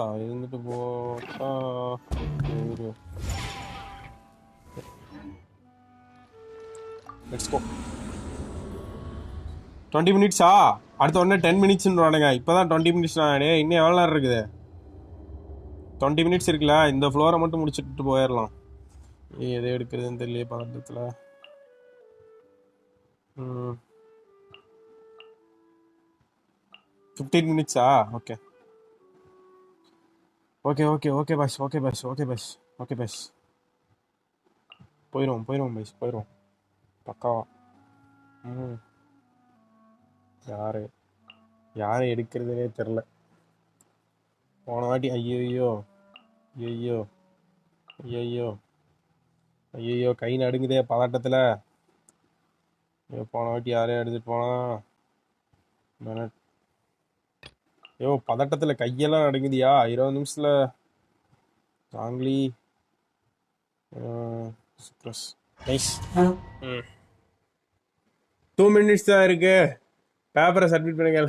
S1: Let's go. 20 மினிட்ஸா? அடுத்த உடனே 10 மினிட்ஸ்ன்னு வானுங்க. இப்போதான் 20 மினிட்ஸ் ஆனே. இன்னும் எவ்வளோ நேரம் இருக்குது? 20 மினிட்ஸ் இருக்குல்ல. இந்த ஃப்ளோரை மட்டும் முடிச்சுட்டு போயிடலாம். எது எடுக்கிறதுன்னு தெரியல பதட்டத்தில். 15 மினிட்ஸா? Okay boys. போயிடும் பாய்ஸ். பக்காவா. யாரை எடுக்கிறதுனே தெரில. போன வாட்டி ஐயோ கை நடுங்குதே பதட்டத்தில். போன வாட்டி யாரையும் எடுத்துட்டு போனா? பதட்டத்தில் கையெல்லாம் நடுங்குதியா? 20 நிமிஷத்தில் சாங்லி நைஸ். 2 மினிட்ஸ் தான் இருக்கு. பேப்பரை சப்மிட் பண்ணுங்க.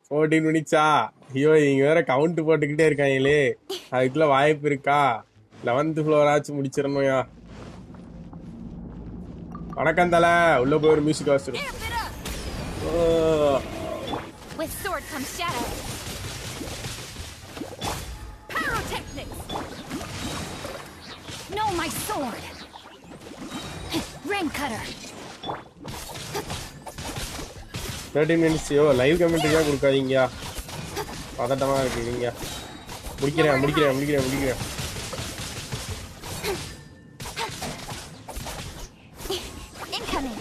S1: 14 மினிட்ஸா? ஐயோ இங்க வேற கவுண்ட் போட்டுக்கிட்டே இருக்காங்களே. அதுக்குள்ள வாய்ப்பு இருக்கா? 11th ஃப்ளோர் ஆச்சு முடிச்சிடணும்யா. வணக்கம் தல. உள்ள போய் ஒரு music வாசிச்சிடும்.
S3: With sword comes shadow. Pyrotechnics. No, my sword. Rain cutter.
S1: 13 minutes. Live கமெண்ட்ரியா கொடுக்காதீங்க. பதட்டமா இருக்குங்க. முடிக்கிறேன்.
S3: Incoming.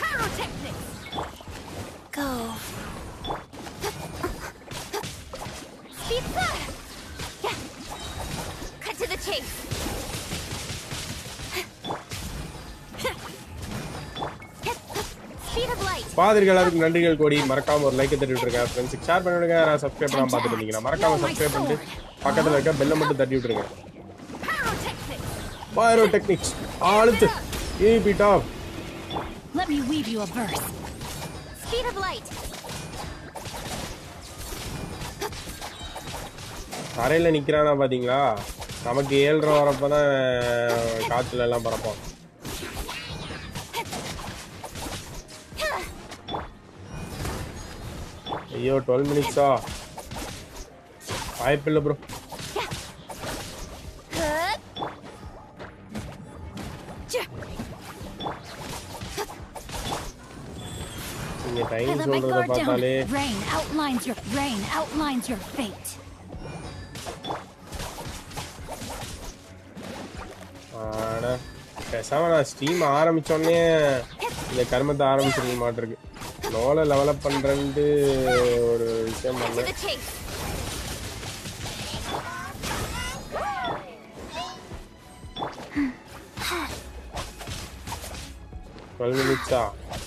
S3: Pyrotechnics. Go. Speed. Cut to the chase.
S1: பாதிரிகளுக்கு நன்றிகள் கோடி. மறக்காம ஒரு லைக் தட்டி விட்டுருங்க. ஃப்ரெண்ட்ஸுக்கு ஷேர் பண்ணி விடுங்க. யாராவது சப்ஸ்கிரைப் பண்ணாம பார்த்துட்டு இருந்தீங்கன்னா மறக்காம சப்ஸ்கிரைப் பண்ணிட்டு பக்கத்தில் இருக்க பெல்லை மட்டும் தட்டி விட்டுருங்க. பைரோடெக்னிக்ஸ் ஆளுத்து ஏபிட் of.
S3: Let me weave you a verse. Speed of light.
S1: தரையில் நிற்கிறானா பார்த்தீங்களா? நமக்கு 7:30 வரப்போ தான் காற்றுல எல்லாம் பறப்போம். ஐயோ 12 மினிட்ஸா? வாய்ப்பில்லை ப்ரோ. நீங்க டைம் சொல்றத பார்த்தாலே
S3: rain outlines your fate.
S1: பேசாம நான் ஸ்ட்ரீம் ஆரம்பிச்சோடனே இந்த கர்மத்தை ஆரம்பிச்சிருக்க மாட்டிருக்கு. லோல லெவலப் பண்றேன்னு ஒரு விஷயம்
S3: Cut to
S1: பண்ணேன்.
S3: the chase.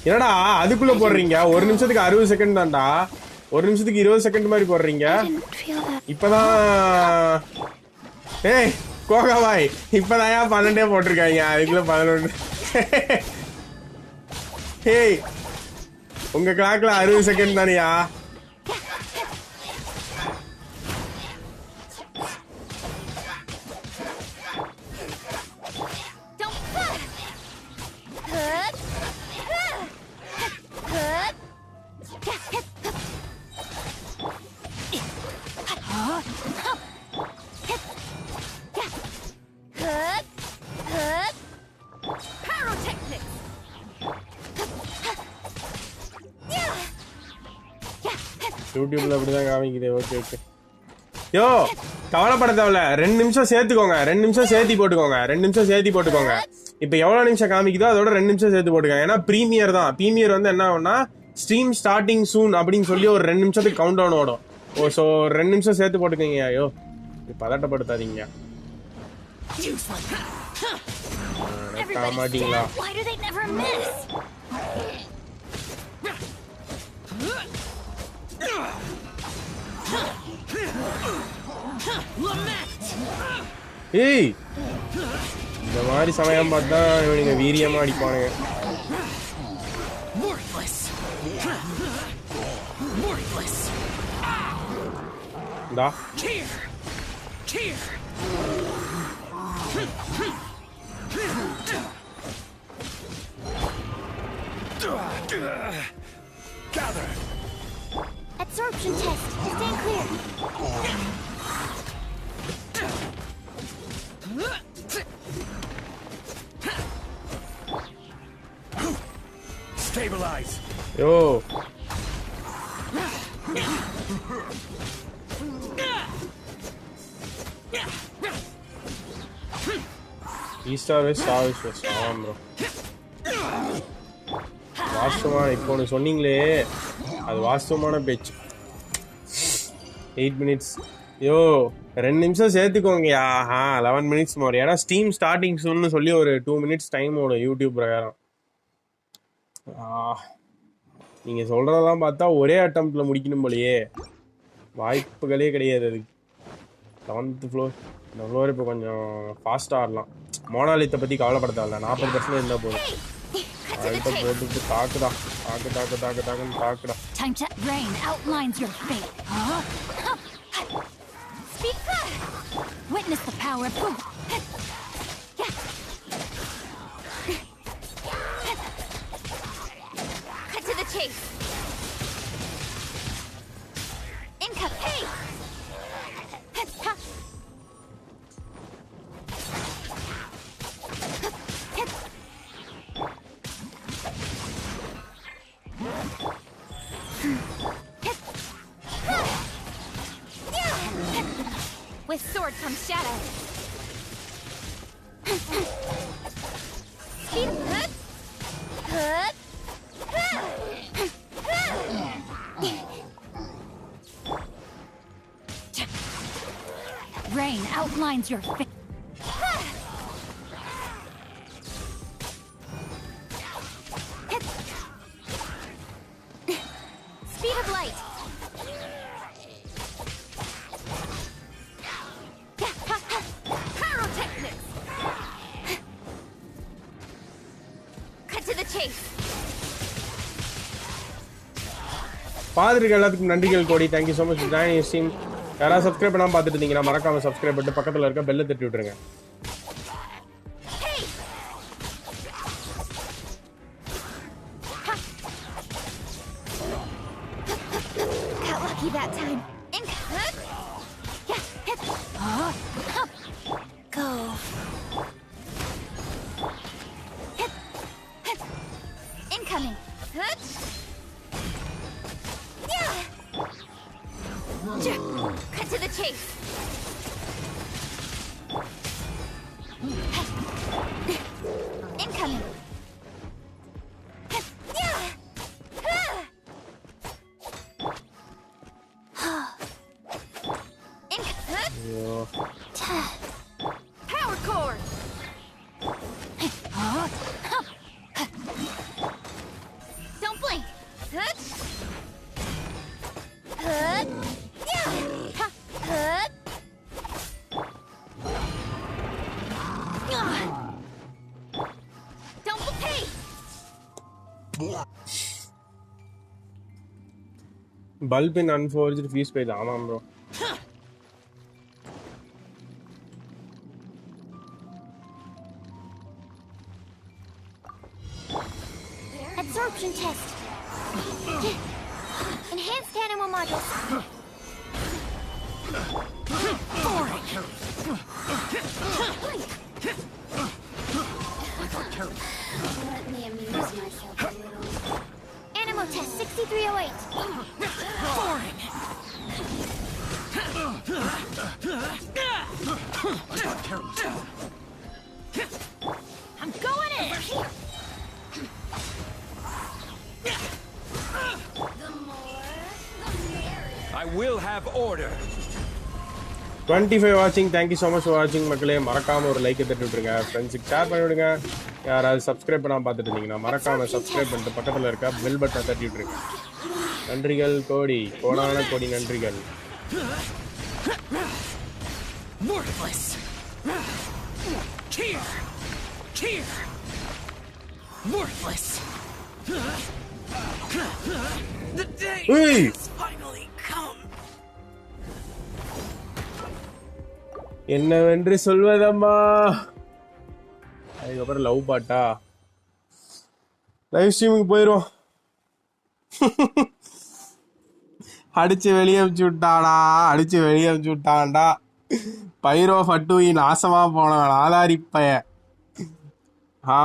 S1: என்னடா அதுக்குள்ள போடுறீங்க? ஒரு நிமிஷத்துக்கு 60 செகண்ட் தான்டா. ஒரு நிமிஷத்துக்கு 20 செகண்ட் மாதிரி போடுறீங்க. இப்பதான் ஏய் கோகாபாய் இப்பதான் 12 போட்டிருக்காங்க. அதுக்குள்ள 11. ஏய் உங்க கிளாக்ல 60 செகண்ட் தானியா? யூடியூப்ல அப்படிதான் காமிக்குது. Okay okay. யோ கவலைப்பட தேவையில்ல. 2 நிமிஷம் சேர்த்துக்கோங்க. 2 நிமிஷம் சேர்த்தி போட்டுக்கோங்க. 2 நிமிஷம் சேர்த்தி போட்டுக்கோங்க. இப்ப எவ்வளவு நிமிஷம் காமிக்குதோ அதோட 2 நிமிஷம் சேர்த்து போட்டுக்கோங்க. ஏன்னா பிரீமியர் தான். பிரீமியர் வந்து என்ன ஆகும்னா ஸ்ட்ரீம் ஸ்டார்டிங் சூன் அப்படின்னு சொல்லி ஒரு 2 நிமிஷத்துக்கு கவுண்ட் டவுன் ஓடும். ஓ ஸோ 2 நிமிஷம் சேர்த்து போட்டுக்கோங்க. ஐயோ பதட்டப்படுத்தாதீங்க. மாட்டீங்களா?
S3: Why do they never miss?
S1: ஏய் இந்த மாதிரி சமயம் பார்த்தா இவனுங்க வீரியமா அடிப்பானுங்க. இந்தா
S2: Gather.
S3: Absorption test. Stand clear.
S2: Stabilize.
S1: யோ ஈஸ்டர் வெஸ்ட் சார்ஸ் வெஸ்ட். ஆமாம் ப்ரோ வாஸ்தவமான இப்போ ஒன்று சொன்னீங்களே அது வாஸ்தவமான பேச்சு. 8 மினிட்ஸ். யோ 2 நிமிஷம் சேர்த்துக்கோங்கயா. 11 மினிட்ஸ் மோர். ஏன்னா ஸ்டீம் ஸ்டார்டிங் சூன்னு சொல்லி ஒரு 2 மினிட்ஸ் டைம் ஓடும் யூடியூப் பிரகாரம். நீங்கள் சொல்கிறதெல்லாம் பார்த்தா ஒரே அட்டம்ப்டில் முடிக்கணும் போலையே. வாய்ப்புகளே கிடையாது அதுக்கு. 7th floor. இந்த ஃப்ளோர் இப்போ கொஞ்சம் ஃபாஸ்ட்டாக ஆடலாம். மோனாலித்தை பற்றி கவலைப்பட தேவையில்ல. 40% இருந்தால் போதும். அதுக்கு போட்டுட்டு தாக்குடா. தாக்குன்னு தாக்குடா.
S3: Time to rain outlines your fate. Speak. Witness the power of boom. Cut to the chase. Income. Hey. With sword comes shadow. Speed. Rain outlines your face. Speed of light. Pyrotechnics. Cut to the chase.
S1: பார்த்துருக்க எல்லாத்துக்கும் நன்றிகள் கோடி. Thank you so much join you stream. யாராவது subscribe பண்ணாமல் பார்த்துட்டு இருந்தீங்கன்னா மறக்காம subscribe பண்ணிட்டு பக்கத்தில் இருக்க பெல்லை தட்டி விட்டுருங்க.
S3: Got lucky that time. Go. Incoming. Cut to the chase. Incoming.
S1: Bulb in unforged fuse page. ஆமாம் bro.
S3: Absorption test. Enhanced animal modules.
S5: Let me amuse myself a little.
S3: Animal test 6308. I'm going in.
S5: The more, the merrier.
S2: I will have order.
S1: 25 watching. Thank you so much for watching. மக்களே மறக்காம ஒரு like தட்டி விட்டுருங்க. ஃப்ரெண்ட்ஸ்க்கு share பண்ணி விடுங்க. யாராவது subscribe பண்ணாம பார்த்துட்டு இருந்தீங்கன்னா மறக்காம சப்ஸ்கிரைப் பண்ணிட்டு பக்கத்துல இருக்க பெல் பட்டனை தட்டி விட்டுருங்க. நன்றிகள் கோடி கோடான கோடி நன்றிகள்.
S4: Worthless. Cheer. Cheer. Worthless. The day has finally come.
S1: என்னவென்று சொல்வதம்மா. அதுக்கப்புறம் லவ் பாட்டா. லைவ் ஸ்ட்ரீமுக்கு போயிரும். அடிச்சு வெளியே அனுப்பிச்சு விட்டாடா. அடிச்சு வெளியே அனுப்பிச்சு விட்டான்டா. பைரோ ஃபட்டுவி நாசமா போனவன் ஆதாரிப்பைய. ஹா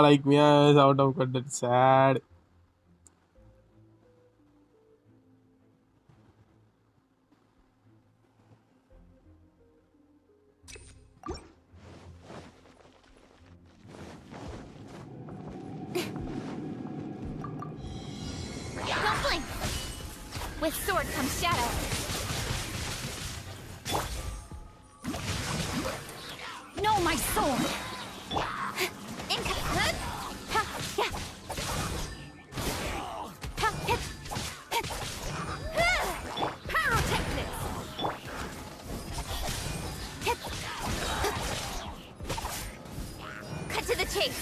S1: like me is out of content sad.
S3: Don't blink. With sword comes shadow. No, my sword. Pyrotechnics. Cut to the chase.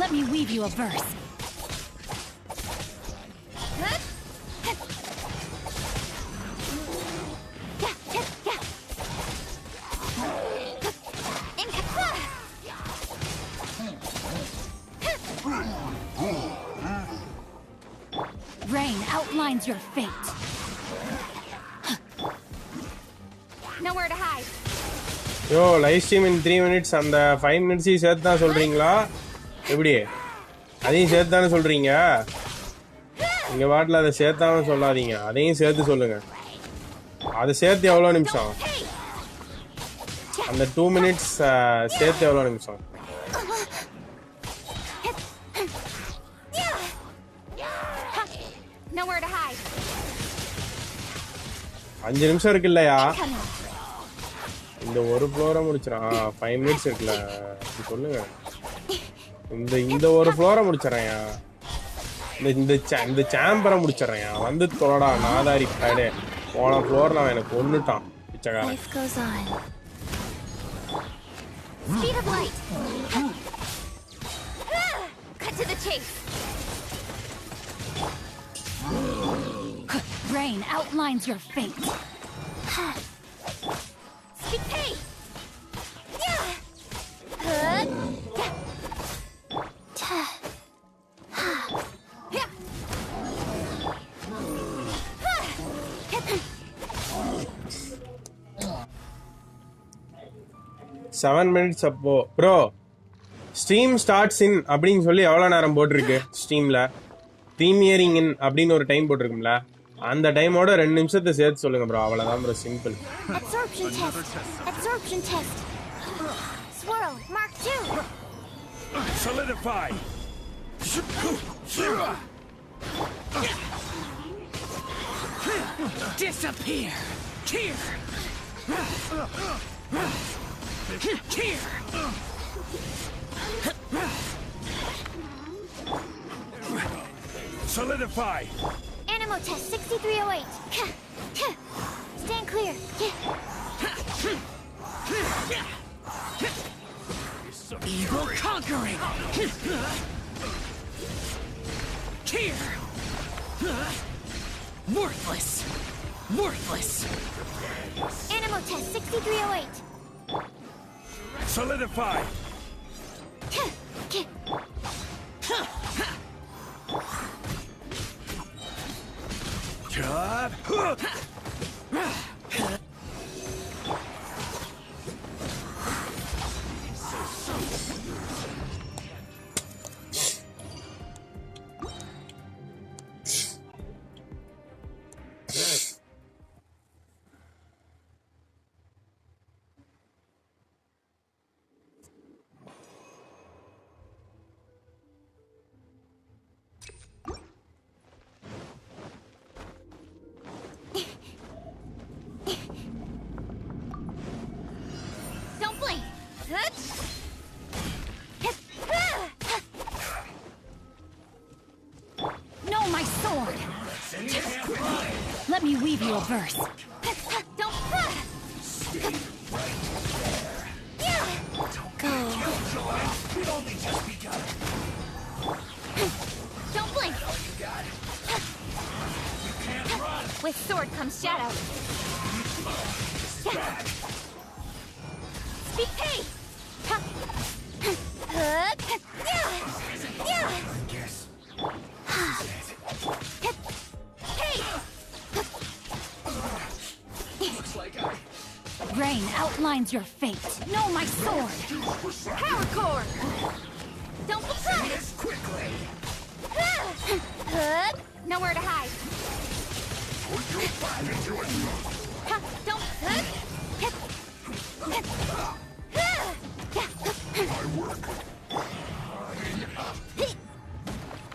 S3: Let me weave you a verse. Rain outlines your fate. Nowhere to hide.
S1: Yo live stream in 3 minutes. அந்த 5 minutes சேர்த்து தான் சொல்றீங்களா எப்படி? அதையும் சேர்த்து தானே சொல்றீங்க. இங்க பாட்டில் அதை சேர்த்தாம சொல்லாதீங்க. அதையும் சேர்த்து சொல்லுங்க. அதை சேர்த்து எவ்வளோ நிமிஷம்? அந்த 2 minutes சேர்த்து எவ்வளோ நிமிஷம்?
S3: Nowhere to hide.
S1: 5 நிமிஷம் இருக்கு இல்லையா? இந்த ஒரு ஃப்ளோரை முடிச்சிடான். 5 minutes இருக்குல்ல சொல்லுங்க. இந்த ஒரு ஃப்ளோரை முடிச்சிடறேன். இந்த சாம்பரை முடிச்சிடறேன். வந்து தொலைடா நாதாரி பையனே. போன ஃப்ளோர் நான் எனக்கு கொன்னுட்டான் பிச்சைக்காரன்.
S3: Life goes on. Speed of light. Cut to the chase. Rain outlines your fate. Speed pay.
S1: Seven minutes அப்போ ப்ரோ ஸ்ட்ரீம் ஸ்டார்ட்ஸ் இன் அப்படின்னு சொல்லி எவ்வளோ நேரம் போட்டிருக்கு ஸ்ட்ரீமில்? ப்ரீமியரிங் இன் அப்படின்னு ஒரு டைம் போட்டிருக்கும்ல, அந்த டைமோட 2 நிமிஷத்தை சேர்த்து சொல்லுங்க ப்ரோ. அவ்வளோதான் bro, simple.
S3: Absorption test. Absorption test. Swirl. Mark 2.
S2: Solidify.
S4: Disappear. Cheer. Cheer.
S2: Solidify.
S3: Animal test 6308. Stand clear. Worthless! Animal test 6308.
S2: Solidify! Job!
S3: Don't blink! No, my sword! Let me weave you a verse. Don't... Go. Don't blink! With sword comes shadow. Speak pace! Rain outlines your fate. Know my sword. Power core. Don't be quickly. Nowhere to hide. Don't.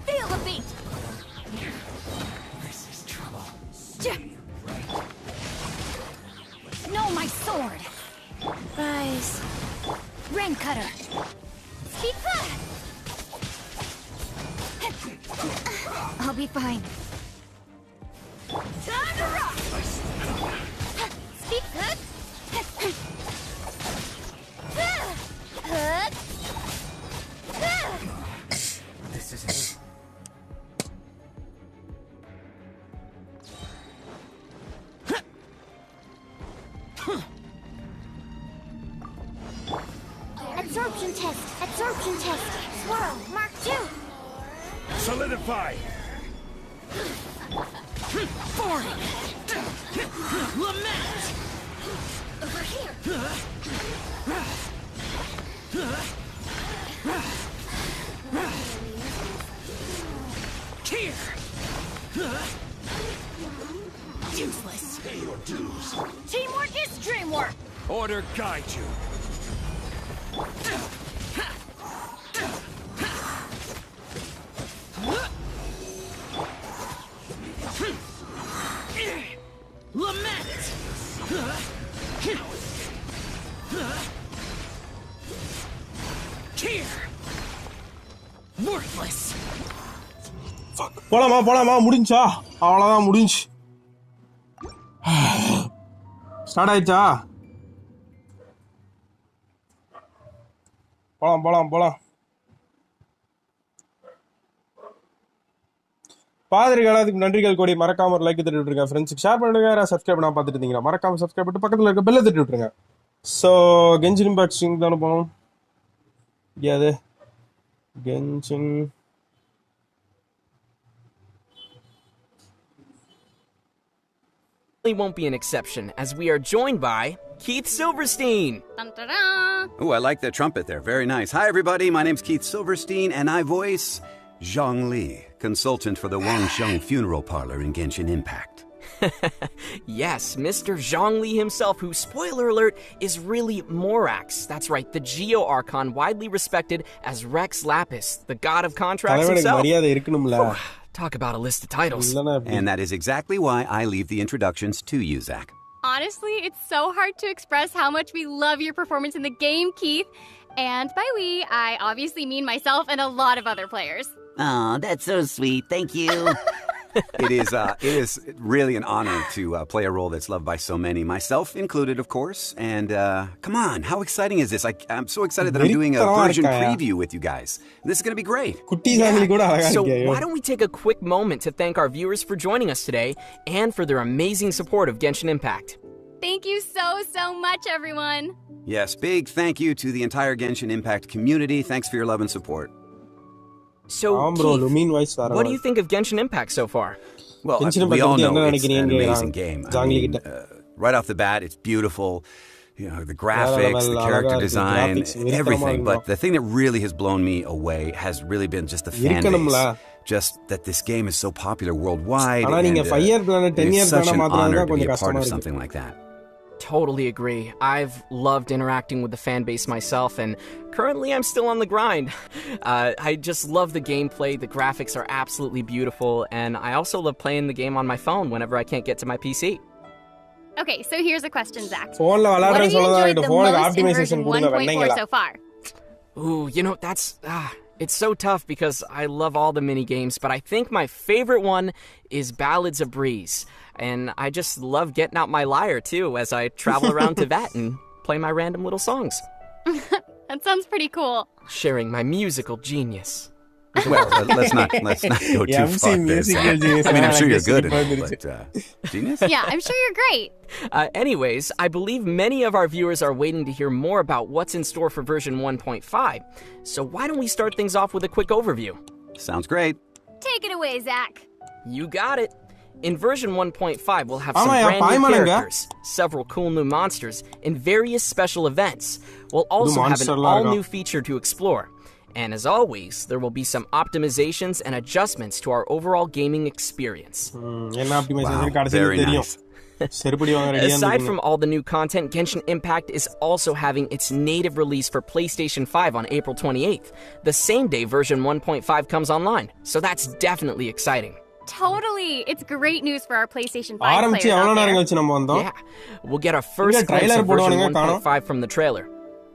S3: Feel the beat. This is trouble. Know my sword. Rise. Rain cutter. Speak fast. I'll be fine. Time to rock. Speak good.
S4: This is it.
S3: Absorption test. Absorption test. Swirl. Mark 2.
S2: Solidify!
S3: Forward. Lament. Over here. Here. Useless.
S2: Pay your dues.
S3: Teamwork is dreamwork.
S2: Order guide you.
S3: Lament. Here. Worthless.
S1: போலாமா முடிஞ்சா அவ்வளோதான் முடிஞ்சு start ஆயிடுச்சா போலாம் பாதிரிகாலத்துக்கு நன்றிகள் கூடி மறக்காம ஒரு லைக் தட்டி விட்டுருங்க ஃப்ரெண்ட்ஸுக்கு ஷேர் பண்ணுங்க சப்ஸ்கிரைப் பண்ணாம பார்த்துட்டு இருந்தீங்கன்னா மறக்காம சப்ஸ்கிரைப் பண்ணிட்டு பக்கத்தில் இருக்க பெல்ல தட்டி விட்டுருங்க ஸோ கென்ஷின் பாக்ஸிங் தானே போகணும் அது Genshin
S6: won't be an exception, as we are joined by Keith Silverstein.
S3: Dun-da-da.
S7: Oh, I like the trumpet there. Very nice. Hi, everybody. My name's Keith Silverstein, and I voice Zhang Li, consultant for the Wangsheng Funeral Parlor in Genshin Impact.
S6: Yes, Mr. Zhongli himself, who, spoiler alert, is really Morax. That's right, the Geo-Archon widely respected as Rex Lapis, the god of contracts himself. Talk about a list of titles.
S7: And that is exactly why I leave the introductions to you, Zach.
S8: Honestly, it's so hard to express how much we love your performance in the game, Keith. And by we, I obviously mean myself and a lot of other players.
S9: Aw, that's so sweet. Thank you.
S7: It is really an honor to play a role that's loved by so many, myself included, of course. And come on, how exciting is this? I'm so excited that I'm doing a version preview with you guys. This is going to be great.
S6: So why don't we take a quick moment to thank our viewers for joining us today and for their amazing support of Genshin Impact.
S8: Thank you so much, everyone.
S7: Yes, big thank you to the entire Genshin Impact community. Thanks for your love and support.
S6: So, Keith, what do you think of Genshin Impact so far?
S7: Well, we all know it's an amazing game. I mean, right off the bat, it's beautiful. You know, the graphics, the character design, everything. But the thing that really has blown me away has really been just the fan base. Just that this game is so popular worldwide. And it's such an honor to be a part of something like that.
S6: Totally agree. I've loved interacting with the fan base myself, and currently I'm still on the grind. I just love the gameplay, the graphics are absolutely beautiful, and I also love playing the game on my phone whenever I can't get to my PC.
S8: Okay, so here's a question, Zach. What have you enjoyed the most in version 1.4 so far?
S6: Ooh, you know, it's so tough because I love all the mini games, but I think my favorite one is Ballads of Breeze. And I just love getting out my lyre, too, as I travel around Tibet and play my random little songs.
S8: That sounds pretty cool.
S6: Sharing my musical genius.
S7: Well, let's not go too far. I mean, I'm sure you're good at it, but genius?
S8: Yeah, I'm sure you're great.
S6: Anyways, I believe many of our viewers are waiting to hear more about what's in store for version 1.5. So why don't we start things off with a quick overview?
S7: Sounds great.
S8: Take it away, Zach.
S6: You got it. In version 1.5, we'll have some brand new characters, several cool new monsters, and various special events. We'll also have an all-new feature to explore. And as always, there will be some optimizations and adjustments to our overall gaming experience.
S7: Wow, very nice.
S6: Aside from all the new content, Genshin Impact is also having its native release for PlayStation 5 on April 28th, the same day version 1.5 comes online. So that's definitely exciting.
S8: Totally. It's great news for our PlayStation 5 players out there.
S6: Yeah, we'll get our first glimpse of version 1.5 from the trailer.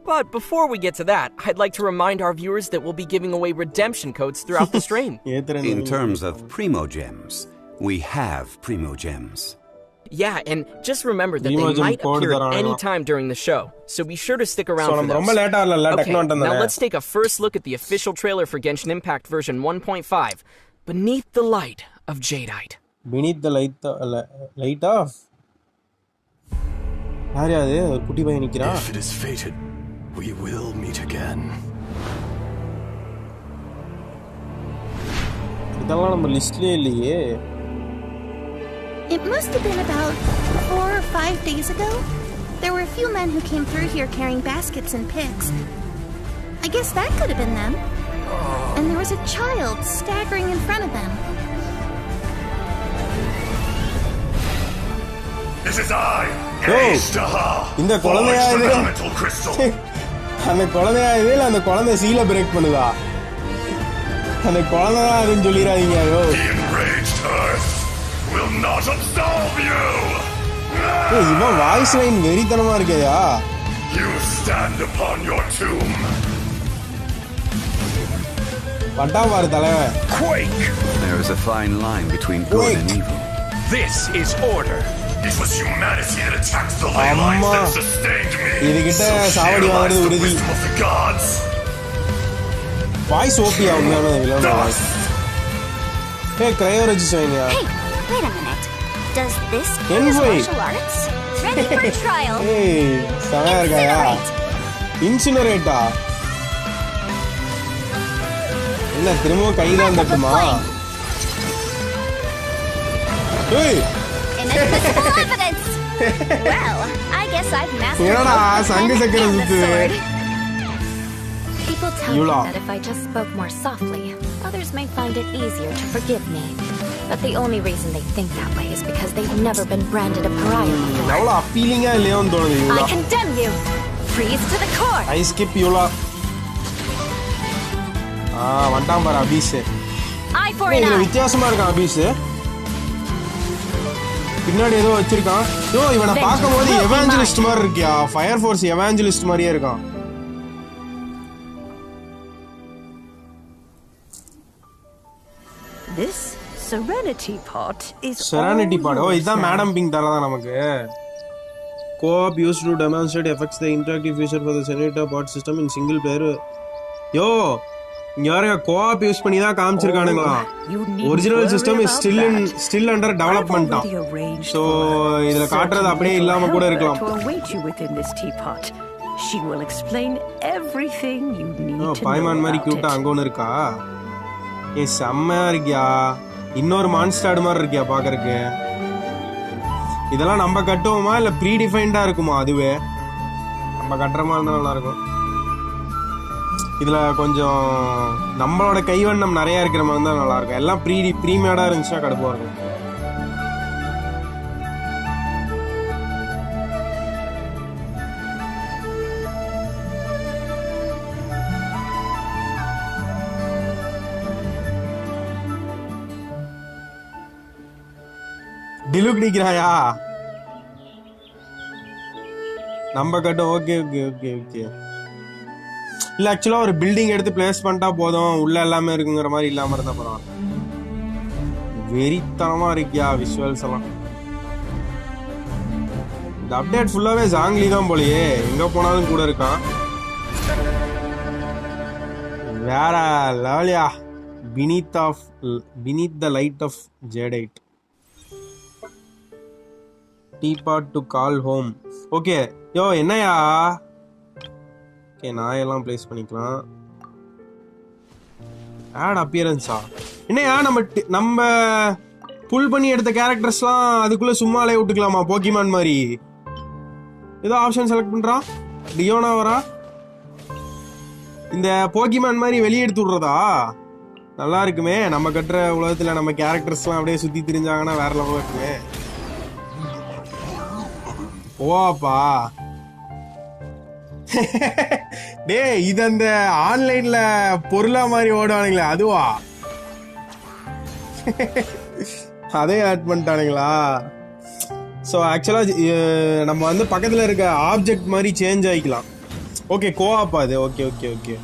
S6: But before we get to that, I'd like to remind our viewers that we'll be giving away redemption codes throughout the stream.
S7: In terms of Primo Gems, we have Primo Gems.
S6: Yeah, and just remember that they might appear at any time during the show, so be sure to stick around for those. Okay, now let's take a first look at the official trailer for Genshin Impact version 1.5, Beneath the Light of Jadeite.
S1: Beneath the light of?
S2: If it is fated, we will meet again.
S1: இதெல்லாம் நம்ம லிஸ்ட்லயே இல்லையே.
S9: It must have been about 4 or 5 days ago. There were a few men who came through here carrying baskets and picks. I guess that could have been them. And there was a child staggering in front of them.
S2: This is I, Ashtaha,
S1: இந்த குழந்தையா இது?
S2: fundamental crystal.
S1: அந்த குழந்தையா இது இல்ல அந்த குழந்தை சீல பிரேக் பண்ணுதா? அந்த குழந்தை தான் அதுன்னு சொல்லிராதீங்க.
S2: The enraged earth will not absolve you.
S1: இவன் வாய்ஸ் லைன் வெறித்தனமா இருக்கேயா?
S2: You stand upon your tomb.
S1: பட்டா பாரு தலைவன்.
S2: Quake.
S7: There is a fine line between good and evil.
S2: This is order. It was humanity that attacked the ley lines that sustained me.
S1: இதுகிட்ட சாவடி வாங்குறது உறுதி. Voice ஓபியா உண்மையான villain voice. Hey, cryoregis வைங்க.
S3: Hey, wait a minute. Does this count as martial arts? Ready for trial.
S1: Hey, சமையா இருக்காயா? இன்சினரேட்டா. என்ன திரும்ப கைதான் தட்டுமா? Hey.
S3: Inadmissible evidence. Well, I guess I've mastered
S1: என்னடா சங்கு சக்கரம் சுத்துது?
S3: People tell me that if I just spoke more softly, others may find it easier to forgive me. But the only reason they think that way is because they've never been branded a pariah before.
S1: எவ்வளவு அப்பீலிங்கா இல்லையோன்னு தோணுது இவ்வளோ.
S3: I condemn you. Freeze to the core.
S1: I skip இவ்வளோ. வண்டாம் பாரு அபீஸ். இதுல வித்தியாசமா இருக்கான் அபீஸ். பின்னாடி ஏதோ வச்சிருக்கான். இவனை பார்க்கும்போது எவாஞ்சலிஸ்ட் மாதிரி இருக்கியா? ஃபயர் ஃபோர்ஸ் எவாஞ்சலிஸ்ட் மாதிரியே இருக்கான்.
S9: This
S10: Serenity Pot is
S1: Serenity Pot. Oh, இதான் மேடம் பிங் தரதா நமக்கு. Co-op used to demonstrate affects the interactive feature for the Serenity Pot system in single player. Yo, இங்க யாரங்க co-op யூஸ் பண்ணி தான் காமிச்சிருக்கானுங்களா. Original system is still under development. So இதுல காட்றது அப்படியே இல்லாம கூட இருக்கலாம்.
S10: She will explain everything you need to know.
S1: பாய்மான் மாதிரி கியூட்டா அங்க ஒன்னு இருக்கா? செம்மையா இருக்கியா. இன்னொரு மான்ஸ்டர் மாதிரி இருக்கியா பாக்குறதுக்கு. இதெல்லாம் நம்ம கட்டுவோமா இல்ல ப்ரீ டிஃபைன்டா இருக்குமா? அதுவே நம்ம கட்டுற மாதிரி இருந்தா நல்லா இருக்கும். இதுல கொஞ்சம் நம்மளோட கைவண்ணம் நிறைய இருக்கிற மாதிரி இருந்தா நல்லா இருக்கும். எல்லாம் ப்ரீமேடா இருந்துச்சுன்னா கடுப்பா இருக்கும். டிலுக் நிக்கிறாயா? நம்ம கட்டும். Okay okay okay okay. இல்ல ஆக்சுவலா ஒரு பில்டிங் எடுத்து பிளேஸ் பண்ணிட்டா போதும், உள்ள எல்லாமே இருக்குங்கிற மாதிரி இல்லாம இருந்தா பரவாயில்ல. வெறித்தனமா இருக்கியா விஷுவல்ஸ் எல்லாம். இந்த அப்டேட் ஃபுல்லாவே ஜாங்லி தான் போலயே, எங்க போனாலும் கூட இருக்கான். வேற லெவலியா. beneath the light of jadeite. Teapot to call home. Okay yo என்னையா? ஓகே நான் எல்லாம் பிளேஸ் பண்ணிக்கலாம். ஆட் அப்பியரன்ஸா? என்னையா நம்ம புல் பண்ணி எடுத்த கேரக்டர்ஸ்லாம் அதுக்குள்ள சும்மாலே விட்டுக்கலாமா போக்கிமான் மாதிரி? ஏதோ ஆப்ஷன் செலக்ட் பண்றா. டியோனா வரா. இந்த போக்கிமான் மாதிரி வெளியே எடுத்து விடுறதா? நல்லா இருக்குமே. நம்ம கட்டுற உலகத்துல நம்ம கேரக்டர்ஸ்லாம் அப்படியே சுத்தி திரிஞ்சாங்கன்னா வேற லெவலில் இருக்குமே. ஓப்பா டே, இது அந்த ஆன்லைன்ல பொருளா மாதிரி ஓடுவானுங்களே அதுவா? அதே ஆட் பண்ணிட்டானுங்களா? ஸோ ஆக்சுவலா நம்ம வந்து பக்கத்துல இருக்க ஆப்ஜெக்ட் மாதிரி சேஞ்ச் ஆகிக்கலாம். ஓகே கோஆப் அது. Okay okay okay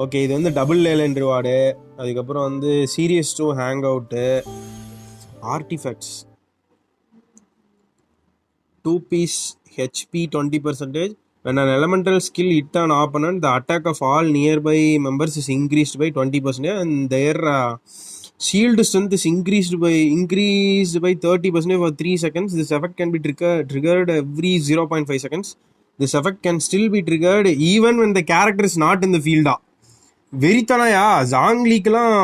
S1: okay. இது வந்து டபுள் லேலன் ரிவார்டு. அதுக்கப்புறம் வந்து serious 2 hang out, artifacts, 2-piece HP 20%. When an elemental skill hit an opponent, the attack of all nearby members is increased by 20%, and their shield strength is increased by 30% for 3 seconds. This effect can be triggered every 0.5 seconds. This effect can still be triggered even when the character is not in the field. வெறித்தனையா ஜாங்லீக்கெல்லாம்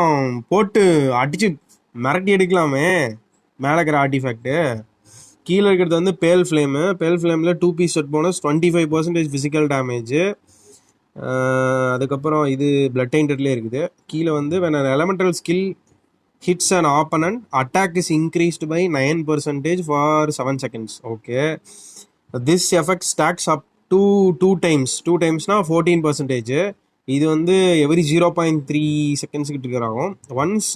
S1: போட்டு அடிச்சு மிரட்டி எடுக்கலாமே மேலே இருக்கிற artifact. கீழே இருக்கிறது வந்து பேல் flame. பேல் ஃப்ளேமில் 2-piece set bonus, 25% physical damage. அதுக்கப்புறம் இது பிளட் டெயின்டட்லேயே இருக்குது. கீழே வந்து when an elemental skill hits an opponent, attack is increased by 9% for 7 seconds. Okay, this effect stacks up to 2 times. 2 timesனா 14%. இது வந்து எவ்ரி 0.3 seconds கிட்ட இருக்கிறாகும். Once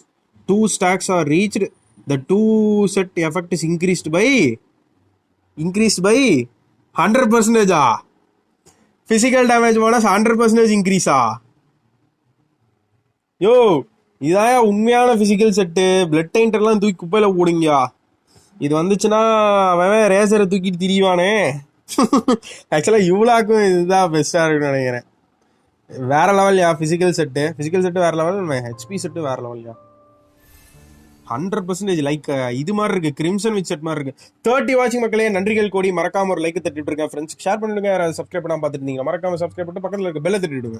S1: 2 stacks are reached, the 2 set effect is increased by 100%. Physical damage bonus 100% increase. யோ இதாயா உண்மையான physical set. Blood டெயின்டர்லாம் தூக்கி குப்பையில போடுங்கயா. இது வந்துச்சுன்னா அவன் ரேசரை தூக்கிட்டு திரிவானே. ஆக்சுவலா இவ்வளோக்கும் இதுதான் பெஸ்டா இருக்குன்னு நினைக்கிறேன். வேற லெவல்யா பிசிக்கல் செட்டு வேற லெவல். ஹெச்பி செட்டு வேற லெவல்யா. 100% லைக் இது மாதிரி இருக்கு. கிரிம்சன் வித் செட் மாதிரி இருக்கு. 30 வாட்சிங் மக்களே, நன்றிகள் கோடி. மறக்காம ஒரு லைக் தட்டிட்டு இருக்கேன். ஃப்ரெண்ட்ஸ் ஷேர் பண்ணிடுங்க. யாராவது சப்ஸ்கிரைப் பண்ணாம பார்த்துட்டு இருந்தீங்க மறக்காம சப்ஸ்கிரைப் பண்ணிட்டு பக்கத்துல இருக்க பெல்ல தட்டிடுங்க.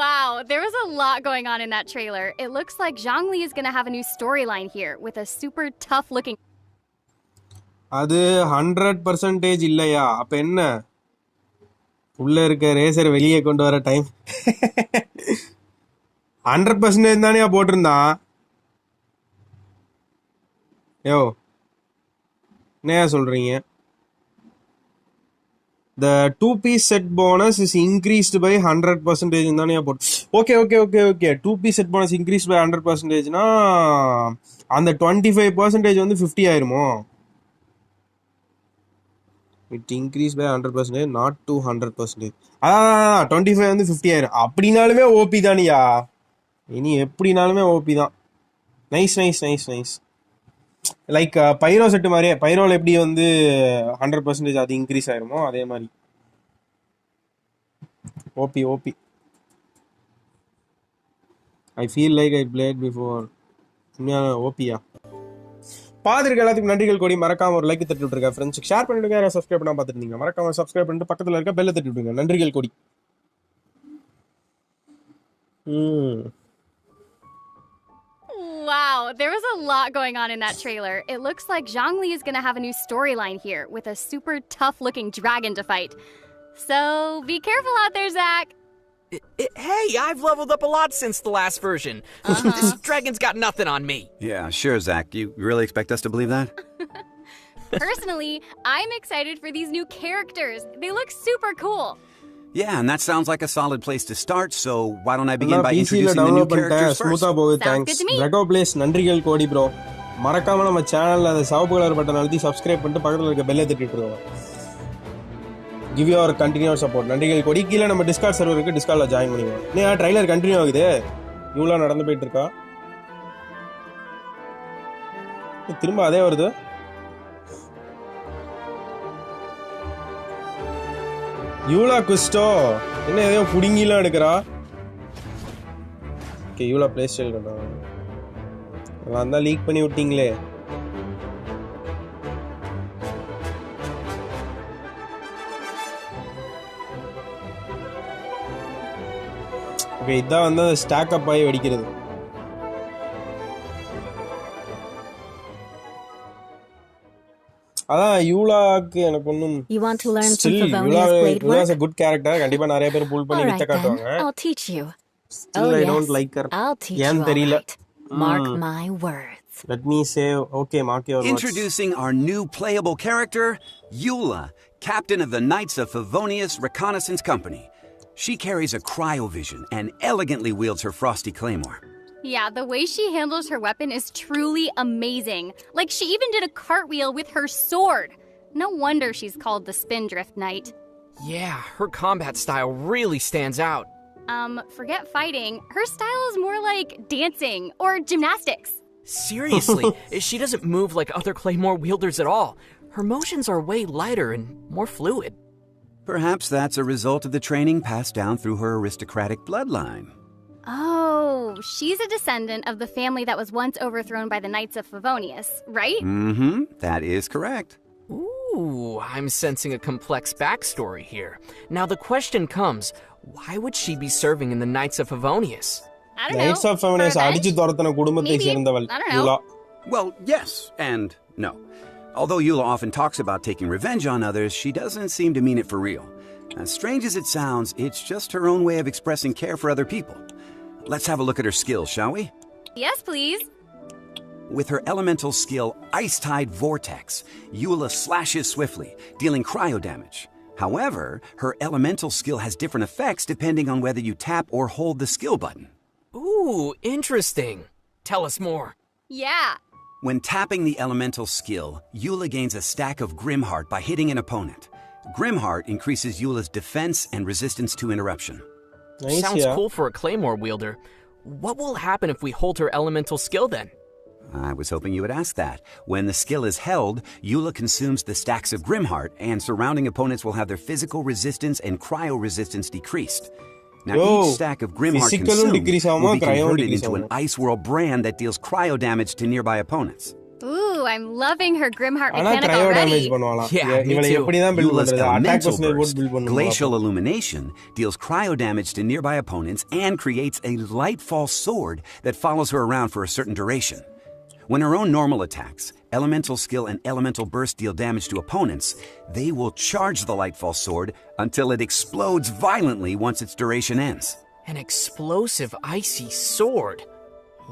S8: Wow, there was a lot going on in that trailer. It looks like Zhongli is going to have a new storyline here with a super tough looking.
S1: அது 100% இல்லையா? அப்ப என்ன? உள்ள இருக்க ரேசர் வெளியே கொண்டு வர டைம் 100% தானே போட்டிருந்தான். யோ என்னையா சொல்றீங்க? The 2-piece set bonus is increased by 100% தானே போட்டு. Okay 2-piece set bonus increased by 100%னா அந்த 25% வந்து 50 ஆயிருமோ? It increased by 100%, not to 100%. 25 வந்து 50 ஆயிரும். அப்படினாலுமே ஓபி தானியா. இனி எப்படினாலுமே ஓபி தான். Nice nice nice nice. Like Pyro set மாதிரியே, பைரோவில் எப்படி வந்து 100% அது இன்க்ரீஸ் ஆயிருமோ அதே மாதிரி. OP OP. I feel like I played before. உண்மையான ஓபியா. பாதிரிக்கு எல்லாத்துக்கும் நன்றிகள் கோடி. மறக்காம ஒரு லைக் தட்டி விட்டுருங்க. ஃப்ரெண்ட்ஸுக்கு ஷேர் பண்ணிவிடுங்க. யாராவது சப்ஸ்கிரைப் பண்ணால் பார்த்துருந்தீங்க மறக்காம சப்ஸ்கிரைப் பண்ணிட்டு பக்கத்தில் இருக்க பெல்லை தட்டி விட்டுருங்க. நன்றிகள் கோடி.
S8: Wow, there was a lot going on in that trailer. It looks like Zhongli is gonna have a new storyline here with a super tough-looking dragon to fight. So, be careful out there, Zach.
S6: Hey, I've leveled up a lot since the last version. This dragon's got nothing on me.
S7: Yeah, sure, Zach. You really expect us to believe that?
S8: Personally, I'm excited for these new characters. They look super cool.
S7: Yeah, and that sounds like a solid place to start, so why don't I begin by introducing the new characters first?
S8: Sounds good to me.
S1: Lego Place, நன்றிகள் கோடி bro. மறக்காம நம்ம சேனல்ல அந்த சிவப்பு colour button அழுத்தி subscribe பண்ணிட்டு பக்கத்துல இருக்க பெல்லை தட்டி விட்டுருங்க. Give your continuous support. நன்றிகள் கோடி. கீழே நம்ம டிஸ்கார்ட் சர்வர் இருக்கு, டிஸ்கார்ட்ல ஜாயின் பண்ணிக்கோங்க. நீ ட்ரைலர் கண்டினியூ ஆகுது, இவ்வளோ நடந்து போயிட்டு இருக்கா, திரும்ப அதே வருது. யூலா குஸ்டோ என்ன எதையோ புடுங்கிலாம் எடுக்கிறா. ஓகே, யூலா பிளே ஸ்டைல் தான் லீக் பண்ணி விட்டீங்களே. ஓகே, இதான் வந்து ஸ்டாக் அப் ஆகி வெடிக்கிறது. அதான் யூலாக்கு எனக்கு ஒன்றும் யூலாஸ் a good character. கண்டிப்பா நிறைய பேர் புல் பண்ணி வித்த காட்டுவாங்க. Still I don't like her. ஏன் தெரியல.
S3: Mark my words.
S1: Let me say, okay, mark your words.
S7: Introducing our new playable character, Eula, captain of the Knights of Favonius Reconnaissance Company. She carries a cryovision and elegantly wields her frosty claymore.
S8: Yeah, the way she handles her weapon is truly amazing. Like, she even did a cartwheel with her sword. No wonder she's called the Spindrift Knight.
S6: Yeah, her combat style really stands out.
S8: Forget fighting. Her style is more like dancing or gymnastics.
S6: Seriously, she doesn't move like other claymore wielders at all. Her motions are way lighter and more fluid.
S7: Perhaps that's a result of the training passed down through her aristocratic bloodline.
S8: Oh, she's a descendant of the family that was once overthrown by the Knights of Favonius, right?
S7: Mm-hmm, that is correct.
S6: Ooh, I'm sensing a complex backstory here. Now the question comes, why would she be serving in the Knights of Favonius?
S8: I don't know.
S1: Knights of Favonius அடிச்சு துரத்துன குடும்பத்தை சேர்ந்தவள் யூலா.
S7: Well, yes and no. Although Eula often talks about taking revenge on others, she doesn't seem to mean it for real. As strange as it sounds, it's just her own way of expressing care for other people. Let's have a look at her skills, shall we?
S8: Yes, please.
S7: With her elemental skill, Ice Tide Vortex, Eula slashes swiftly, dealing cryo damage. However, her elemental skill has different effects depending on whether you tap or hold the skill button.
S6: Ooh, interesting. Tell us more.
S8: Yeah.
S7: When tapping the elemental skill, Eula gains a stack of Grimheart by hitting an opponent. Grimheart increases Eula's defense and resistance to interruption.
S1: Nice,
S6: Sounds
S1: yeah.
S6: cool for a claymore wielder. What will happen if we hold her elemental skill then?
S7: I was hoping you would ask that. When the skill is held, Eula consumes the stacks of Grimheart, and surrounding opponents will have their physical resistance and cryo resistance decreased. Now, each stack of Grimheart consumed will be converted into an Ice World brand that deals cryo damage to nearby opponents.
S8: Ooh, I'm loving her Grimheart mechanic already.
S6: Yeah, me too.
S7: Eula's elemental burst, Glacial Illumination, deals cryo damage to nearby opponents and creates a Lightfall sword that follows her around for a certain duration. When her own normal attacks, Elemental Skill and Elemental Burst deal damage to opponents, they will charge the Lightfall sword until it explodes violently once its duration ends.
S6: An explosive icy sword.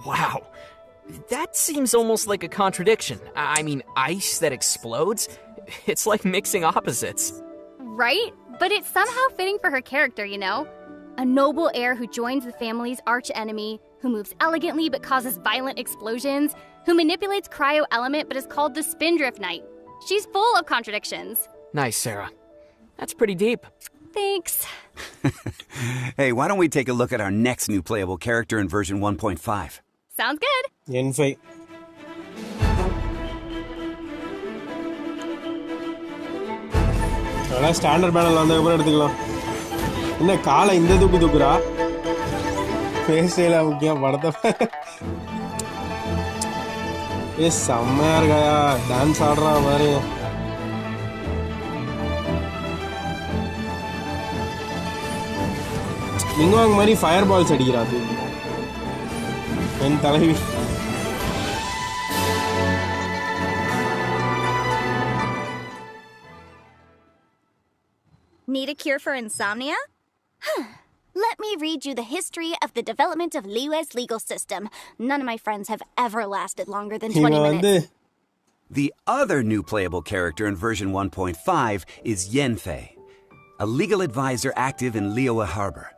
S6: Wow. That seems almost like a contradiction. I mean, ice that explodes? It's like mixing opposites.
S8: Right? But it's somehow fitting for her character, you know? A noble heir who joins the family's arch-enemy, who moves elegantly but causes violent explosions, who manipulates cryo element but is called the Spindrift Knight. She's full of contradictions.
S6: Nice, Sarah. That's pretty deep.
S8: Thanks.
S7: Hey, why don't we take a look at our next new playable character in version 1.5?
S8: Sounds good.
S1: N5. அதான் standard panel வந்ததுக்கப்புறம் எடுத்துக்கலாம். என்ன காலை இந்த தூக்குறா? ஃபேஸ்டைல முக்கியம் படத்தை. செம்மையா இருக்காயா? Dance ஆடுறா மாதிரி. இங்க மாதிரி ஃபயர் பால்ஸ் அடிக்கிறா அது. என் தலைவி.
S11: Need a cure for insomnia? Let me read you the history of the development of Liyue's legal system. None of my friends have ever lasted longer than 20 minutes.
S7: The other new playable character in version 1.5 is Yenfei, a legal advisor active in Liyue Harbor.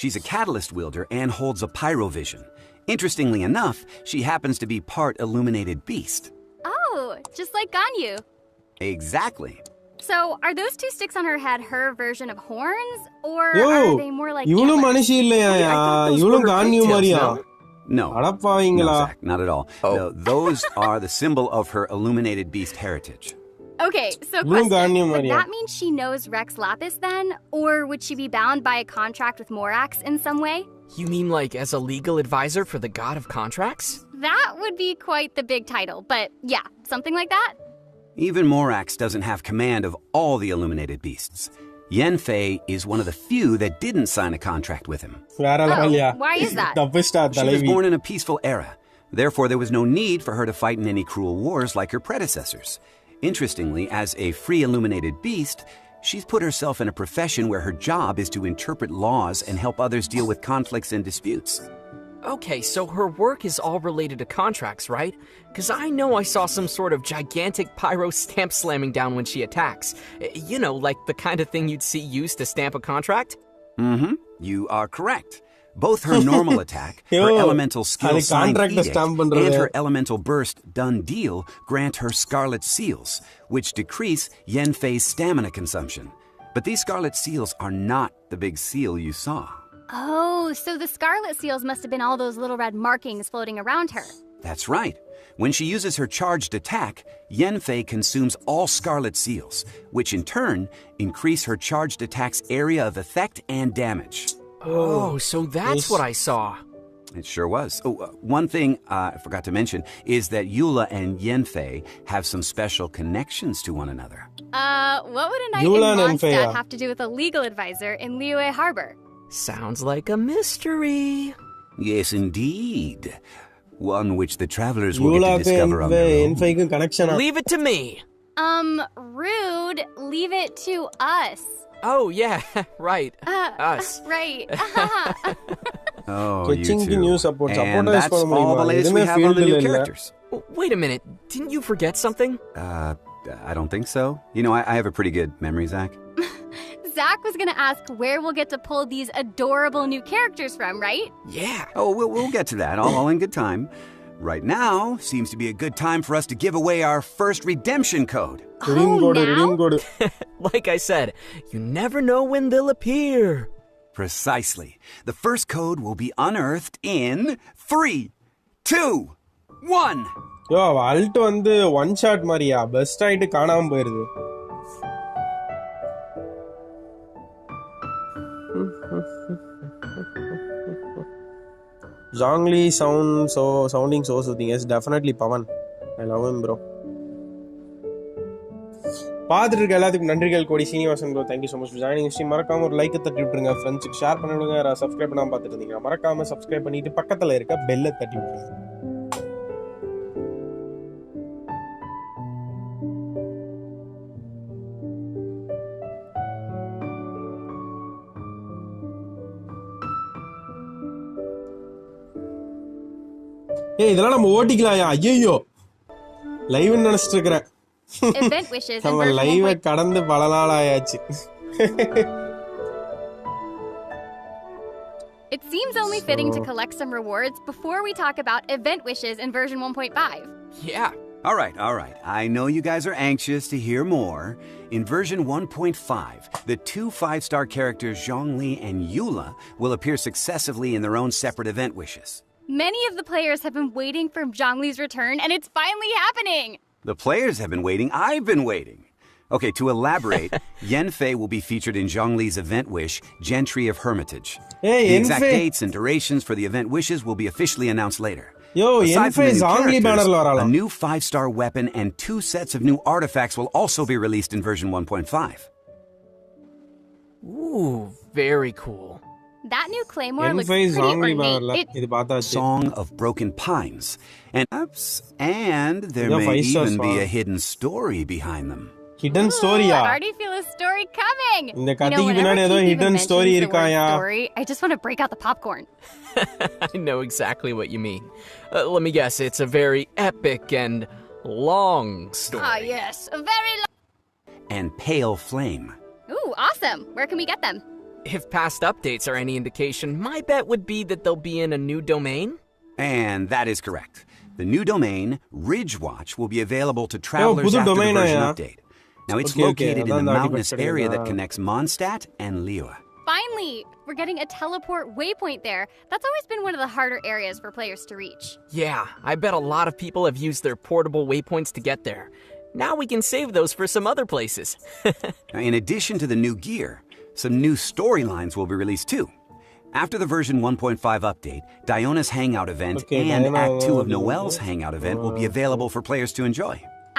S7: She's a catalyst wielder and holds a pyrovision. Interestingly enough, she happens to be part illuminated beast.
S8: Oh, just like Ganyu.
S7: Exactly.
S8: So, are those two sticks on her head her version of horns? Or are they more like
S1: antlers?
S7: No, Zach, not at all. No, those are the symbol of her illuminated beast heritage.
S8: Okay, so question, would that mean she knows Rex Lapis then? Or would she be bound by a contract with Morax in some way?
S6: You mean like as a legal advisor for the god of contracts?
S8: That would be quite the big title, but yeah, something like that.
S7: Even Morax doesn't have command of all the illuminated beasts. Yenfei is one of the few that didn't sign a contract with him.
S8: Why is that?
S7: She was born in a peaceful era. Therefore, there was no need for her to fight in any cruel wars like her predecessors. Interestingly, as a free illuminated beast, she's put herself in a profession where her job is to interpret laws and help others deal with conflicts and disputes.
S6: Okay, so her work is all related to contracts, right? Because I know I saw some sort of gigantic pyro stamp slamming down when she attacks. You know, like the kind of thing you'd see used to stamp a contract?
S7: Mm-hmm. You are correct. Both her normal attack, her elemental skill signed edict, and her elemental burst done deal grant her scarlet seals, which decrease Yenfei's stamina consumption. But these scarlet seals are not the big seal you saw.
S8: Oh, so the scarlet seals must have been all those little red markings floating around her.
S7: That's right. When she uses her charged attack, Yenfei consumes all scarlet seals, which in turn increase her charged attack's area of effect and damage.
S6: Oh, so that's what I saw.
S7: It sure was. Oh, one thing I forgot to mention is that Eula and Yenfei have some special connections to one another.
S8: What would a knight in Mondstadt have to do with a legal advisor in Liyue Harbor?
S6: Sounds like a mystery.
S7: Yes, indeed. One which the travelers will get to discover on their own.
S6: Leave it to me.
S8: Rude. Leave it to us.
S6: Oh, yeah, right. Us.
S8: Right.
S7: Oh, you two. And that's all the latest we have on the new characters.
S6: Wait a minute. Didn't you forget something?
S7: I don't think so. You know, I have a pretty good memory, Zach.
S8: Zach was gonna ask where we'll get to pull these adorable new characters from, right?
S6: Yeah.
S7: Oh, we'll get to that, all in good time. Right now seems to be a good time for us to give away our first redemption code.
S6: Like I said, you never know when they'll appear.
S7: Precisely. The first code will be unearthed in 3, 2, 1.
S1: Yo, alt வந்து one shot மாதிரியா best ஆயிட்டு காணாம போயிருது. Zhongli sounding so soothing. Yes, definitely Pavan. I love him, bro. பாத்துட்டு எல்லாத்துக்கும் நன்றிகள் கோடி Srinivasan bro. Thank you so much for joining stream. மறக்காம ஒரு லைக் தட்டி விட்டுருங்க, ஃப்ரெண்ட்ஸுக்கு ஷேர் பண்ணி விடுங்க. சப்ஸ்கிரைப் பண்ணாம பார்த்துட்டு இருந்தீங்க மறக்காம சப்ஸ்கிரைப் பண்ணிட்டு பக்கத்துல இருக்க பெல்லை தட்டி விட்டுருங்க. இதெல்லாம் நம்ம ஓட்டிக்கலாயா? ஐயோ லைவ் நினைச்சிட்டு இருக்கிறேன். நம்ம லைவ் கடந்து பல நாள் ஆயாச்சு.
S8: It seems only fitting to collect some rewards before we talk about event wishes in version 1.5.
S6: Yeah,
S7: All right. I know you guys are anxious to hear more. In version 1.5, the two 5-star characters Zhongli and Eula will appear successively in their own separate event wishes.
S8: Many of the players have been waiting for Zhongli's return, and it's finally happening!
S7: The players have been waiting. I've been waiting. Okay, to elaborate, Yanfei will be featured in Zhongli's event wish, Gentry of Hermitage.
S1: Hey,
S7: the exact
S1: Yanfei.
S7: dates and durations for the event wishes will be officially announced later.
S1: Yo,
S7: Aside from the
S1: Yanfei
S7: new
S1: Zhongli
S7: characters,
S1: bannerla
S7: a new 5-star weapon and 2 sets of new artifacts will also be released in version 1.5.
S6: Ooh, very cool.
S8: That new claymore looks
S1: Yanfei
S8: pretty
S1: Zhongli
S8: ornate.
S1: bannerla. Idu paathachu.
S7: Song of Broken Pines. And there
S1: Yeah,
S7: may
S1: 5-star
S7: even be
S1: song.
S7: a hidden story behind them.
S1: Hidden
S8: Ooh,
S1: story
S8: I
S1: ah.
S8: already feel a story coming!
S1: இந்த கத்திக்கு
S8: whenever
S1: பின்னாடி ஏதோ
S8: Keith even
S1: hidden
S8: mentions
S1: story
S8: the word
S1: இருக்காயா?
S8: story, I just want to break out the popcorn.
S6: I know exactly what you mean. Let me guess, it's a very epic and long story.
S8: Ah, yes, a very long...
S7: And Pale Flame.
S8: Ooh, awesome! Where can we get them?
S6: If past updates are any indication, my bet would be that they'll be in a new domain.
S7: And that is correct. The new domain, Ridgewatch, will be available to travelers
S1: புது
S7: after the
S1: domain
S7: version
S1: ஆயா?
S7: update. Now, it's
S1: Okay,
S7: located in
S1: அதான்
S7: the
S1: இந்த
S7: mountainous
S1: artifact
S7: area that
S1: கிடைக்குதா?
S7: connects Mondstadt and Liyue.
S8: Finally! We're getting a teleport waypoint there. That's always been one of the harder areas for players to reach.
S6: Yeah, I bet a lot of people have used their portable waypoints to get there. Now we can save those for some other places.
S7: Now, in addition to the new gear, some new storylines will be released too. After the version 1.5 update, Diona's Hangout event
S1: Okay,
S7: and
S1: Diona
S7: Act 2 of
S1: will be
S7: Noelle's
S1: there.
S7: Hangout event will be available for players to enjoy.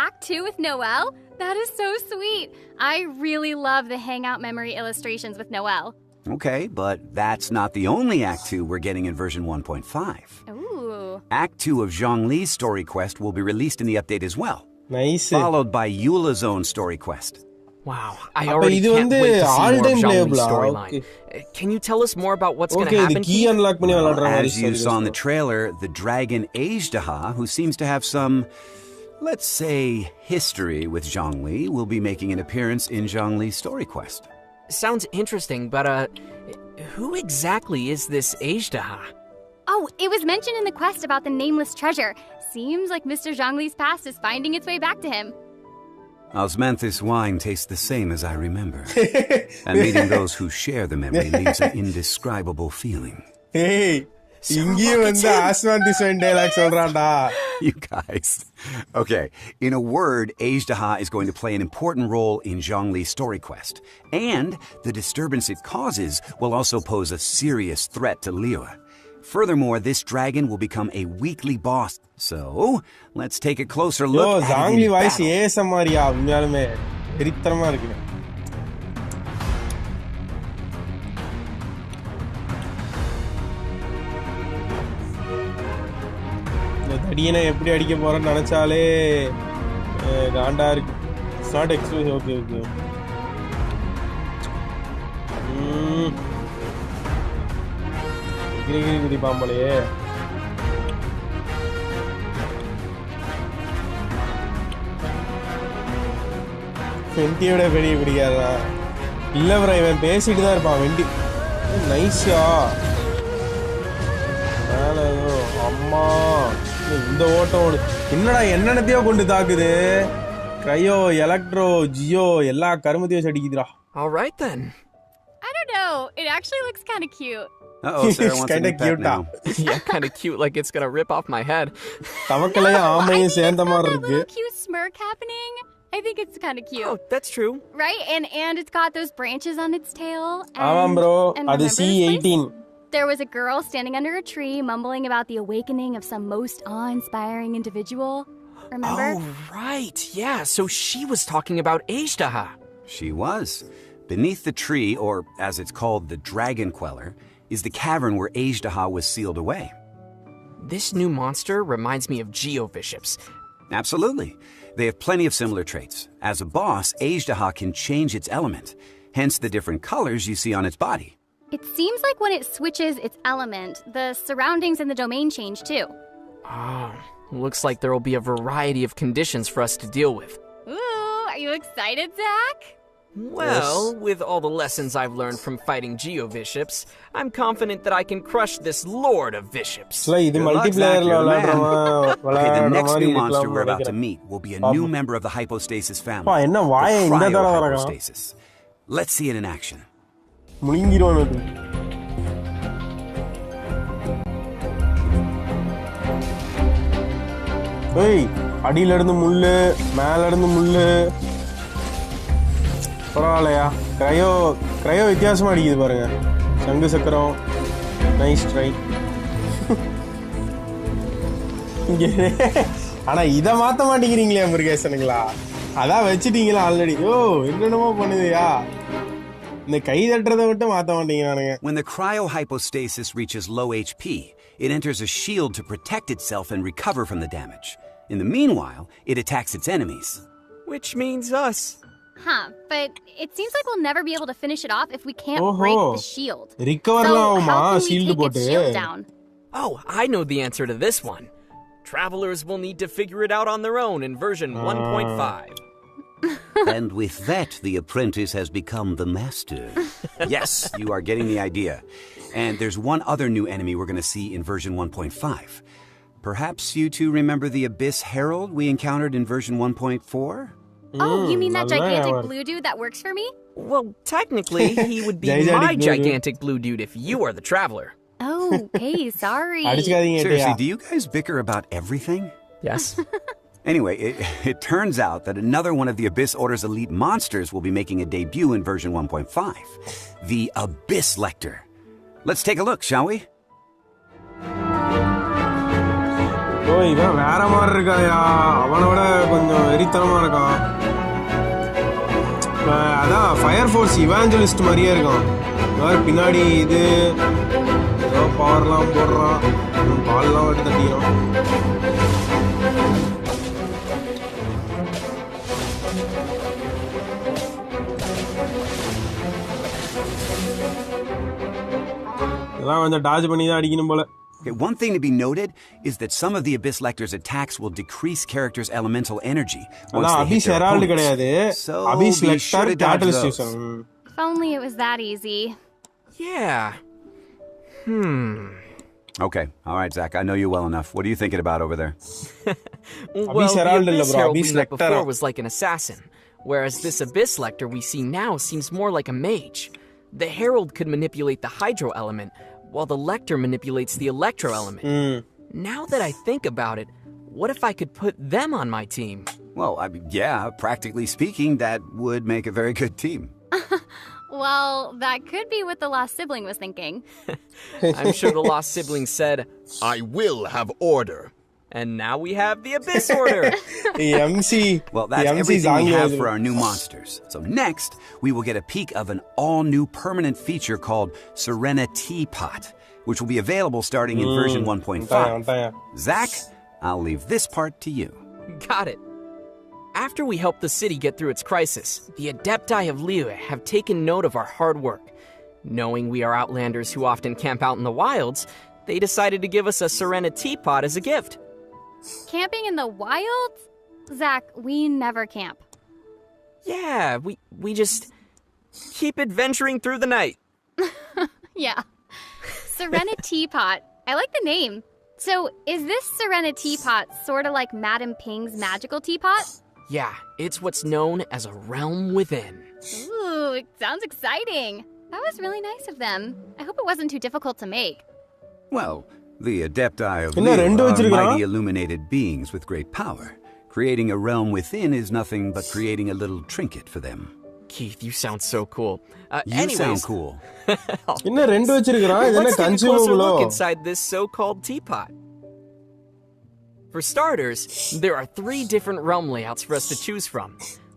S8: Act 2 with Noelle? That is so sweet! I really love the Hangout memory illustrations with Noelle.
S7: Okay, but that's not the only Act 2 we're getting in version 1.5.
S8: Ooh.
S7: Act 2 of Zhongli's story quest will be released in the update as well,
S1: Nice.
S7: followed by Eula's own story quest.
S6: Wow, I
S1: அப்ப
S6: already
S1: இது
S6: can't
S1: வந்து
S6: wait to see more
S1: all-time
S6: of Zhongli's
S1: playable ah?
S6: storyline. Can you tell us more about what's going
S1: Okay,
S6: to
S1: இது
S6: happen?
S1: key
S6: Keith?
S1: unlock பண்ணி விளையாடுற மாதிரி
S7: As you
S1: story
S7: saw in the
S1: இருக்கும்.
S7: trailer, the dragon Ajdaha, who seems to have some, let's say, history with Zhongli, will be making an appearance in Zhongli's story quest.
S6: Sounds interesting, but who exactly is this Ajdaha?
S8: Oh, it was mentioned in the quest about the nameless treasure. Seems like Mr. Zhongli's past is finding its way back to him.
S7: Osmanthus wine tastes the same as I remember, and meeting those who share the memory leaves an indescribable feeling.
S1: Hey, இங்கேயும் வந்து ஆஸ்வான் dialogue சொல்றான்டா.
S7: You guys. Okay, in a word, Ajdaha is going to play an important role in Zhongli's story quest, and the disturbance it causes will also pose a serious threat to Liyue. Furthermore, this dragon will become a weekly boss. So, let's take a closer
S1: Yo,
S7: look at it
S1: Zhongli
S7: in
S1: voice
S7: battle.
S1: ASMRயா உண்மையாலுமே வெறித்தனமா இருக்கு. இந்த தடியனை எப்படி அடிக்க போறேன்னு நினைச்சாலே காண்டா இருக்கு. It's not exclusive. Okay. Gregory குதி பாம்பலையே. வெண்டியோட பெரிய பிடிக்காதான் இல்ல ப்ரோ, இவன் பேசிட்டு தான் இருப்பான். வெண்டி நைஸா மேல ஏதோ அம்மா இந்த ஓட்டம் ஓடு. என்னடா என்னென்னத்தையோ கொண்டு தாக்குது. க்ரையோ, எலக்ட்ரோ, ஜியோ எல்லா கருமத்தையும் வச்சு அடிக்குதுடா.
S6: All right then.
S8: I don't know. It actually looks kind of cute.
S7: Uh-oh, Sarah wants a
S1: Kinda
S7: new pet
S1: cute,
S7: now.
S6: Yeah, kind of cute, like it's gonna rip off my head.
S1: தவக்கலையும் ஆமையும் சேர்ந்த மாதிரி
S8: That
S1: இருக்கு.
S8: little cute smirk happening. I think it's kind of cute.
S6: Oh, that's true.
S8: Right? And it's got those branches on its tail.
S1: ஆமாம் bro,
S8: and
S1: அது
S8: remember this place?
S1: C18.
S8: There was a girl standing under a tree mumbling about the awakening of some most awe-inspiring individual. Remember?
S6: Oh, right. Yeah, so she was talking about Ajdaha.
S7: She was. Beneath the tree, or as it's called, the Dragon Queller, is the cavern where Ajdaha was sealed away.
S6: This new monster reminds me of Geobishops.
S7: Absolutely. They have plenty of similar traits. As a boss, Ajdaha can change its element, hence the different colors you see on its body.
S8: It seems like when it switches its element, the surroundings in the domain change too.
S6: Oh, looks like there will be a variety of conditions for us to deal with.
S8: Ooh, are you excited, Zach?
S6: Well,
S1: Yes.
S6: with all the lessons I've learned from fighting Geo-Bishops, I'm confident that I can crush this Lord of Bishops.
S1: இது
S7: Good luck,
S1: multiplayer
S7: Zach, you're the man. Okay, the
S1: விளையாடுற
S7: next
S1: மாதிரி
S7: new monster
S1: இருக்கலாம்னு
S7: we're about to
S1: நினைக்கிறேன்.
S7: meet will be a new member of the hypostasis family.
S1: அப்பா, என்ன வாயை
S7: the
S1: இந்த தடவை திறக்கான்?
S7: cryo-hypostasis. Let's see it in action.
S1: முழுங்கிருவான் அது. ஏய், அடியில இருந்து முள்ளு, மேல இருந்து முள்ளு. பரவாயில்லையா? கிரையோ வித்தியாசமா அடிக்குது பாருங்க. சங்கு சக்கரம். Nice try. ஆனா இத மாத்த மாட்டேங்கிறீங்களே முருகேசனுங்களா? அதான் வச்சிட்டீங்களா ஆல்ரெடி? ஓ, என்னென்னமோ பண்ணுதுயா. இந்த கை தட்டுறதை மட்டும் மாத்த மாட்டேங்கிறானுங்க.
S7: When the cryo-hypostasis reaches low HP, it enters a shield to protect itself and recover from the damage. In the meanwhile, it attacks its enemies.
S6: Which means us.
S8: Huh, but it seems like we'll never be able to finish it off if we can't break the shield.
S1: Recover
S8: So
S1: ஆகுமா
S8: how can we
S1: shield
S8: take
S1: போட்டு?
S8: its shield down?
S6: Oh, I know the answer to this one. Travelers will need to figure it out on their own in version 1.5.
S7: And with that, the apprentice has become the master. Yes, you are getting the idea. And there's one other new enemy we're going to see in version 1.5. Perhaps you two remember the Abyss Herald we encountered in version 1.4?
S8: Oh, you mean that gigantic blue dude that works for me?
S6: Well, technically, he would be my gigantic blue dude if you are the Traveler.
S8: Oh, hey, sorry.
S7: Seriously, do you guys bicker about everything?
S6: Yes.
S7: Anyway, it turns out that another one of the Abyss Order's elite monsters will be making a debut in version 1.5. The Abyss Lector. Let's take a look, shall we?
S1: ஓ, இவன் வேற மாதிரி இருக்காயா. அவனோட கொஞ்சம் வெறித்தனமா இருக்கான். அதான் fire force இவாஞ்சலிஸ்ட் மாதிரியே இருக்கான். பின்னாடி இது ஏதோ பவர்லாம் போடுறான். பால்லாம் விட்டு தட்டிக்கிறான். இதெல்லாம் கொஞ்சம் டாஜ் பண்ணி தான் அடிக்கணும் போல.
S7: Okay, one thing to be noted is that some of the Abyss Lector's attacks will decrease characters' elemental energy once they hit their opponents. So be sure to dodge those.
S8: If only it was that easy.
S6: Yeah.
S7: Okay, all right, Zach, I know you well enough. What are you thinking about over there?
S6: Well, the Abyss Herald we met before was like an assassin, whereas this Abyss Lector we see now seems more like a mage. The Herald could manipulate the Hydro element, while the Lector manipulates the Electro element. Now that I think about it, what if I could put them on my team?
S7: Well, I mean, yeah, practically speaking, that would make a very good team.
S8: Well, that could be what the lost sibling was thinking.
S6: I'm sure the lost sibling said,
S2: I will have order.
S6: And now we have the Abyss Order.
S7: Well, that's everything we have for our new monsters. So next, we will get a peek of an all-new permanent feature called Serenity Pot, which will be available starting in version 1.5. Zach, I'll leave this part to you.
S6: Got it. After we help the city get through its crisis, the Adepti of Liyue have taken note of our hard work. Knowing we are outlanders who often camp out in the wilds, they decided to give us a Serenity Pot as a gift.
S8: Camping in the wilds? Zach, we never camp.
S6: Yeah, we just keep adventuring through the night.
S8: Yeah. Serenity Pot. I like the name. So, is this Serenity Pot sort of like Madame Ping's magical teapot?
S6: Yeah, it's what's known as a realm within.
S8: Ooh, it sounds exciting. That was really nice of them. I hope it wasn't too difficult to make.
S7: Well, the Adepti of Liyue are mighty illuminated beings with great power. Creating a realm within is nothing but creating a little trinket for them.
S6: Keith, you sound so cool.
S7: You sound cool.
S6: Let's take a closer look inside this so-called teapot. For starters, there are 3 different realm layouts for us to choose from.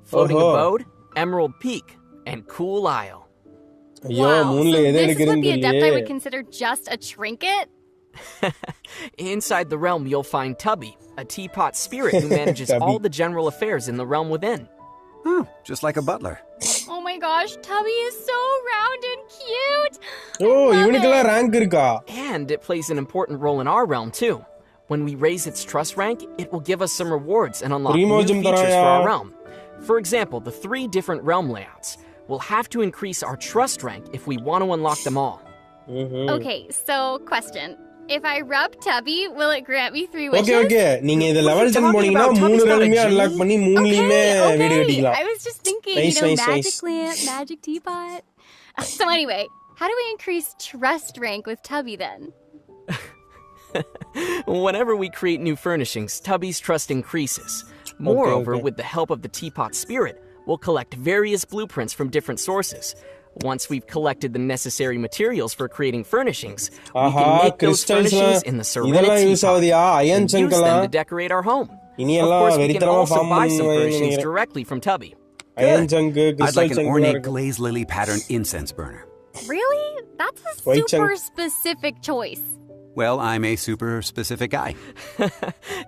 S6: Floating Abode, Emerald Peak, and Cool Isle.
S8: Wow, so this is what the Adepti would consider just a trinket?
S6: Inside the realm, you'll find Tubby, a teapot spirit who manages all the general affairs in the realm within.
S7: Oh, just like a butler.
S8: Oh my gosh, Tubby is so round and cute!
S1: Oh, ivanikella rank irukka.
S6: And it plays an important role in our realm too. When we raise its trust rank, it will give us some rewards and unlock new features for our realm. For example, the 3 different realm layouts. we'll have to increase our trust rank if we want to unlock them all.
S8: Okay, so question. If I rub Tubby, will it grant me 3 wishes?
S1: Okay. நீங்க இத level 10 போனீங்கன்னா 3 realmமே unlock பண்ணி 3லயுமே வீடு கட்டிக்கலாம்.
S8: I was just thinking, magic lamp, magic teapot. So anyway, how do we increase trust rank with Tubby then?
S6: Whenever we create new furnishings, Tubby's trust increases. Moreover, with the help of the teapot spirit, we'll collect various blueprints from different sources. Once we've collected the necessary materials for creating furnishings, we can make those furnishings in the Serenity Teapot and use them to decorate our home. Of course, we can also buy some furnishings directly from Tubby.
S7: I'd like an ornate glazed lily patterned incense burner.
S8: Really? That's a super specific choice.
S7: Well, I'm a super specific guy.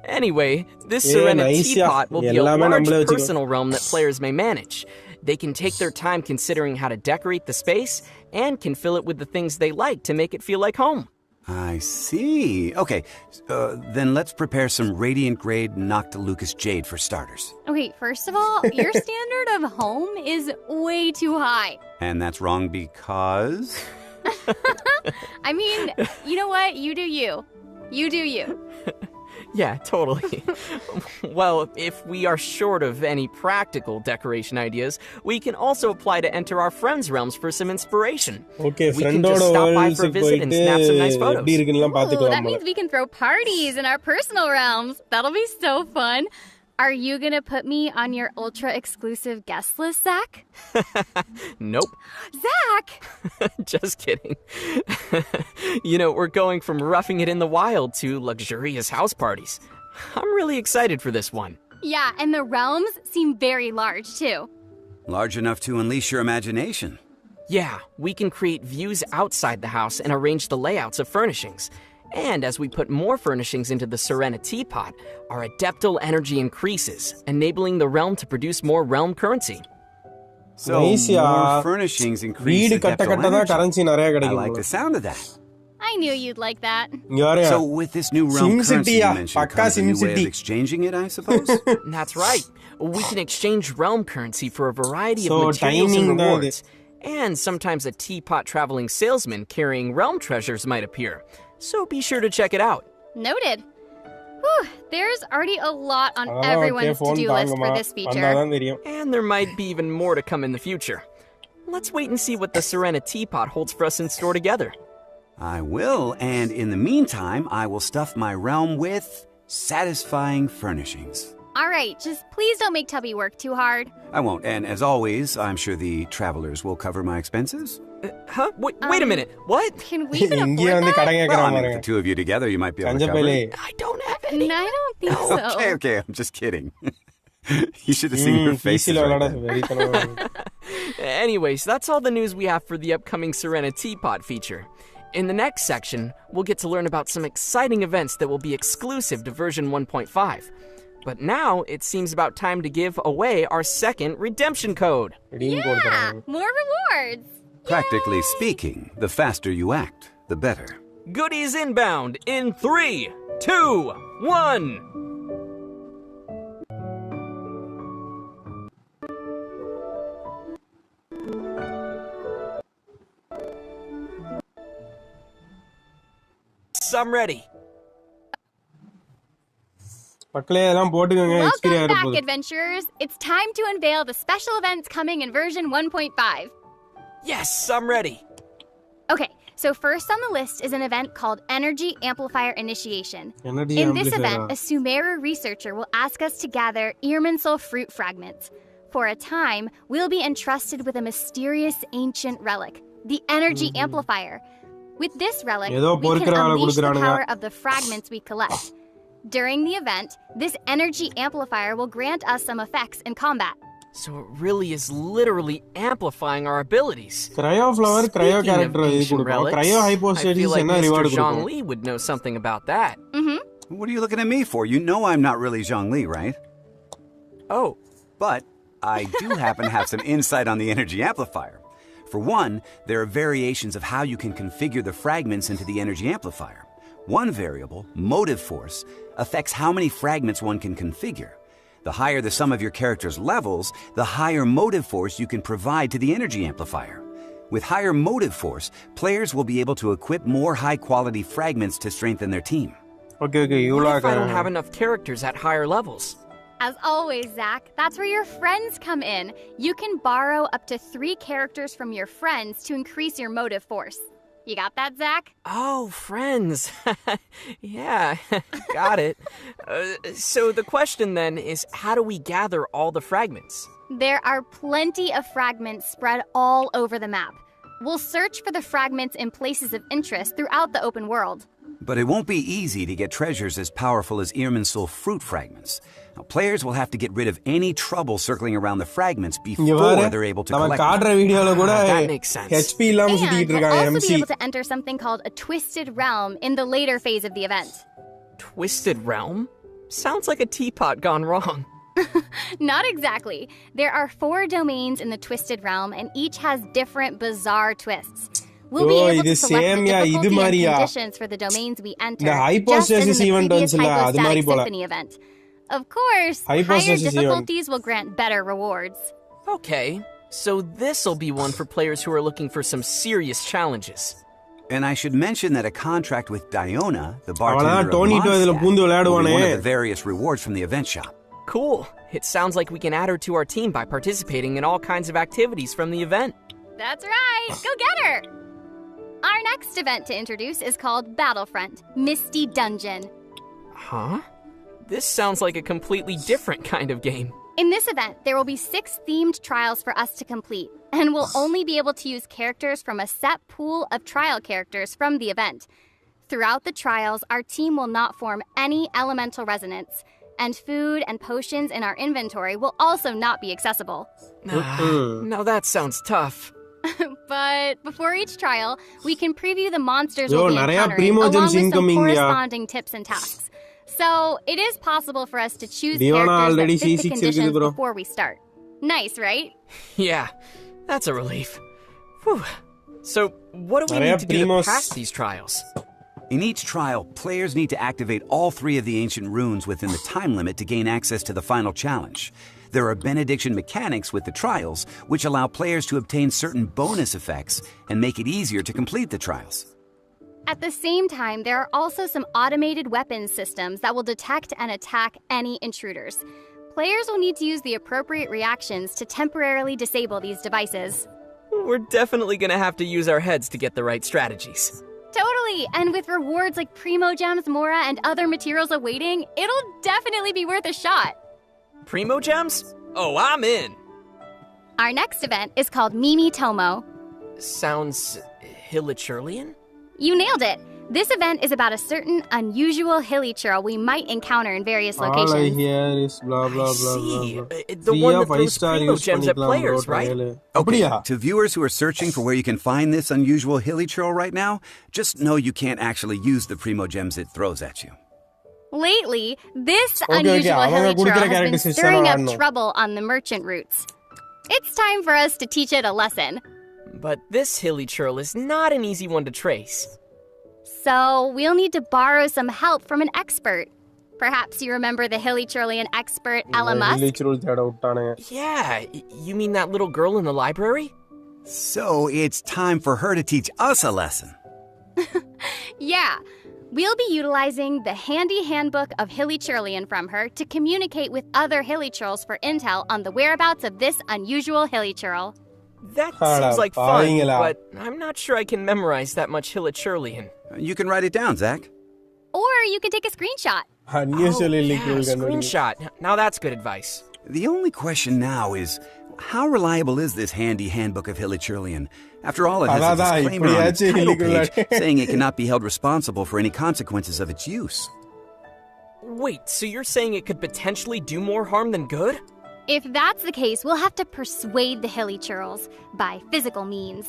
S6: Anyway, this Serenity Teapot will be a large personal realm that players may manage. They can take their time considering how to decorate the space and can fill it with the things they like to make it feel like home.
S7: I see. Okay, then let's prepare some radiant grade Noctilucus jade for starters.
S8: Okay, first of all, your standard of home is way too high.
S7: And that's wrong because...
S8: I mean, you know what? You do you. You do you.
S6: Yeah, totally. Well, if we are short of any practical decoration ideas, we can also apply to enter our friends' realms for some inspiration.
S1: Okay,
S6: we can just stop by for a visit and snap some nice photos.
S8: Ooh, that means we can throw parties in our personal realms. That'll be so fun. Are you gonna put me on your ultra-exclusive guest list, Zach?
S6: Nope.
S8: Zach!
S6: Just kidding. We're going from roughing it in the wild to luxurious house parties. I'm really excited for this one.
S8: Yeah, and the realms seem very large, too.
S7: Large enough to unleash your imagination.
S6: Yeah, we can create views outside the house and arrange the layouts of furnishings. And as we put more furnishings into the Serenity Teapot, our adeptal energy increases, enabling the realm to produce more realm currency.
S7: So, more furnishings increase adeptal energy. I like the sound of that.
S8: I knew you'd like that.
S7: So with this new realm currency you mentioned comes a new way of exchanging it, I suppose?
S6: That's right. We can exchange realm currency for a variety of materials and rewards. And sometimes a teapot traveling salesman carrying realm treasures might appear. So be sure to check it out.
S8: Noted. Whew, there's already a lot on everyone's to-do list for this feature.
S6: And there might be even more to come in the future. Let's wait and see what the Serenity Teapot holds for us in store together.
S7: I will, and in the meantime, I will stuff my realm with satisfying furnishings.
S8: All right, just please don't make Tubby work too hard.
S7: I won't, and as always, I'm sure the travelers will cover my expenses.
S6: Huh? Wait a minute. What?
S8: Can we even afford that?
S7: Well, with the two of you together, you might be able to cover it.
S6: I don't have any.
S8: I don't think so.
S7: Okay, I'm just kidding. You should have seen your faces right there.
S6: Anyways, that's all the news we have for the upcoming Serenity Teapot feature. In the next section, we'll get to learn about some exciting events that will be exclusive to version 1.5. But now, it seems about time to give away our second redemption code.
S8: Yeah, more rewards.
S7: Practically speaking, the faster you act, the better.
S6: Goodies inbound in 3, 2, 1. I'm ready.
S8: Welcome back, adventurers. It's time to unveil the special events coming in version 1.5.
S6: Yes, I'm ready.
S8: Okay, so first on the list is an event called Energy Amplifier Initiation. In this event, a Sumeru researcher will ask us to gather Irminsul fruit fragments. For a time, we'll be entrusted with a mysterious ancient relic, the Energy Amplifier. With this relic, we can unleash the power of the fragments we collect. During the event, this energy amplifier will grant us some effects in combat.
S6: So it really is literally amplifying our abilities.
S1: Cryo flower, cryo character
S6: relics, I feel like Mr. Zhongli would know something about that.
S7: What are you looking at me for? You know I'm not really Zhongli, right?
S6: Oh.
S7: But I do happen to have some insight on the energy amplifier. For one, there are variations of how you can configure the fragments into the energy amplifier. One variable, motive force, affects how many fragments one can configure. The higher the sum of your character's levels, the higher motive force you can provide to the energy amplifier. With higher motive force, players will be able to equip more high-quality fragments to strengthen their team.
S1: Okay,
S6: What if I don't have enough characters at higher levels?
S8: As always, Zach, that's where your friends come in. You can borrow up to 3 characters from your friends to increase your motive force. You got that, Zach?
S6: Oh, friends. Yeah, got it. So the question then is, how do we gather all the fragments?
S8: There are plenty of fragments spread all over the map. We'll search for the fragments in places of interest throughout the open world.
S7: But it won't be easy to get treasures as powerful as Irminsul fruit fragments. Now, players will have to get rid of any trouble circling around the fragments before they're able to collect them.
S6: That makes sense.
S1: HP இல்லாம சுத்திட்டு
S8: We'll
S1: இருக்காங்க
S8: also
S1: MC.
S8: be able to enter something called a Twisted Realm in the later phase of the event.
S6: Twisted Realm? Sounds like a teapot gone wrong.
S8: Not exactly. There are 4 domains in the Twisted Realm, and each has different bizarre twists. We'll be able to select the difficulty and conditions for the domains we enter, just as in the previous Hypostatic Symphony event. Of course, higher difficulties will grant better rewards.
S6: Okay, so this'll be one for players who are looking for some serious challenges.
S7: And I should mention that a contract with Diona, the bartender of Mondstadt, will be one of the various rewards from the event shop.
S6: Cool. It sounds like we can add her to our team by participating in all kinds of activities from the event.
S8: That's right. Go get her. Our next event to introduce is called Battlefront, Misty Dungeon.
S6: Huh? This sounds like a completely different kind of game.
S8: In this event, there will be 6 themed trials for us to complete, and we'll only be able to use characters from a set pool of trial characters from the event. Throughout the trials, our team will not form any elemental resonance, and food and potions in our inventory will also not be accessible.
S6: Now that sounds tough.
S8: But before each trial, we can preview the monsters we'll be encountering, along with some corresponding tips and tasks. So, it is possible for us to choose characters that fit the conditions before we start. Nice, right?
S6: Yeah, that's a relief. Whew. So, what do we need to do to pass these trials?
S7: In each trial, players need to activate all 3 of the ancient runes within the time limit to gain access to the final challenge. There are benediction mechanics with the trials, which allow players to obtain certain bonus effects and make it easier to complete the trials.
S8: At the same time, there are also some automated weapons systems that will detect and attack any intruders. Players will need to use the appropriate reactions to temporarily disable these devices.
S6: We're definitely gonna have to use our heads to get the right strategies.
S8: Totally! And with rewards like Primo Gems, Mora, and other materials awaiting, it'll definitely be worth a shot.
S6: Primo Gems? Oh, I'm in!
S8: Our next event is called Mimi Tomo.
S6: Sounds Hilichurlian?
S8: You nailed it! This event is about a certain unusual hilly churl we might encounter in various locations.
S1: All I hear is blah blah blah blah.
S6: The one that throws Primo Gems at players, right?
S7: Okay, to viewers who are searching for where you can find this unusual hilly churl right now, just know you can't actually use the Primo Gems it throws at you.
S8: Lately, this unusual hilly churl has been stirring up trouble on the merchant routes. It's time for us to teach it a lesson.
S6: But this hilly churl is not an easy one to trace.
S8: So, we'll need to borrow some help from an expert. Perhaps you remember the Hilichurlian expert, Ella Musk?
S6: Yeah, you mean that little girl in the library?
S7: So, it's time for her to teach us a lesson.
S8: Yeah. We'll be utilizing the handy handbook of Hilichurlian from her to communicate with other Hilichurls for intel on the whereabouts of this unusual Hilichurl.
S6: That seems like fun, but I'm not sure I can memorize that much Hilichurlian.
S7: You can write it down, Zach.
S8: Or you can take a screenshot.
S6: Screenshot. Now that's good advice.
S7: The only question now is, how reliable is this handy handbook of Hilichurlian? After all, it has a disclaimer on its title page saying it cannot be held responsible for any consequences of its use.
S6: Wait, so you're saying it could potentially do more harm than good?
S8: If that's the case, we'll have to persuade the Hilichurls by physical means.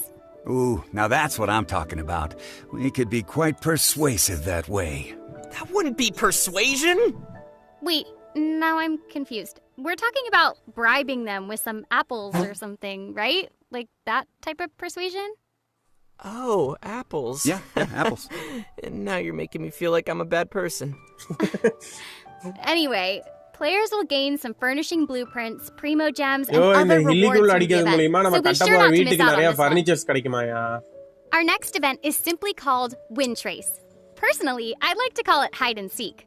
S7: Ooh, now that's what I'm talking about. We could be quite persuasive that way.
S6: That wouldn't be persuasion!
S8: Wait, now I'm confused. We're talking about bribing them with some apples or something, right? Like that type of persuasion?
S6: Oh, apples.
S7: Yeah, apples.
S6: And now you're making me feel like I'm a bad person.
S8: Anyway, Players will gain some furnishing blueprints, primo gems, and other rewards from the event, so be sure not to miss out on this one. Our next event is simply called Wind Trace. Personally, I'd like to call it hide and seek.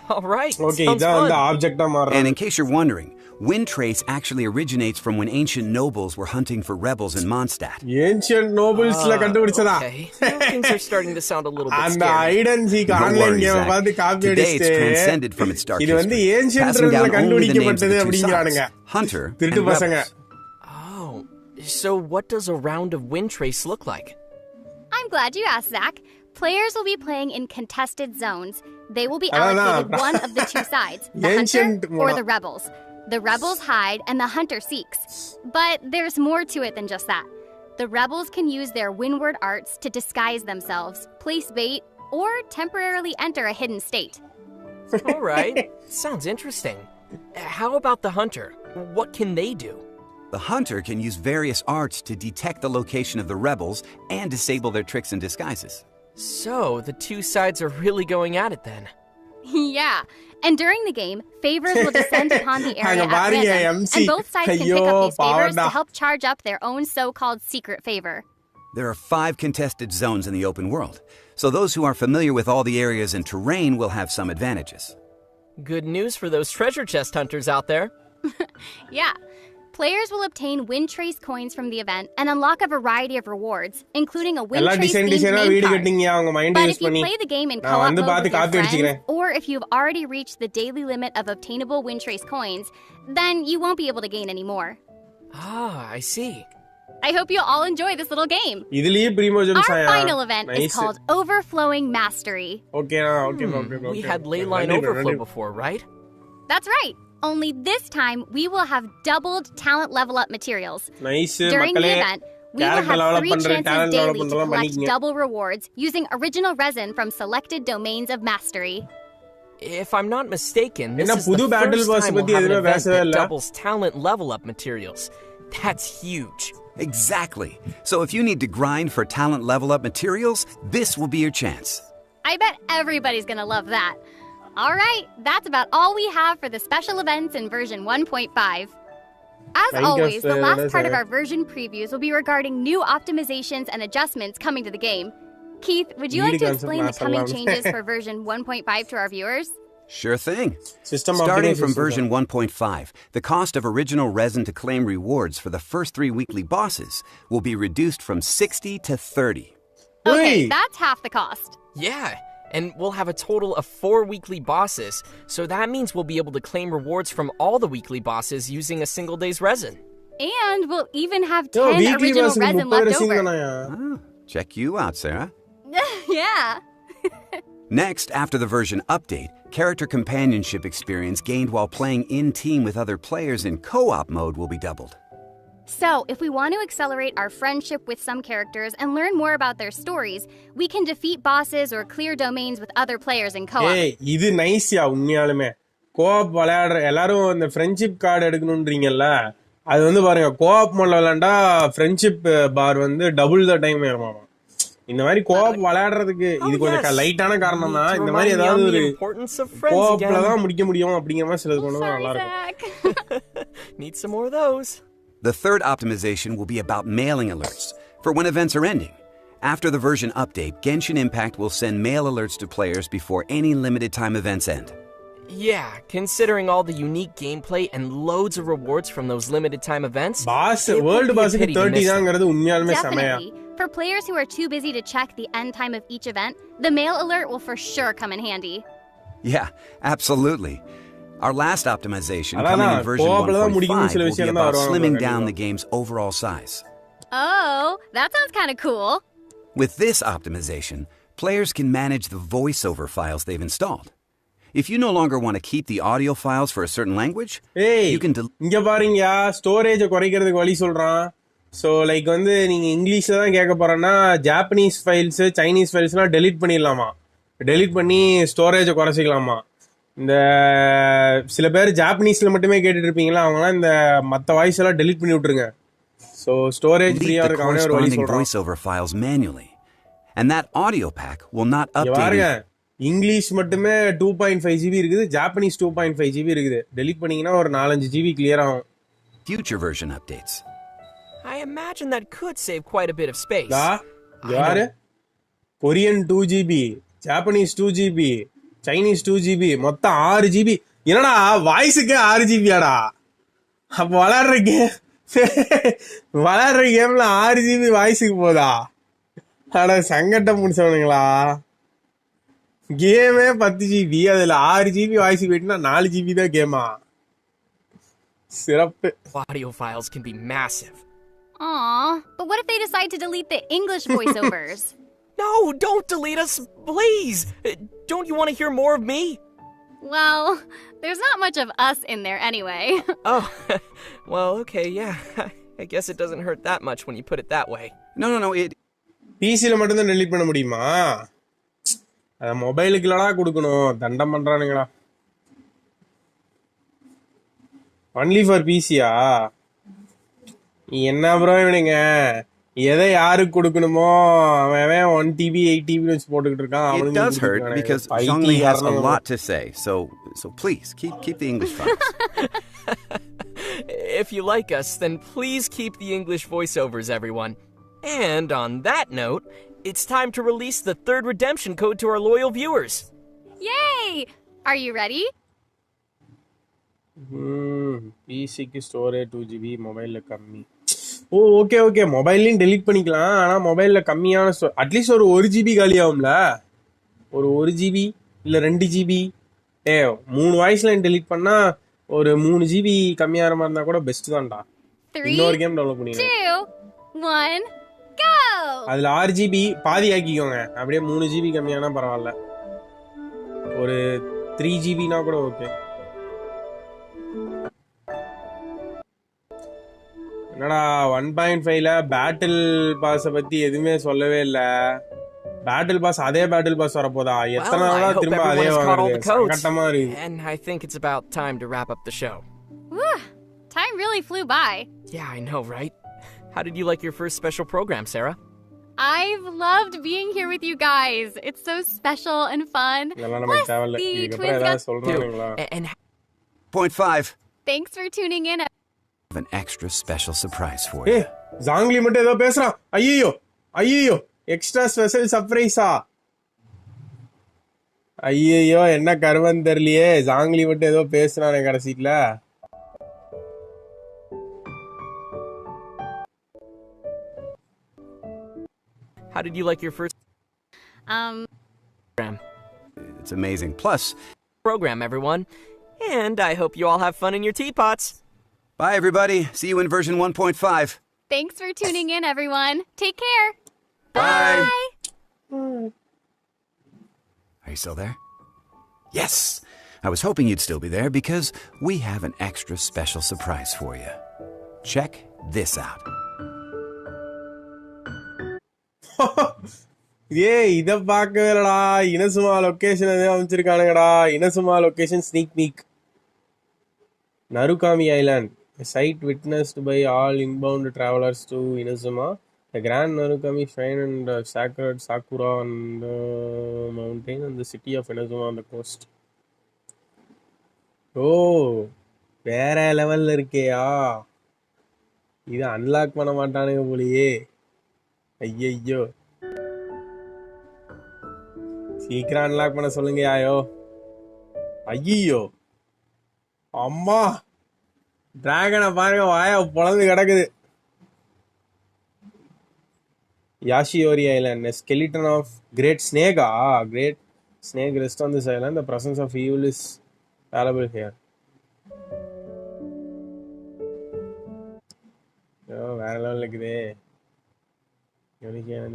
S6: All right,
S1: okay,
S6: sounds
S1: fun.
S7: And in case you're wondering, Wind Trace actually originates from when ancient nobles were hunting for rebels in Mondstadt.
S1: Ancient nobles la kandupidichada.
S6: Okay, now things are starting to sound a little bit
S1: and
S6: scary.
S1: hide and seek online game paathu copy
S7: Today it's transcended from its dark history, passing down only the names of the two sides, Hunter and Rebels.
S6: Oh, so what does a round of Wind Trace look like?
S8: I'm glad you asked, Zach. Players will be playing in contested zones. They will be allocated one of the two sides, the Hunter or the Rebels. The Rebels hide and the Hunter seeks. But there's more to it than just that. The Rebels can use their windward arts to disguise themselves, place bait, or temporarily enter a hidden state.
S6: All right, sounds interesting. How about the Hunter? What can they do?
S7: The Hunter can use various arts to detect the location of the Rebels and disable their tricks and disguises.
S6: So, the two sides are really going at it then.
S8: Yeah, and during the game, favors will descend upon the area at random, and both sides can pick up these favors to help charge up their own so-called secret favor.
S7: There are 5 contested zones in the open world, so those who are familiar with all the areas and terrain will have some advantages.
S6: Good news for those treasure chest hunters out there.
S8: Yeah. Players will obtain Wind Trace coins from the event and unlock a variety of rewards, including a Wind Trace themed name card. But if you play the game in co-op mode with your friends, or if you've already reached the daily limit of obtainable Wind Trace coins, then you won't be able to gain any more.
S6: Ah, I see.
S8: I hope you all enjoy this little game.
S1: Our
S8: final event is called Overflowing Mastery.
S1: Okay.
S6: We had leyline overflow before, right?
S8: That's right. Only this time, we will have doubled talent level up materials. During the event, we will have 3 chances daily to collect double rewards using original resin from selected domains of mastery.
S6: If I'm not mistaken, this is the first time we'll have an event that doubles talent level up materials. That's huge.
S7: Exactly. So if you need to grind for talent level up materials, this will be your chance.
S8: I bet everybody's gonna love that. All right, that's about all we have for the special events in version 1.5. As always, the last part of our version previews will be regarding new optimizations and adjustments coming to the game. Keith, would you like to explain the coming changes for version 1.5 to our viewers?
S7: Sure thing. Starting from version 1.5, the cost of original resin to claim rewards for the first 3 weekly bosses will be reduced from 60 to 30.
S8: Okay, that's half the cost.
S6: Yeah. And we'll have a total of 4 weekly bosses, so that means we'll be able to claim rewards from all the weekly bosses using a single day's resin.
S8: And we'll even have 10 original resin left over.
S7: Oh, check you out, Sarah.
S8: Yeah.
S7: Next, after the version update, character companionship experience gained while playing in-team with other players in co-op mode will be doubled.
S8: So, if we want to accelerate our friendship with some characters and learn more about their stories, we can defeat bosses or clear domains with other players in co-op.
S1: Hey, இது நைஸ்யா உண்மையாலுமே. co-op விளையாடுற எல்லாரும் இந்த friendship card எடுக்கணும்ன்றீங்கல்ல. அது வந்து பாருங்க co-op மோட்ல விளையாண்டா ஃப்ரெண்ட்ஷிப் பார் வந்து டபுள் த டைம் ஏறுமாமா. இந்த மாதிரி co-op விளையாடுறதுக்கு இது கொஞ்சம் லைட்டான காரணம் தான். இந்த மாதிரி ஏதாவது ஒரு co-opல தான் முடிக்க முடியும் அப்படிங்கிற மாதிரி சிலது கொண்டு வந்தா நல்லா இருக்கும்.
S6: Need some more of those.
S7: The third optimization will be about mailing alerts for when events are ending. After the version update, Genshin Impact will send mail alerts to players before any limited time events end.
S6: Yeah, considering all the unique gameplay and loads of rewards from those limited time events.
S1: World Boss 30 தாங்கிறது உண்மையாலுமே செமையா.
S8: For players who are too busy to check the end time of each event, the mail alert will for sure come in handy.
S7: Yeah, absolutely. Our last optimization, coming in version 1.5, will be about slimming down the game's overall size.
S8: Oh, that sounds kind of cool.
S7: With this optimization, players can manage the voiceover files they've installed. If you no longer want to keep the audio files for a certain language, you can
S1: இங்க பாருங்க storage குறைக்கிறதுக்கு வழி சொல்றான். So like வந்து நீங்க இங்கிலீஷ்ல தான் கேட்க போறேன்னா ஜாப்பனீஸ் ஃபைல்ஸ், சைனீஸ் ஃபைல்ஸ்லாம் டெலீட் பண்ணிடலாமா. டெலீட் பண்ணி ஸ்டோரேஜை குறைச்சிக்கலாமா. இந்த சில பேர் ஜாப்பனீஸ்ல மட்டுமே கேட்டுட்டு இருப்பீங்களா அவங்கலாம் இந்த மத்த வாய்ஸ் எல்லாம் டெலீட் பண்ணி விட்டுருங்க. So storage free ah
S7: corresponding voiceover files manually. And that audio pack will not update.
S1: English மட்டுமே 2.5 GB இருக்குது, ஜாப்பனீஸ் 2.5 GB இருக்குது. டெலீட் பண்ணீங்கன்னா ஒரு 4-5 GB கிளியர் ஆகும்.
S7: Future version updates.
S6: I imagine that could save quite a bit of space.
S1: யாரு? Korean 2 GB, Japanese 2 GB, Chinese 2 GB, மொத்தம் 6 GB. என்னடா வாய்ஸுக்கு 6 GB ஆடா? அப்ப வளர்ற கேம்ல 6 GB வாய்ஸுக்கு போதா? அட சங்கட்டம் முடிச்சவனுங்களா. கேமே 10 GB, அதுல 6 GB வாய்ஸுக்கு போயிட்டுனா 4 GB தான் கேமா. சிறப்பு.
S6: Audio files can be massive.
S8: Aw, but what if they decide to delete the English voiceovers?
S6: No, don't delete us, please. Don't you want to hear more of me?
S8: Well, there's not much of us in there anyway.
S6: Oh, well, okay, yeah. I guess it doesn't hurt that much when you put it that way.
S7: No,
S1: பிசில மட்டும் தான் delete பண்ண முடியுமா? அத மொபைலுக்கு இல்லடா கொடுக்கணும். தண்டம் பண்றானுங்களா. Only for பிசியா? என்ன ப்ரோ இவனுங்க எதை யாருக்கு கொடுக்கணுமோ அவன் 1 TB 8 TB வச்சு போட்டுக்கிட்டு இருக்கான்.
S7: It does hurt because Zhongli has a lot to say. So please keep the English files.
S6: If you like us, then please keep the English voiceovers, everyone. And on that note, it's time to release the 3rd redemption code to our loyal viewers.
S8: Yay! Are you ready?
S1: பிசிக்கு storage 2 GB, மொபைல்ல கம்மி. Okay மொபைல்லையும் delete பண்ணிக்கலாம். ஆனால் மொபைலில் கம்மியான at least ஒரு 1 GB காலி ஆகும்ல. ஒரு 1 GB இல்லை 2 GB 3 வாய்ஸ் லைன் டெலீட் பண்ணா ஒரு 3 GB கம்மியாகிற மாதிரி இருந்தால் கூட பெஸ்ட் தான்டா. இன்னொரு கேம் டெவலப் பண்ணிக்கலாம்.
S8: 2, 1, go!
S1: அதில் 6 GB பாதி ஆக்கிக்கோங்க. அப்படியே 3 GB கம்மியானா பரவாயில்ல. ஒரு 3 GBனா கூட ஓகே. என்னடா 1.5ல பேட்டில் பாஸை பத்தி எதுவுமே சொல்லவே இல்ல. பேட்டில் பாஸ் அதே பேட்டில் பாஸ் வரப்போதா? எத்தனை நாளா திரும்ப அதே வாங்குறது? சங்கட்டமா இருக்கு.
S6: And I think it's about time to wrap up the show.
S8: Time really flew by.
S6: Yeah, I know, right? How did you like your first special program, Sarah?
S8: I've loved being here with you guys. It's so special and fun. Plus, the twins got...
S6: And
S7: 0.5.
S8: Thanks for tuning in.
S7: An extra special surprise for you.
S1: Junglee மட்டும் ஏதோ பேசுறான். ஐயோ extra special சர்ப்ரைஸா? ஐயோ என்ன கர்வம் தெரியலையே. ஜாங்லி மட்டும் ஏதோ பேசுறானே கடைசில.
S6: How did you like your first program?
S7: It's amazing. Plus
S6: program, everyone. And I hope you all have fun in your teapots.
S7: Bye, everybody. See you in version 1.5.
S8: Thanks for tuning in, everyone. Take care.
S7: Bye. Are you still there? Yes. I was hoping you'd still be there because we have an extra special surprise for you. Check this out.
S1: இத பார்க்கவேலடா. Inazuma location எதாவது அமைச்சிருக்கானுங்கடா. Inazuma location sneak peek. Narukami Island, a site witnessed by all inbound travelers to Inazuma. The Grand Narukami Shrine and sacred Sakura on the mountain and the city of Inazuma on the coast. வேற லெவல்ல இருக்கேயா. இத unlock பண்ண மாட்டானுங்க போலயே. ஐயோ சீக்கிரம் unlock பண்ண சொல்லுங்க யாயோ. ஐயோ அம்மா டிராகனை பாருங்க, வாய பொழந்து கிடக்குது. Yashiori Island, a skeleton of great snake. Great snake rests on this island. The presence of evil is valuable here. வேற லெவல் இருக்குதே.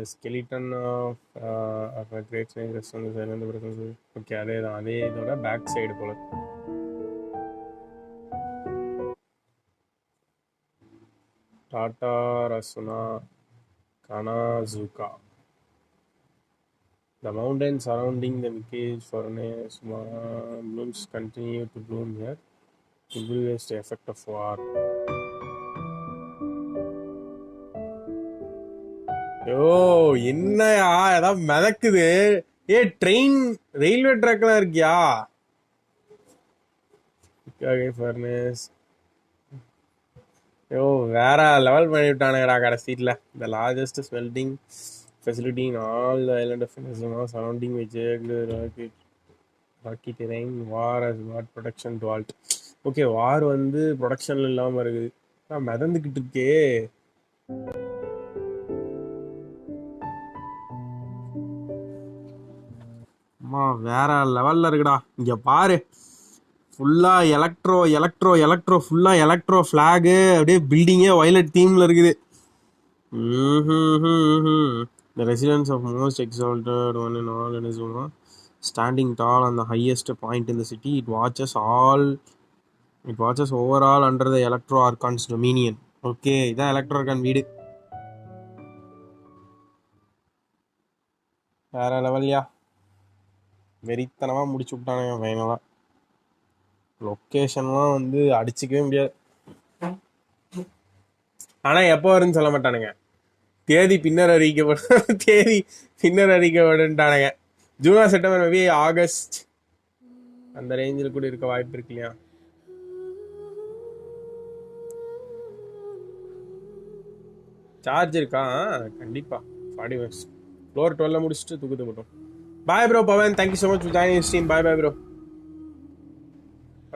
S1: The skeleton of a great snake rests on this island. The presence of... Okay, அதே இதோட back side போல. Tata Rasuna Kanazuka. The mountains surrounding the village furnace blooms continue to bloom here, oblivious to the effect of war. என்னையா ஏதாவது மிதக்குது. Train railway ட்ராக்லாம் இருக்கியா? Furnace வேற level பண்ணிவிட்டானுங்கடா கடைசியில். The largest smelting facility in all the island of surrounding which rocky terrain war as what production to halt. Okay, war வந்து production இல்லாமல் இருக்குது. மிதந்துக்கிட்டு இருக்கே. அம்மா வேற லெவல்ல இருக்குடா. இங்க பாரு, ஃபுல்லா எலக்ட்ரோ ஃபுல்லா எலக்ட்ரோ ஃபிளாகு, அப்படியே பில்டிங்கே வயலட் தீம்ல இருக்குது. The residence of most exalted one in all Venezuela, standing tall on the highest point in the city, it watches overall under the Electro Archon's dominion. Okay, இதான் electro argon வீடு. வேற லெவல்யா, வெறித்தனமா முடிச்சு விட்டானுங்க ஃபைனலா. லொக்கேஷன்லாம் வந்து அடிச்சுக்கவே முடியாது. ஆனா எப்போ வரும்னு சொல்ல மாட்டானுங்க. தேதி பின்னர் அறிவிக்கப்பட்டானுங்க. ஜூனா செப்டம்பர் மேபி ஆகஸ்ட் அந்த ரேஞ்சில் கூட இருக்க வாய்ப்பு இருக்கு இல்லையா? சார்ஜ் இருக்கா? கண்டிப்பா 40 மினிட்ஸ். ஃப்ளோர் 12 முடிச்சுட்டு தூக்கத்து மட்டும். Bye bro Pavan, thank you so much for joining stream. Bye bro.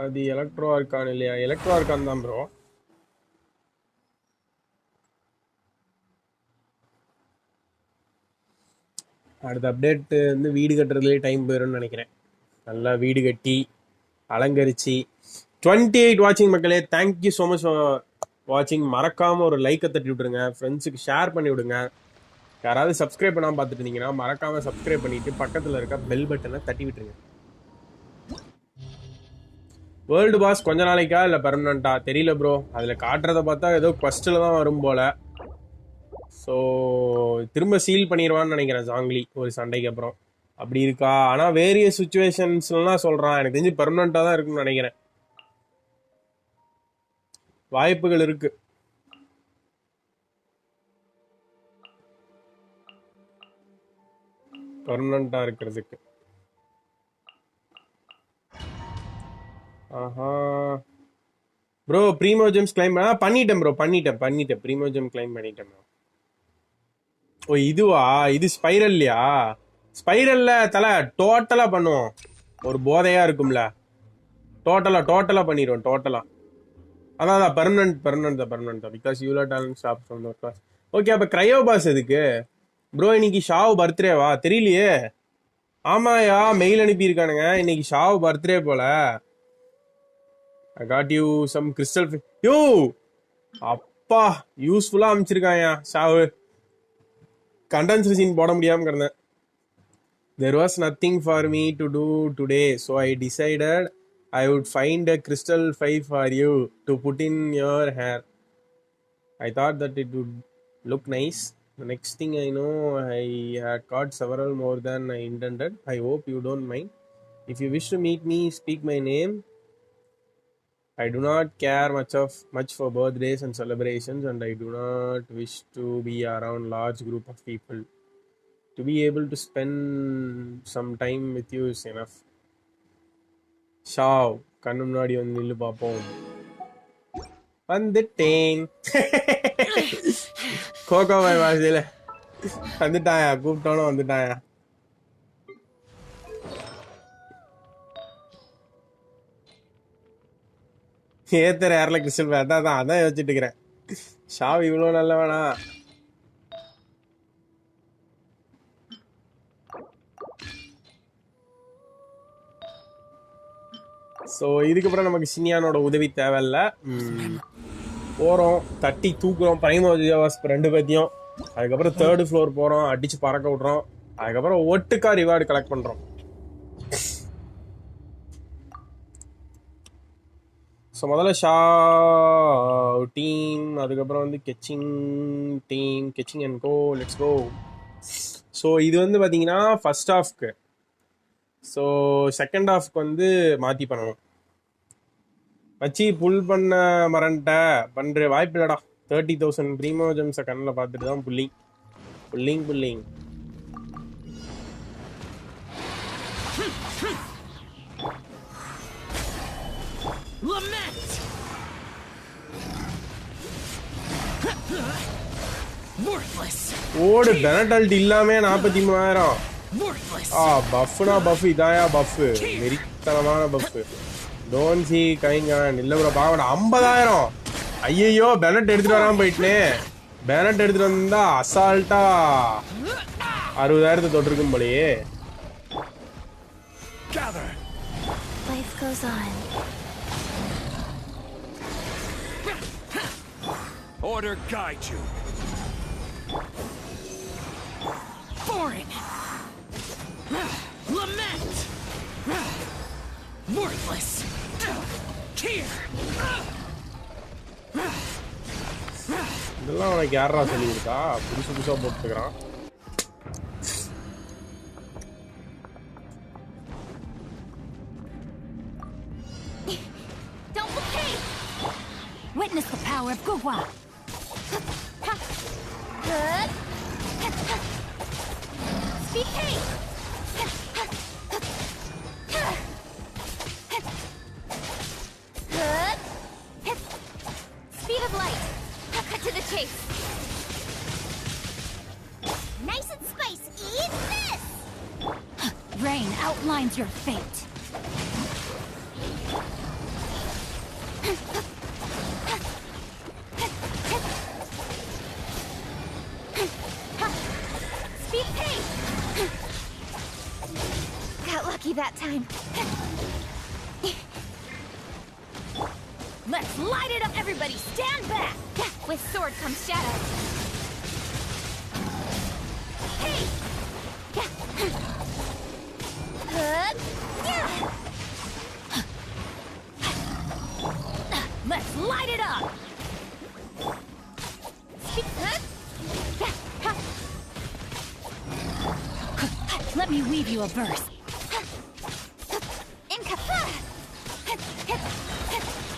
S1: அது எலக்ட்ரோ ஆர்கான் இல்லையா? எலக்ட்ரோ ஆர்கான் தான் ப்ரோ. அடுத்த அப்டேட் வந்து வீடு கட்டுறதுலேயே டைம் போயிடும்னு நினைக்கிறேன். நல்லா வீடு கட்டி அலங்கரிச்சு 28 வாட்சிங் மக்களே. தேங்க்யூ ஸோ மச் ஃபார் வாட்சிங். மறக்காமல் ஒரு லைக்கை தட்டி விட்டுருங்க, ஃப்ரெண்ட்ஸுக்கு ஷேர் பண்ணி விடுங்க. யாராவது சப்ஸ்கிரைப் பண்ணாமல் பார்த்துட்டு இருந்தீங்கன்னா மறக்காமல் சப்ஸ்கிரைப் பண்ணிவிட்டு பக்கத்தில் இருக்க பெல் பட்டனை தட்டி விட்டுருங்க. வேர்ல்டு பாஸ் கொஞ்ச நாளைக்கா இல்லை பெர்மனண்டா தெரியல ப்ரோ. அதில் காட்டுறதை பார்த்தா ஏதோ ஃபஸ்ட்டில் தான் வரும் போல். ஸோ திரும்ப சீல் பண்ணிடுவான்னு நினைக்கிறேன் ஜாங்லி ஒரு சண்டைக்கு அப்புறம். அப்படி இருக்கா? ஆனால் வேரியஸ் சுச்சுவேஷன்ஸ்லாம் சொல்கிறான். எனக்கு தெரிஞ்சு பெர்மனண்ட்டாக தான் இருக்குன்னு நினைக்கிறேன். வாய்ப்புகள் இருக்கு. பெர்மனண்ட்டாக இருக்கிறதுக்கு. ஆஹா ப்ரோ, ப்ரீமோ ஜெம்ஸ் கிளைம் பண்ணிட்டேன் ப்ரோ. பண்ணிட்டேன் ப்ரீமோ ஜெம் கிளைம் பண்ணிட்டேன் ப்ரோ. ஓ இதுவா? இது ஸ்பைரல்லையா? ஸ்பைரல்ல தலை டோட்டலா பண்ணுவோம். ஒரு போதையா இருக்கும்ல, டோட்டலா பண்ணிடுவோம். டோட்டலா அதான் permanent because Eula talent stop from the class. Okay, அப்ப கிரையோ பாஸ் எதுக்கு ப்ரோ? இன்னைக்கு ஷாவ் பர்த்டேவா? தெரியலையே. ஆமாயா, மெயில் அனுப்பியிருக்கானுங்க. இன்னைக்கு ஷாவ் பர்த்டே போல. I got you some crystal. யோ அப்பா, யூஸ்ஃபுல்லா அமைச்சிருக்காயா ஷாவு. கண்டென்சர் சீன் போட முடியாம கிடந்தேன். There was nothing for me to do today, so I decided I would find a crystal 5 for you to put in your hair. I thought that it would look nice. The next thing I know, I had caught several more than I intended. I hope you don't mind. If you wish to meet me, speak my name. I do not care much for birthdays and celebrations, and I do not wish to be around large group of people. To be able to spend some time with you is enough. ஷாவ் கண்ணு முன்னாடி வந்து நில்லு பார்ப்போம். வந்துட்டேன். கோகோபாய் வாசியில வந்துட்டாயா? கூப்பிட்டோன்னு வந்துட்டாயா? ஏத்தர யாரில் crystal அதான் யோசிச்சுட்டு இருக்கிறேன். ஷாவ் இவ்வளோ நல்ல வேணா? ஸோ இதுக்கப்புறம் நமக்கு சினியானோட உதவி தேவையில்ல. போகிறோம், தட்டி தூக்குறோம் பிரைமோஜியாவாஸ் 2 பேத்தையும். அதுக்கப்புறம் 3rd ஃப்ளோர் போகிறோம், அடித்து பறக்க விட்றோம். அதுக்கப்புறம் ஒட்டுக்கா ரிவார்டு கலெக்ட் பண்ணுறோம். ஸோ முதல்ல டீம், அதுக்கப்புறம் வந்து கெச்சிங் and go, let's go. So இது வந்து பார்த்தீங்கன்னா ஃபர்ஸ்ட் ஹாஃப்க்கு. ஸோ செகண்ட் ஹாஃப்க்கு வந்து மாற்றி பண்ணணும். வச்சு புல் பண்ண பண்ணுற வாய்ப்பு இல்லைடா. 30,000 ப்ரீமோ ஜெம்ஸை கண்ணில் பார்த்துட்டு தான் புல்லிங்.
S4: Lament! Worthless!
S1: ஓடு பெனல்டி இல்லாம 43000.
S4: Worthless!
S1: பஃப்னா பஃப் இதாயா பஃப். வெறித்தனமான பஃப். டோன்ட் சி கைங்க இல்ல ப்ரோ பாவடா 50000. ஐயோ பெனட் எடுத்துட்டு வராம போயிட்டனே. பெனட் எடுத்துட்டு வந்தா அசால்ட்டா 60000 தொட்டிருக்கும் போலயே.
S2: Gather.
S3: Life goes on.
S2: Order guide you.
S4: Boring! Lament! Worthless! Tear!
S1: இதெல்லாம் உனக்கு யாரா சொல்லியிருக்கா? புதுசா போட்டுக்கிறான்.
S8: Don't okay. Witness the power of Gugwa. Good. Speed pace. Good. Speed of light. Cut to the chase. Nice and spicy. Eat this. Rain outlines your fate. Speed pace. Got lucky that time. Let's light it up, everybody! Stand back! With sword comes shadow. Hey! Good. Let's light it up! Let me weave you a verse.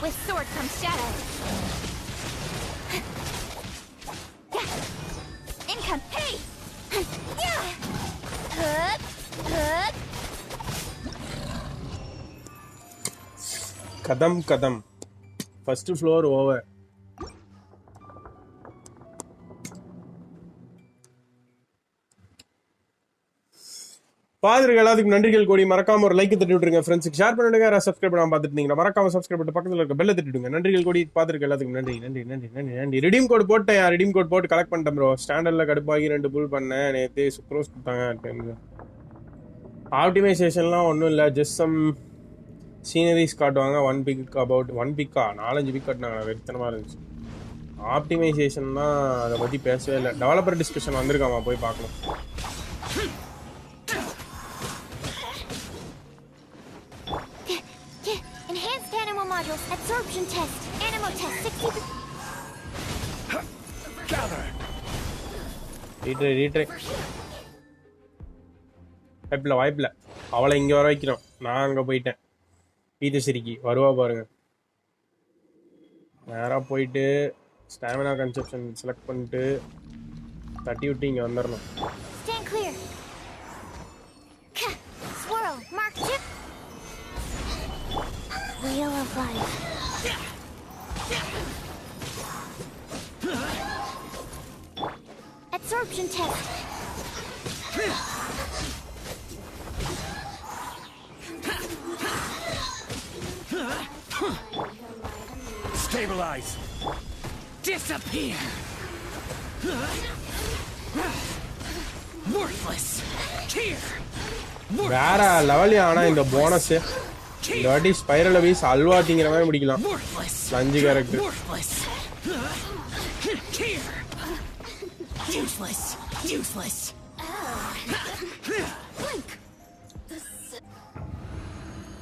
S8: With sword comes shadow. Income. Hey! Good.
S1: Kadam. First floor over. பாத்துருக்க எல்லாத்துக்கும் நன்றிகள் கோடி. மறக்காம ஒரு like தட்டி விட்டுருங்க. ஃப்ரெண்ட்ஸுக்கு share பண்ணிடுங்க. சப்ஸ்கிரைப் பண்ணாம பார்த்துட்டு இருந்தீங்கன்னா மறக்காம சப்ஸ்கிரைப் பண்ணிட்டு பக்கத்துல இருக்க பெல்ல தட்டிடுங்க. நன்றிகள் கோடி. பாத்துருக்க எல்லாத்துக்கும் நன்றி. ரிடீம் கோட் போட்டேன். ரிடீம் கோட் போட்டு கலெக்ட் பண்ணிட்டேன் ப்ரோ. ஸ்டாண்டர்ட்ல கடுப்பாகி 2 புல் பண்ணேன். நேற்று சுக்ரோஸ் கொடுத்தாங்க. ஆப்டிமைசேஷன்லாம் ஒன்றும் இல்லை. ஜஸ்ட் சம் சீனரிஸ் காட்டுவாங்க. 1 பிக் அபவுட் 1 பிக்கா 4-5 பிக் காட்டினாங்க. வெறித்தனமாக இருந்துச்சு. ஆப்டிமைசேஷன் தான் அதை பற்றி பேசவே இல்லை. டெவலப்பர் டிஸ்கஷன் வந்திருக்காமா, போய் பார்க்கணும்.
S8: Enhanced animal modules, absorption test, animal test 60.
S2: Gather.
S1: Retry. வாய்ப்பில்லை. அவளை இங்கே வர வைக்கிறோம். நான் அங்கே போயிட்டேன். பீதசிரிக்கு வருவா பாருங்க. நேராக போயிட்டு ஸ்டாமினா கன்செப்ஷன் செலக்ட் பண்ணிட்டு தட்டி விட்டு இங்கே வந்துடணும்.
S8: Stand clear. Swirl, mark chip. Wheel of life. Absorption test.
S2: Stabilize.
S4: Disappear. Worthless. Tear.
S1: வேற லெவல். ஆனா இந்த போனஸ் இந்த வாட்டி ஸ்பைரல் வீஸ் அல்வாட்டிங்கிற மாதிரி முடிக்கலாம். 5 கேரக்டர்.
S4: Useless.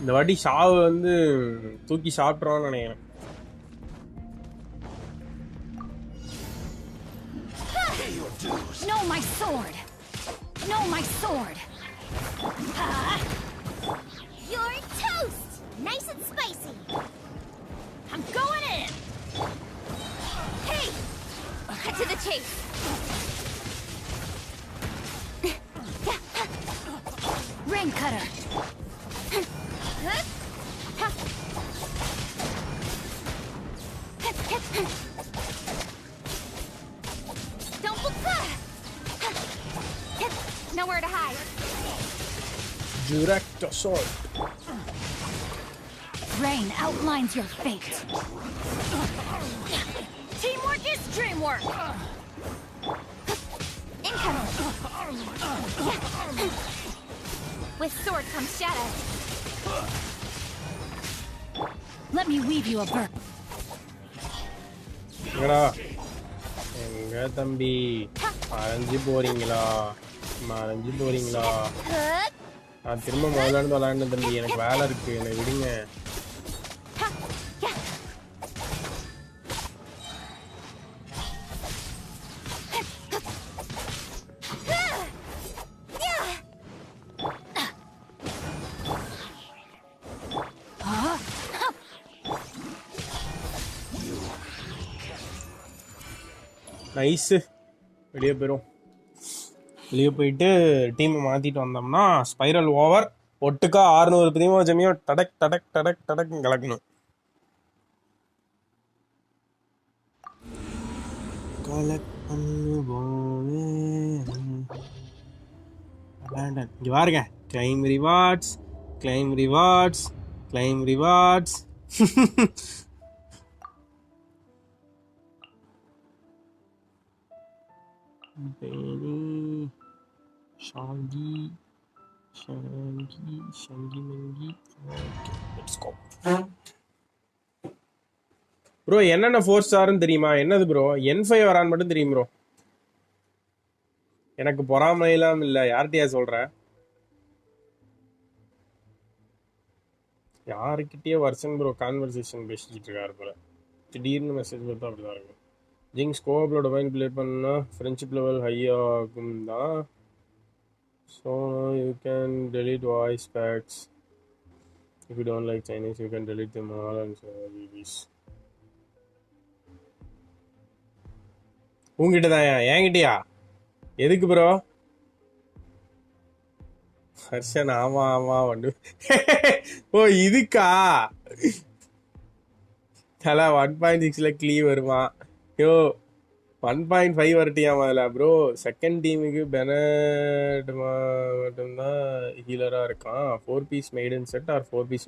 S1: இந்த வாட்டி ஷாவு வந்து தூக்கி சாப்பிட்றோன்னு நினைக்கிறேன்.
S8: No, my sword. You're toast. Nice and spicy. I'm going in. Hey, cut to the chase. Rain cutter. Nowhere to hide.
S1: Direct assault.
S8: Rain outlines your fate. Teamwork is dreamwork. Incoming. With sword comes shadow. Let me weave you a bird.
S1: எங்க தம்பி மறைஞ்சு போறீங்களா நான் திரும்ப முதல்ல இருந்து விளையாண்டு தம்பி எனக்கு வேலை இருக்கு என்னை விடுங்க நைஸ் வெளியே போயிட்டு டீமை மாத்திட்டு வந்தோம்னா ஸ்பைரல் ஓவர் ஒட்டுக்கா 600 பிரீமோஜமையும் டடக் டடக் டடக் டடக் கலக்கணும். இங்க பாருங்க claim rewards Benny, Shangi, Mangi. Okay, let's go. Bro, என்னென்ன 4 ஸ்டார்னு தெரியுமா? என்னது ப்ரோ? N5 வரான்னு மட்டும் தெரியும் ப்ரோ. எனக்கு பொறாமைலாம் இல்ல. யார்கிட்டயா சொல்ற? யாருக்கிட்டயே வருஷன் ப்ரோ கான்வர்சேஷன் பேசிக்கிட்டு இருக்காரு போல. திடீர்னு மெசேஜ் பார்த்தா அப்படிதான் இருக்கும். ஜிங்ஸ் கோஆப்ல டொமைன் ப்ளே பண்ணா ஃப்ரெண்ட்ஷிப் லெவல் ஹை ஆகும் தான். So you can delete voice packs. If you don't like Chinese you can delete them all and service. உங்ககிட்ட தான் என்கிட்டயா? எதுக்கு ப்ரோ? ஹர்ஷன் ஆமா வந்து ஓ இதுக்கா? தலா 1.6ல க்ளீவ் வருமா? யோ 1.5 வரட்டியாமா அதில் ப்ரோ. செகண்ட் டீமுக்கு பெனட் மட்டும்தான் ஹீலராக இருக்கான். 4 piece Maiden set or 4 piece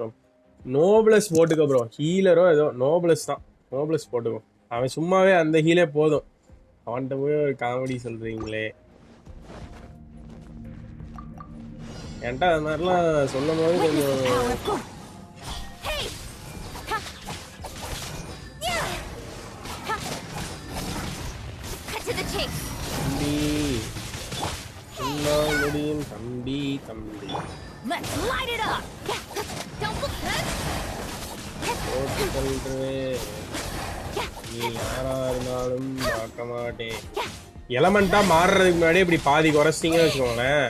S1: Noblesse போட்டுக்கோ ப்ரோ. ஹீலரோ ஏதோ நோப்ளஸ் தான். நோப்ளஸ் போட்டுக்கோ. அவன் சும்மாவே அந்த ஹீலே போதும். அவன்கிட்ட போய் ஒரு காமெடி சொல்கிறீங்களே. என்கிட்ட அது மாதிரிலாம் சொல்லும் போது கொஞ்சம் தம்பி நீ யாரா இருந்தாலும் பார்க்க மாட்டேன். எலமெண்டா மாறுறதுக்கு முன்னாடி இப்படி பாதி குறைச்சிங்கன்னு வச்சுக்கோங்களேன்,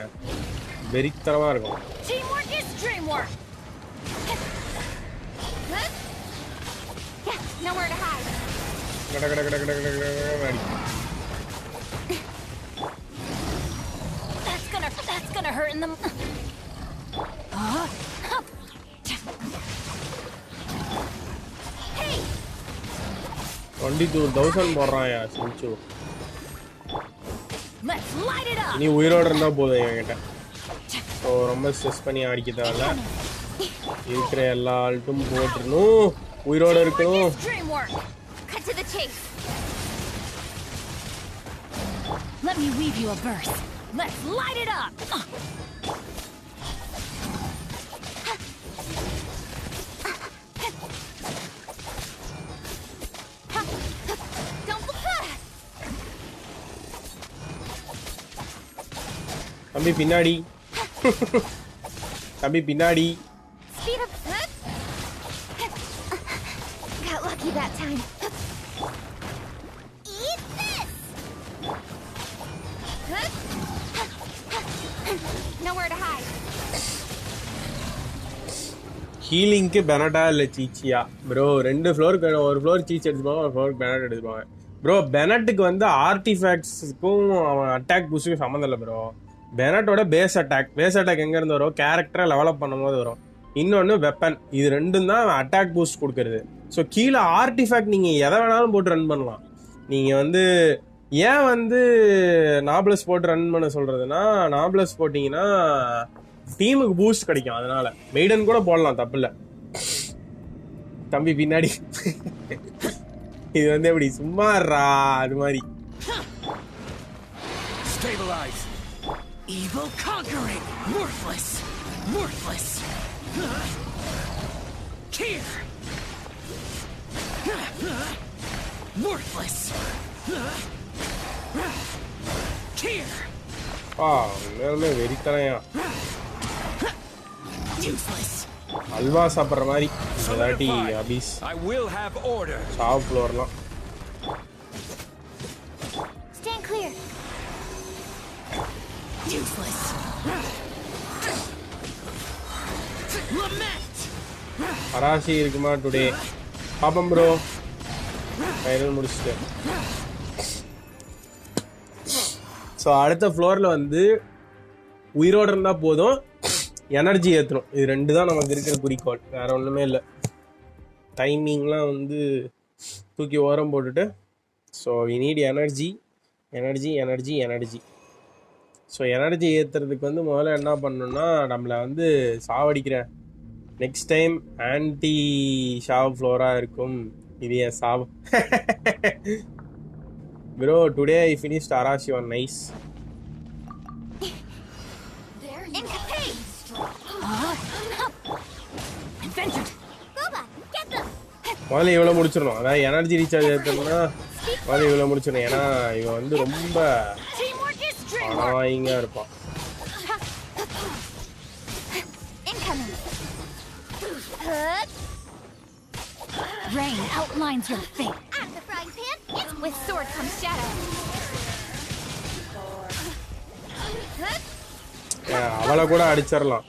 S1: வெறித்தனமா இருக்கும்.
S8: That's gonna hurt in them.
S1: 22,000 போடுறாயா சிஞ்சு. நீ உயிரோட இருந்தா போதும் என்கிட்ட. ஸோ ரொம்ப ஸ்ட்ரெஸ் பண்ணி அடிக்க தேவையில்ல. இருக்கிற எல்லா ஆல்ட்டும் போட்டுருணும். உயிரோட இருக்கணும்.
S8: Let me weave you a verse. Let's light it up.
S1: தம்பி பின்னாடி. தம்பி பின்னாடி.
S8: Speed up. Got lucky that time. Eat this. Nowhere to hide.
S1: ஹீலிங்க்கு பெனட்டா இல்லை சீச்சியா ப்ரோ? 2 ஃப்ளோருக்கு ஒரு ஃப்ளோர் சீச் எடுத்துப்பாங்க, ஒரு ஃப்ளோருக்கு பெனட் எடுத்துப்பாங்க ப்ரோ. பெனட்டுக்கு வந்து ஆர்டிஃபேக்ட்ஸுக்கும் அவன் அட்டாக் பூஸ்டுக்கும் சம்மந்தம் இல்லை ப்ரோ. பெனட்டோட பேஸ் அட்டாக் எங்கேருந்து வரும்? கேரக்டரை லெவலப் பண்ணும்போது வரும். இன்னொன்று வெப்பன். இது ரெண்டும் தான் அட்டாக் பூஸ்ட் கொடுக்கறது. ஸோ கீழே ஆர்டிஃபேக்ட் நீங்கள் எதை வேணாலும் போட்டு ரன் பண்ணலாம். நீங்கள் வந்து ஏன் வந்து நாப்ளஸ் போட்டு ரன் பண்ண சொல்கிறதுனா, நாப்ளஸ் போட்டிங்கன்னா டீமுக்கு பூஸ்ட் கிடைக்கும். அதனால மெய்டன் கூட போடலாம், தப்பு இல்லை. தம்பி பின்னாடி இது வந்து எப்படி சும்மாறா அது மாதிரி.
S4: Stabilize. Evil conquering. Worthless. Worthless. Here. Worthless. Here.
S1: உண்மையாலுமே வெறித்தனையா.
S4: Useless.
S1: அல்வா சாப்பிட்ற மாதிரி இல்லாட்டி அபீஸ் சாவ் ஃப்ளோர்லாம்.
S11: Stand clear.
S4: Useless. Lament.
S1: Arashi இருக்குமா டுடே? பாப்பம் ப்ரோ. ஃபைனல் முடிச்சுட்டு. ஸோ அடுத்த ஃப்ளோரில் வந்து உயிரோடு இருந்தால் போதும், எனர்ஜி ஏற்றணும். இது ரெண்டு தான் நமக்கு இருக்கிற குறிக்கோள், வேறு ஒன்றுமே இல்லை. டைமிங்லாம் வந்து தூக்கி ஓரம் போட்டுட்டு, so we need energy energy energy energy. So energy ஏற்றுறதுக்கு வந்து முதல்ல என்ன பண்ணணும்னா, நம்மளை வந்து சாவடிக்கிற நெக்ஸ்ட் டைம் ஆன்டி ஷாவ் ஃப்ளோராக இருக்கும். இது என் Xiao bro. Today I finished Arashi one nice. முதல்ல இவ்வளோ முடிச்சிடணும். அதாவது எனர்ஜி ரீசார்ஜ் ஏற்றணும்னா முதல்ல இவ்வளோ முடிச்சிடணும். ஏன்னா இவன் வந்து ரொம்ப அனாயிங்காக இருப்பான்.
S8: Rain outlines your fate.
S11: At the frying pan, it's with sword comes shadow.
S1: அவளை கூட அடிச்சிடலாம்.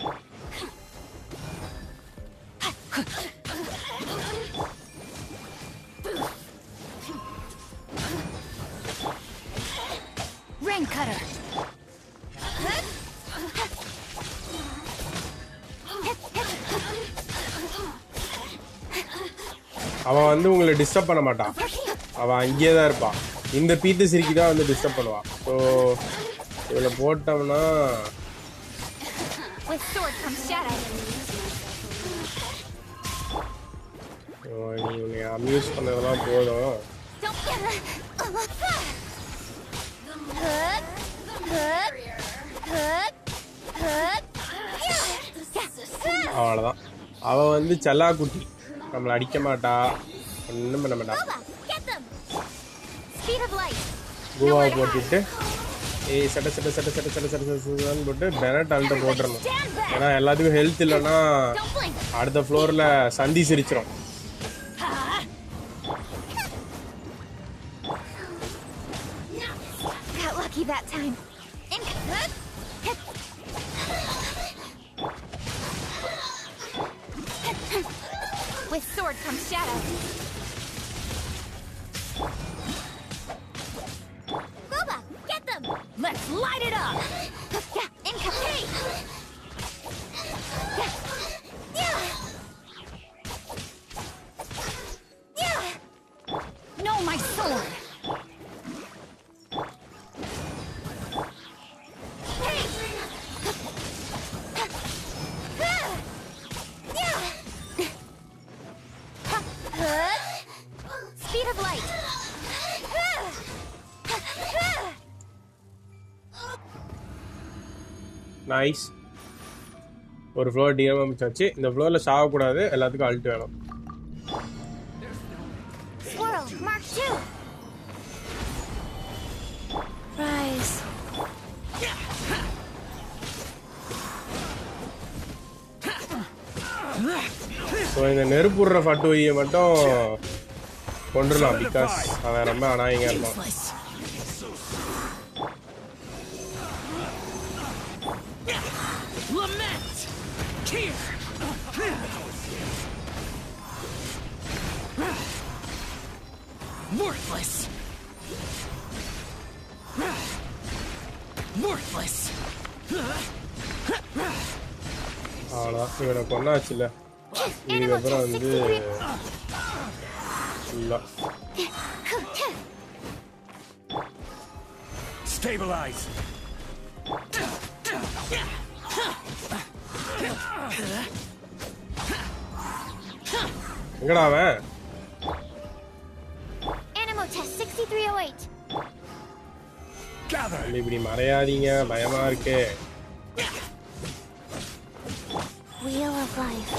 S8: Rain cutter.
S1: அவன் வந்து உங்களை டிஸ்டர்ப் பண்ண மாட்டான், அவன் அங்கேயே தான் இருப்பான். இந்த பீட்டு சிரிக்கி தான் வந்து டிஸ்டர்ப் பண்ணுவான். ஸோ இதில் போட்டோம்னா நீ உன்னை அம்யூஸ் பண்ணதெல்லாம் போதும். அவ்வளோதான். அவன் வந்து செல்லா குட்டி, நம்மளை அடிக்க மாட்டா, ஒன்றும் பண்ண மாட்டா. கோவா போட்டுட்டு சட்ட சட்ட சட்ட சட்ட சட்ட சட்ட சட்டன்னு போட்டு பெனட் அல்ட்ட போட்டுடணும். ஏன்னா எல்லாத்துக்கும் ஹெல்த் இல்லைன்னா அடுத்த ஃப்ளோரில் சந்தி சிரிச்சிடும்.
S11: That time. With sword comes shadow. Boba, get them!
S8: Let's light it up!
S11: Yeah, incapacity!
S8: No, my sword!
S11: Speed of light.
S1: Nice. ஒரு ஃப்ளோர் டிஎம் அமைச்சாச்சு. இந்த ஃப்ளோரில் சாகக்கூடாது, எல்லாத்துக்கும் அல்ட் வேணும்.
S11: Swirl, Mark 2.
S3: Rise.
S1: ஸோ இந்த நெருப்புடுற ஃபட்டுவையை மட்டும் கொண்டுடலாம், பிகாஸ் அவன் ரொம்ப அனாயிங்க இருப்பான்.
S4: Worthless. Worthless.
S1: அவ்வளோதான் இவனை கொண்டாச்சுல்ல. இதுக்கப்புறம் வந்து இல்லை.
S2: Stabilize.
S1: எங்கடா அவன்?
S11: Animal test 6308.
S2: Gather.
S1: இப்படி மறையாதீங்க, பயமா இருக்கு.
S11: Wheel of life.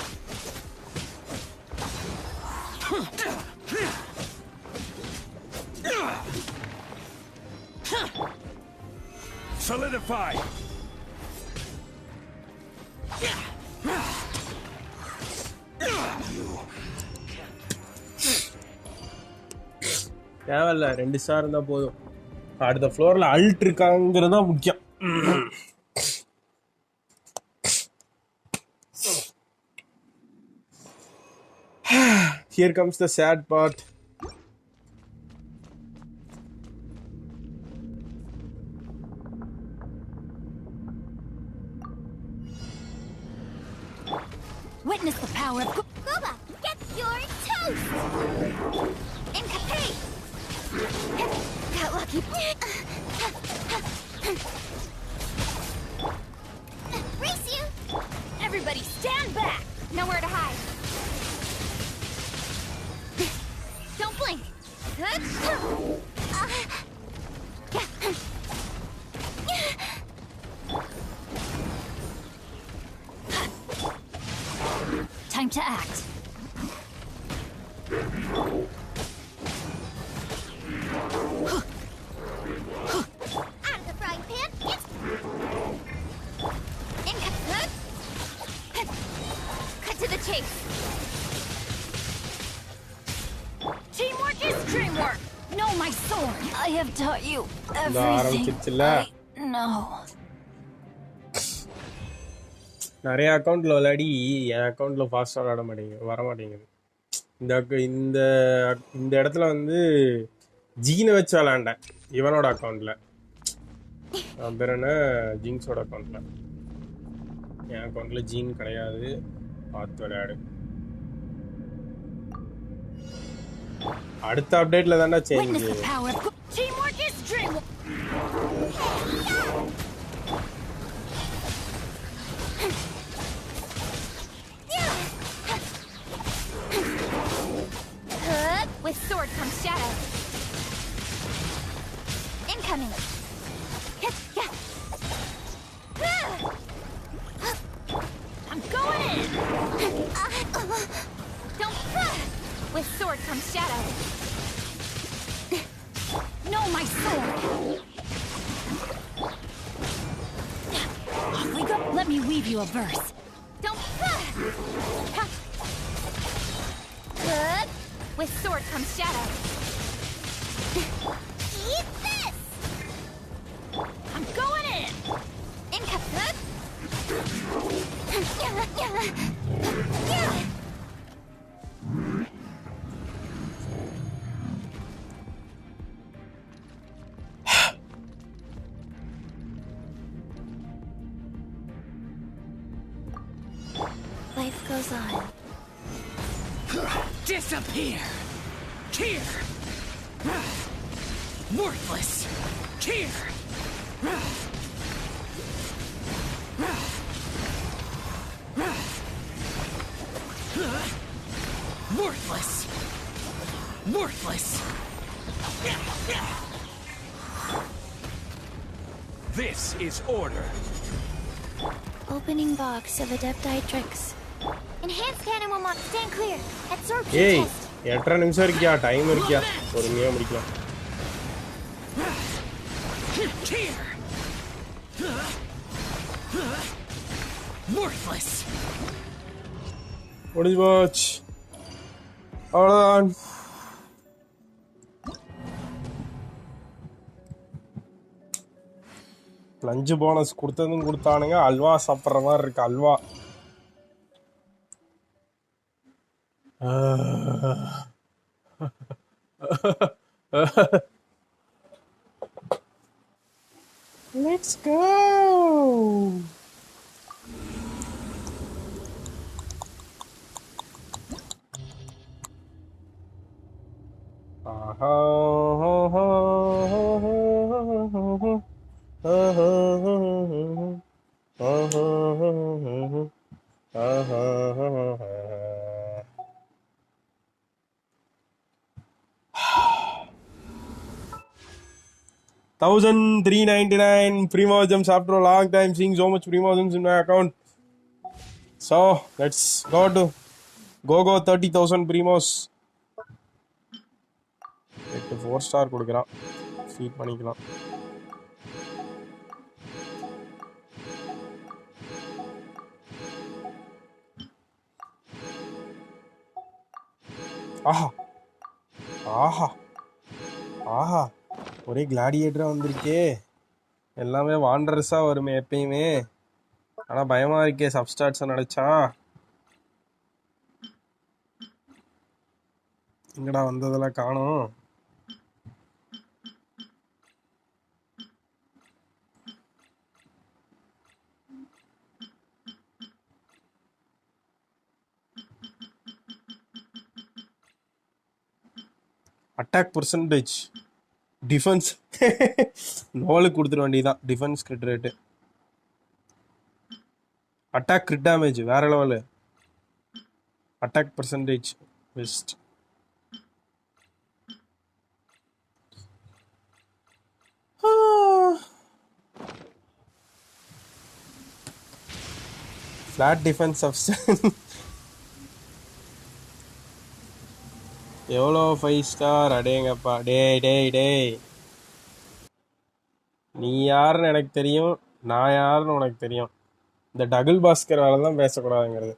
S2: Solidify.
S1: தேவையில்ல, 2 ஸ்டார் இருந்தா போதும். அடுத்த ஃப்ளோர்ல அல்ட் இருக்காங்கிறது தான் முக்கியம். Here comes the sad part.
S11: Witness the power of Goba. Get your toast. Incapacit. Got lucky. Race you. Everybody stand back. Nowhere to hide. Don't blink. Time to act. Out of the frying pan. Cut to the chase. Teamwork is dreamwork. Know my sword. I have taught you everything I know.
S1: நிறைய அக்கௌண்ட்ல விளையாடி என் அக்கௌண்ட்ல ஃபாஸ்டா விளையாட வர மாட்டேங்குது. இந்த இந்த இடத்துல வந்து ஜீனை வச்சு விளையாண்டேன் இவனோட அக்கௌண்ட்ல. பேர் என்ன, ஜிங்ஸோட அக்கௌண்ட்ல. என் அக்கௌண்ட்ல ஜீன் கிடையாது, பார்த்து விளையாடு. அடுத்த அப்டேட்ல தானே change.
S11: With sword comes shadow. Incoming. I'm going in. Don't. With sword comes shadow. Know my sword. Off we go. Let me weave you a verse. Don't. Good. With sword comes shadow. Eat this! I'm going in! Incapacit! Life goes on.
S4: Disappear! Here! Worthless! Here! Worthless! Worthless!
S2: This is order.
S11: Opening box of Adepti tricks. Enhanced cannon will mark. Stand clear. Absorption
S1: ஏய்,
S11: test.
S1: 8 நிமிஷம் இருக்கியா? Time இருக்கியா? பொறுமையா முடிக்கலாம்.
S4: Here! Worthless!
S1: முடிஞ்சு போச்சு. அவ்வளோதான். Lunch bonus கொடுத்ததும் கொடுத்தானுங்க. அல்வா சாப்பிட்ற மாதிரி இருக்கு. Halwa Let's go. $1,399 Primo gems after a long time seeing so much Primo gems in my account. So let's go to go 30,000 Primos. 4-star கொடுக்குறான் ஃபீட் பண்ணிக்கலாம். ஆஹா ஆஹா ஆஹா ஒரே கிளாடியேட்டரா வந்திருக்கே. எல்லாமே வாண்டரஸா வருமே எப்பயுமே. ஆனா பயமா இருக்கே சப்ஸ்டாட்ஸா நினைச்சா. எங்கடா வந்ததெல்லாம் காணோம். அட்டாக் பர்சன்டேஜ் டிஃபென்ஸ் நோலுக்கு கொடுத்துட வேண்டியதான். Defence crit rate, attack crit damage வேற லெவலு, attack percentage best. Flat defence of எவ்வளோ 5 ஸ்டார் அடேங்கப்பா. டேய் நீ யாருன்னு எனக்கு தெரியும், நான் யாருன்னு உனக்கு தெரியும். இந்த டகுல் பாஸ்கர் வேலை தான் பேசக்கூடாதுங்கிறது.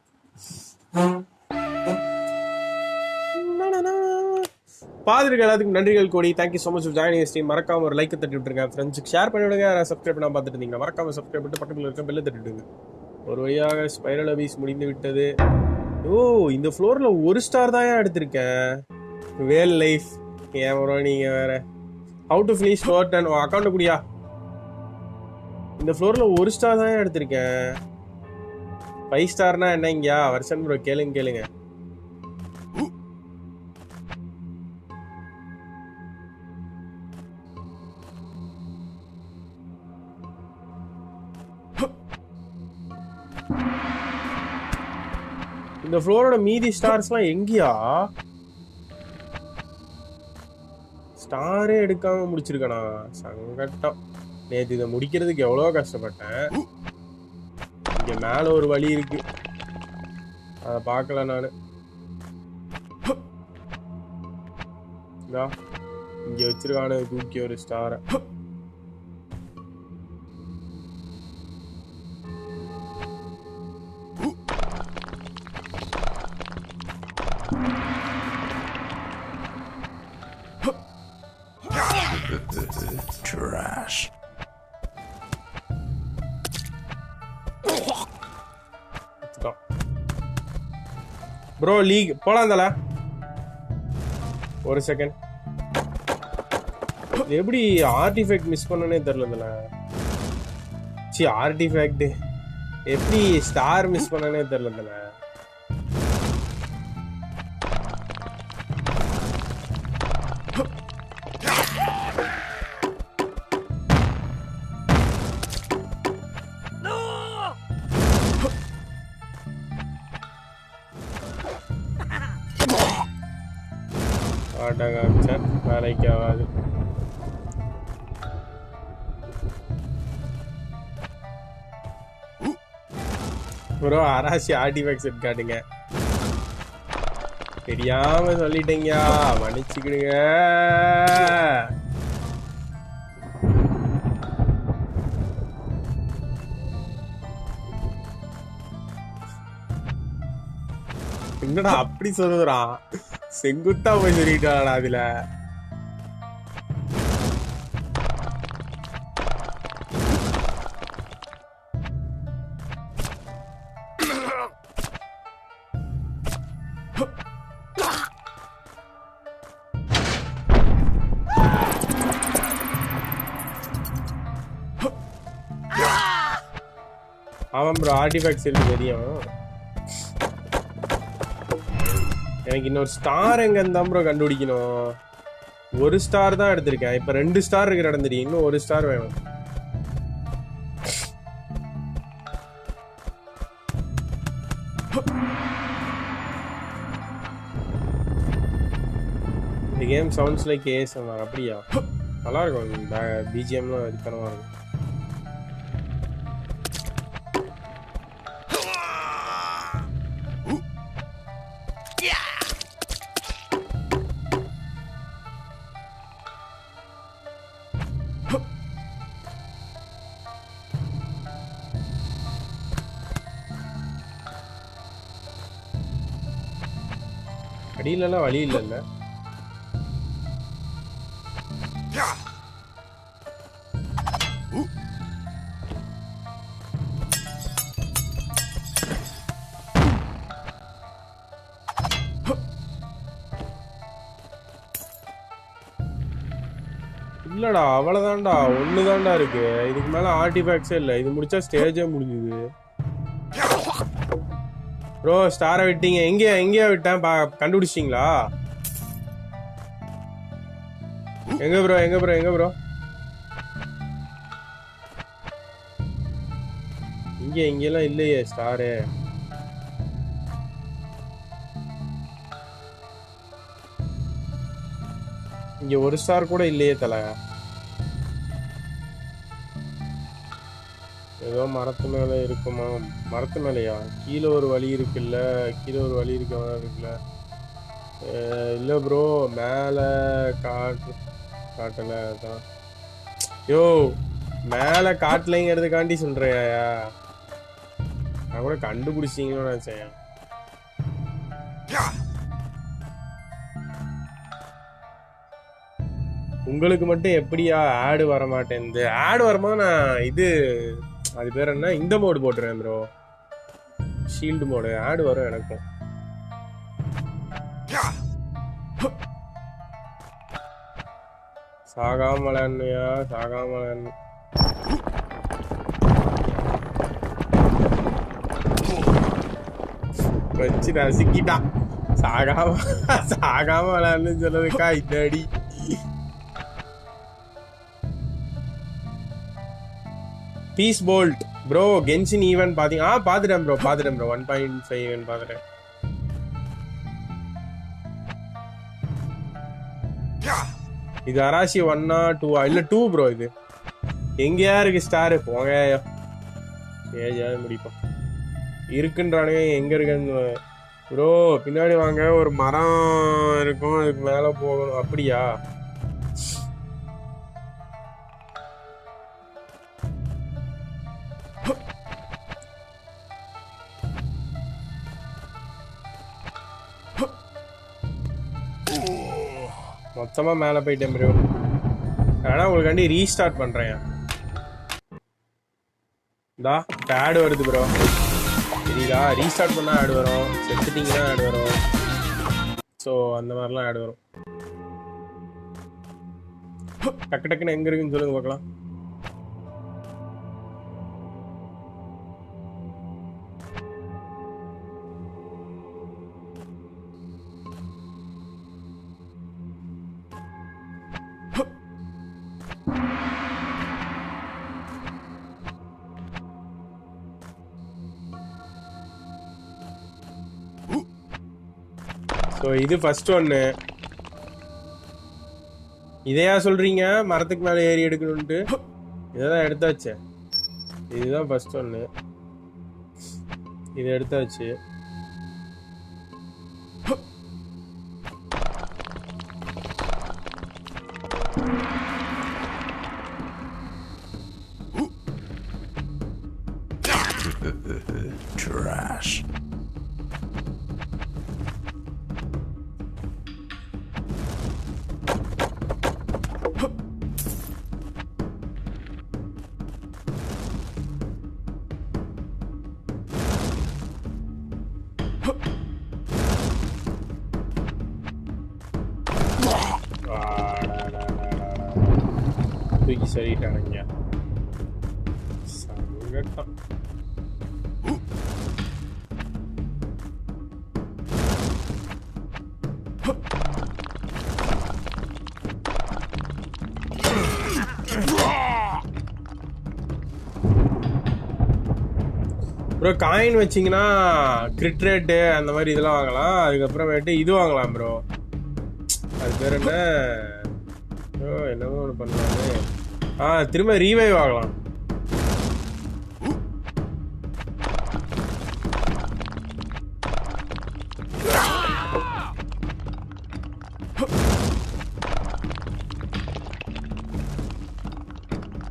S1: பாதிரிகள் எல்லாத்துக்கும் நன்றிகள் கோடி. Thank you so much for joining stream. மறக்காம ஒரு லைக் தட்டி விட்டுருங்க, ஃப்ரெண்ட்ஸுக்கு ஷேர் பண்ணி விடுங்க. சப்ஸ்கிரைப் பண்ணால் பார்த்துட்டு இருந்தீங்க மறக்காம சப்ஸ்கிரைப் பண்ணிட்டு பக்கத்தில் இருக்க பெல்ல தட்டி விடுங்க. ஒரு வழியாக ஸ்பைரல் அபீஸ் முடிந்து விட்டது. ஓ இந்த ஃப்ளோரில் 1 ஸ்டார் தான் எடுத்திருக்கேன். வேல் லைஃப் ஏன் ப்ரோ நீங்கள் வேற. ஹவு டு ஃபினிஷ் ஃபோர் டன் அக்கௌண்ட் கூடியா. இந்த ஃப்ளோரில் 1 ஸ்டார் தான் எடுத்திருக்கேன். 5 ஸ்டார்னா என்னங்கயா வருஷன் ப்ரோ? கேளுங்க இந்த ஃப்ளோரோட மீதி ஸ்டார்ஸ்லாம் எங்கயா? ஸ்டாரே எடுக்காம முடிச்சிருக்கனா சங்கட்டம். நேற்று இதை முடிக்கிறதுக்கு எவ்வளோ கஷ்டப்பட்டேன். இங்க மேல ஒரு வழி இருக்கு, அதை பார்க்கல நானு. இங்க வச்சிருக்கானு தூக்கி ஒரு ஸ்டாரை.
S2: Trash.
S1: ப்ரோ லீக் போலாம் தல. ஒரு செகண்ட். எப்படி ஆர்டிஃபேக்ட் மிஸ் பண்ணனே தெரியல. சி ஆர்டிஃபேக்ட் எப்படி ஸ்டார் மிஸ் பண்ணனே தெரியல. வேலைக்கு ஆகாது. ப்ரோ அராசி ஆர்டிஃபேக்ட் செட் காட்டுங்க. தெரியாம சொல்லிட்டீங்க, மன்னிச்சுக்கிடுங்க. என்னடா அப்படி சொல்லுறான், செங்குத்தா போய் சொல்லிட்டாடா அதுல. ஆமாம் ப்ரோ ஆர்டிஃபேக்ட்ஸ் இருக்கு தெரியும். எனக்கு இன்னொரு ஸ்டார் எங்க இருந்தா ப்ரோ கண்டுபிடிக்கணும். ஒரு ஸ்டார் தான் எடுத்திருக்கேன். இப்ப 2 ஸ்டார் இருக்கிற இடம் தெரியும். இன்னும் 1 ஸ்டார் வேணும். இந்த கேம் சவுண்ட்ஸ் லைக் ASMR. அப்படியா? நல்லா இருக்கும். பிஜிஎம்லாம் இதுக்கனமா இருக்கும். அடியிலலாம் வழி இல்லைல்ல. இல்லடா அவ்வளவுதான்டா. 1 தான்டா இருக்கு. இதுக்கு மேல ஆர்டிஃபேக்ட்ஸே இல்ல. இது முடிச்சா ஸ்டேஜே முடிஞ்சுது. ப்ரோ ஸ்டாரை விட்டீங்க. எங்கேயா விட்டேன் கண்டுபிடிச்சிட்டீங்களா? எங்க ப்ரோ இங்கெல்லாம் இல்லையே ஸ்டாரு. இங்க 1 ஸ்டார் கூட இல்லையே தல. ஏதோ மரத்து மேல இருக்குமா? மரத்து மேலையா? கீழே ஒரு வழி இருக்குல்ல. இருக்குல்ல. இல்ல ப்ரோ மேல காட்டல. அதான் யோ மேல காட்டலைங்கிறதுக்காண்டி சொல்றியா? நான் கூட கண்டுபிடிச்சிங்களோ நினைச்சேன். உங்களுக்கு மட்டும் எப்படியா ஆடு வர மாட்டேங்குது? ஆடு வரும்போது நான் இது அது பேர் என்ன, இந்த மோடு போட்டுறேன் ப்ரோ. ஷீல்டு மோடு ஆடு வரும் எனக்கும். சாகாம விளையாடணுயா. வச்சு ரசிக்கிட்டான். சாகாம விளையாடணும்னு சொல்றதுக்கா இந்த அடி? பீஸ் போல்ட் ப்ரோ. கென்ஷின் ஈவென்ட் பாத்தீங்க? பாத்துட்டேன் ப்ரோ. 1.5 ஈவென்ட் பாத்துட்டேன். இது அராசி 1 ஆ 2 ஆ? இல்ல 2 ப்ரோ. இது எங்கயா இருக்கு ஸ்டார்? போங்க ஏஜாவது முடிப்போம். இருக்குன்றானுங்க. எங்க இருக்குன்னு ப்ரோ பின்னாடி வாங்க. ஒரு மரம் இருக்கும், அதுக்கு மேல போகணும். அப்படியா? மொத்தமா மேல போயிட்டேன் ப்ரோ. ஆனா உங்களுக்காண்டி ரீஸ்டார்ட் பண்றேன். ஆடு வருது ப்ரோ. சரிதா? ரீஸ்டார்ட் பண்ணா ஆடு வரும், செத்துட்டீங்கன்னா ஆடு வரும். ஸோ அந்த மாதிரிலாம் ஆடு வரும். டக்குன்னு எங்க இருக்குன்னு சொல்லுங்க பார்க்கலாம். ஸோ இது ஃபர்ஸ்ட் ஒன்று. இதையா சொல்றீங்க மரத்துக்கு மேலே ஏறி எடுக்கணும்ட்டு? இதான் எடுத்தாச்சு. இதுதான் ஃபர்ஸ்ட் ஒன்று. இது எடுத்தாச்சு.
S2: Trash.
S1: தூக்கி சரிட்டானுங்க. சங்கட்டம். ப்ரோ காயின் வச்சிங்கன்னா கிரிட் ரேட்டு அந்த மாதிரி இதெல்லாம் வாங்கலாம். அதுக்கப்புறமேட்டு இது வாங்கலாம் ப்ரோ. அது பேர் என்ன? என்னமோ ஒன்று பண்ணலாமே. திரும்ப ரீவைவ் ஆகலாம்.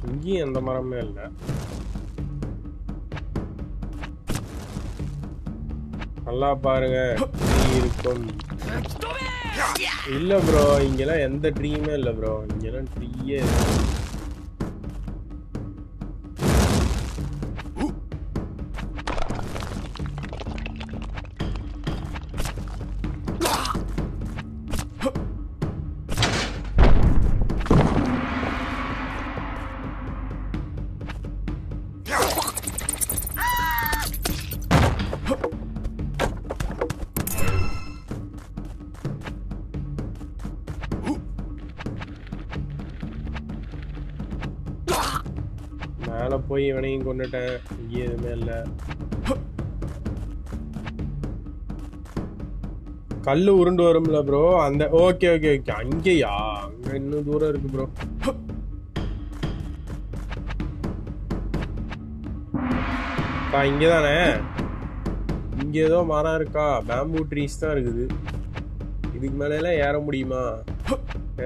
S1: இங்கேயும் எந்த மரமே இல்லை. நல்லா பாருங்க இருக்கும். இல்ல ப்ரோ இங்கெல்லாம் எந்த ட்ரீமே இல்ல ப்ரோ. இங்கெல்லாம் ட்ரீயே போய் இவனையும் கொண்டுட்டேன். இங்கே எதுவுமே இல்லை. கல்லு உருண்டு வரும்ல ப்ரோ அந்த. ஓகே ஓகே ஓகே அங்கேயா? அங்க இன்னும் தூரம் இருக்கு ப்ரோ. இங்கதானே? இங்க ஏதோ மரம் இருக்கா? பேம்பூ ட்ரீஸ் தான் இருக்குது. இதுக்கு மேல எல்லாம் ஏற முடியுமா?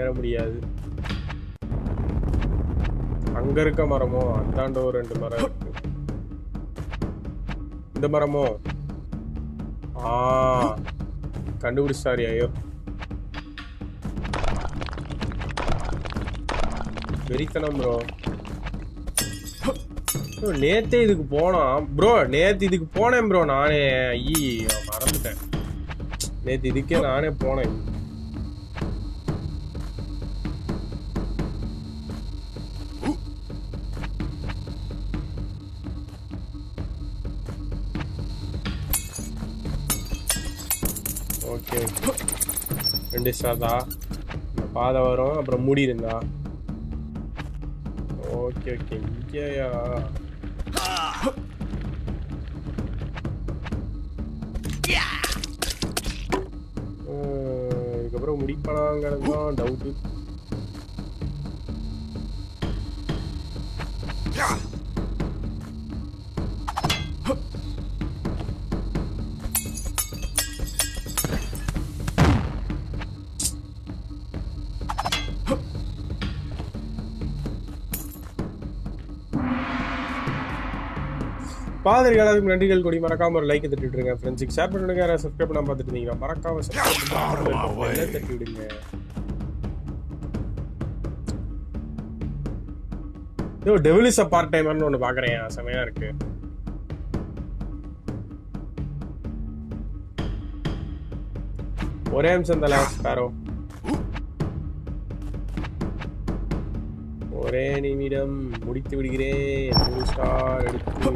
S1: ஏற முடியாது. அங்க இருக்க மரமோ அந்தாண்ட ஒரு 2 மரம் இருக்கு. இந்த மரமோ கண்டுபிடிச்சாரி. ஐயோ வெறித்தனம் ப்ரோ. நேத்தே இதுக்கு போனோம் ப்ரோ. நேத்து இதுக்கு போனேன் ப்ரோ. நானே மறந்துட்டேன். நேத்து இதுக்கே நானே போனேன். ஓகே 2 ஸ்டார் தான். பாதை வரும் அப்புறம் மூடி இருந்தா. ஓகே ஓகே இங்கேயா? இதுக்கப்புறம் முடிப்பானாங்கிறது தான் டவுட்டு. பாதிரிகளுக்கு நன்றிகள் கூடி. மறக்காம ஒரு லைக் தட்டி விடுங்க. ஃப்ரெண்ட்ஸுக்கு ஷேர் பண்ணுங்க. சப்ஸ்கிரைப் பண்ணாம பார்த்துட்டு இருந்தீங்கன்னா மறக்காம சப்ஸ்கிரைப் தட்டி விடுங்க. இதோ டெவில் இஸ் அ பார்ட் டைமர்னு ஒன்று பார்க்குறேன். செமையா இருக்கு. ஒரே நிமிஷம் தல ஸ்பாரோ. ஒரே நிமிடம் முடித்து விடுகிறேன். 1 ஸ்டார் எடுத்து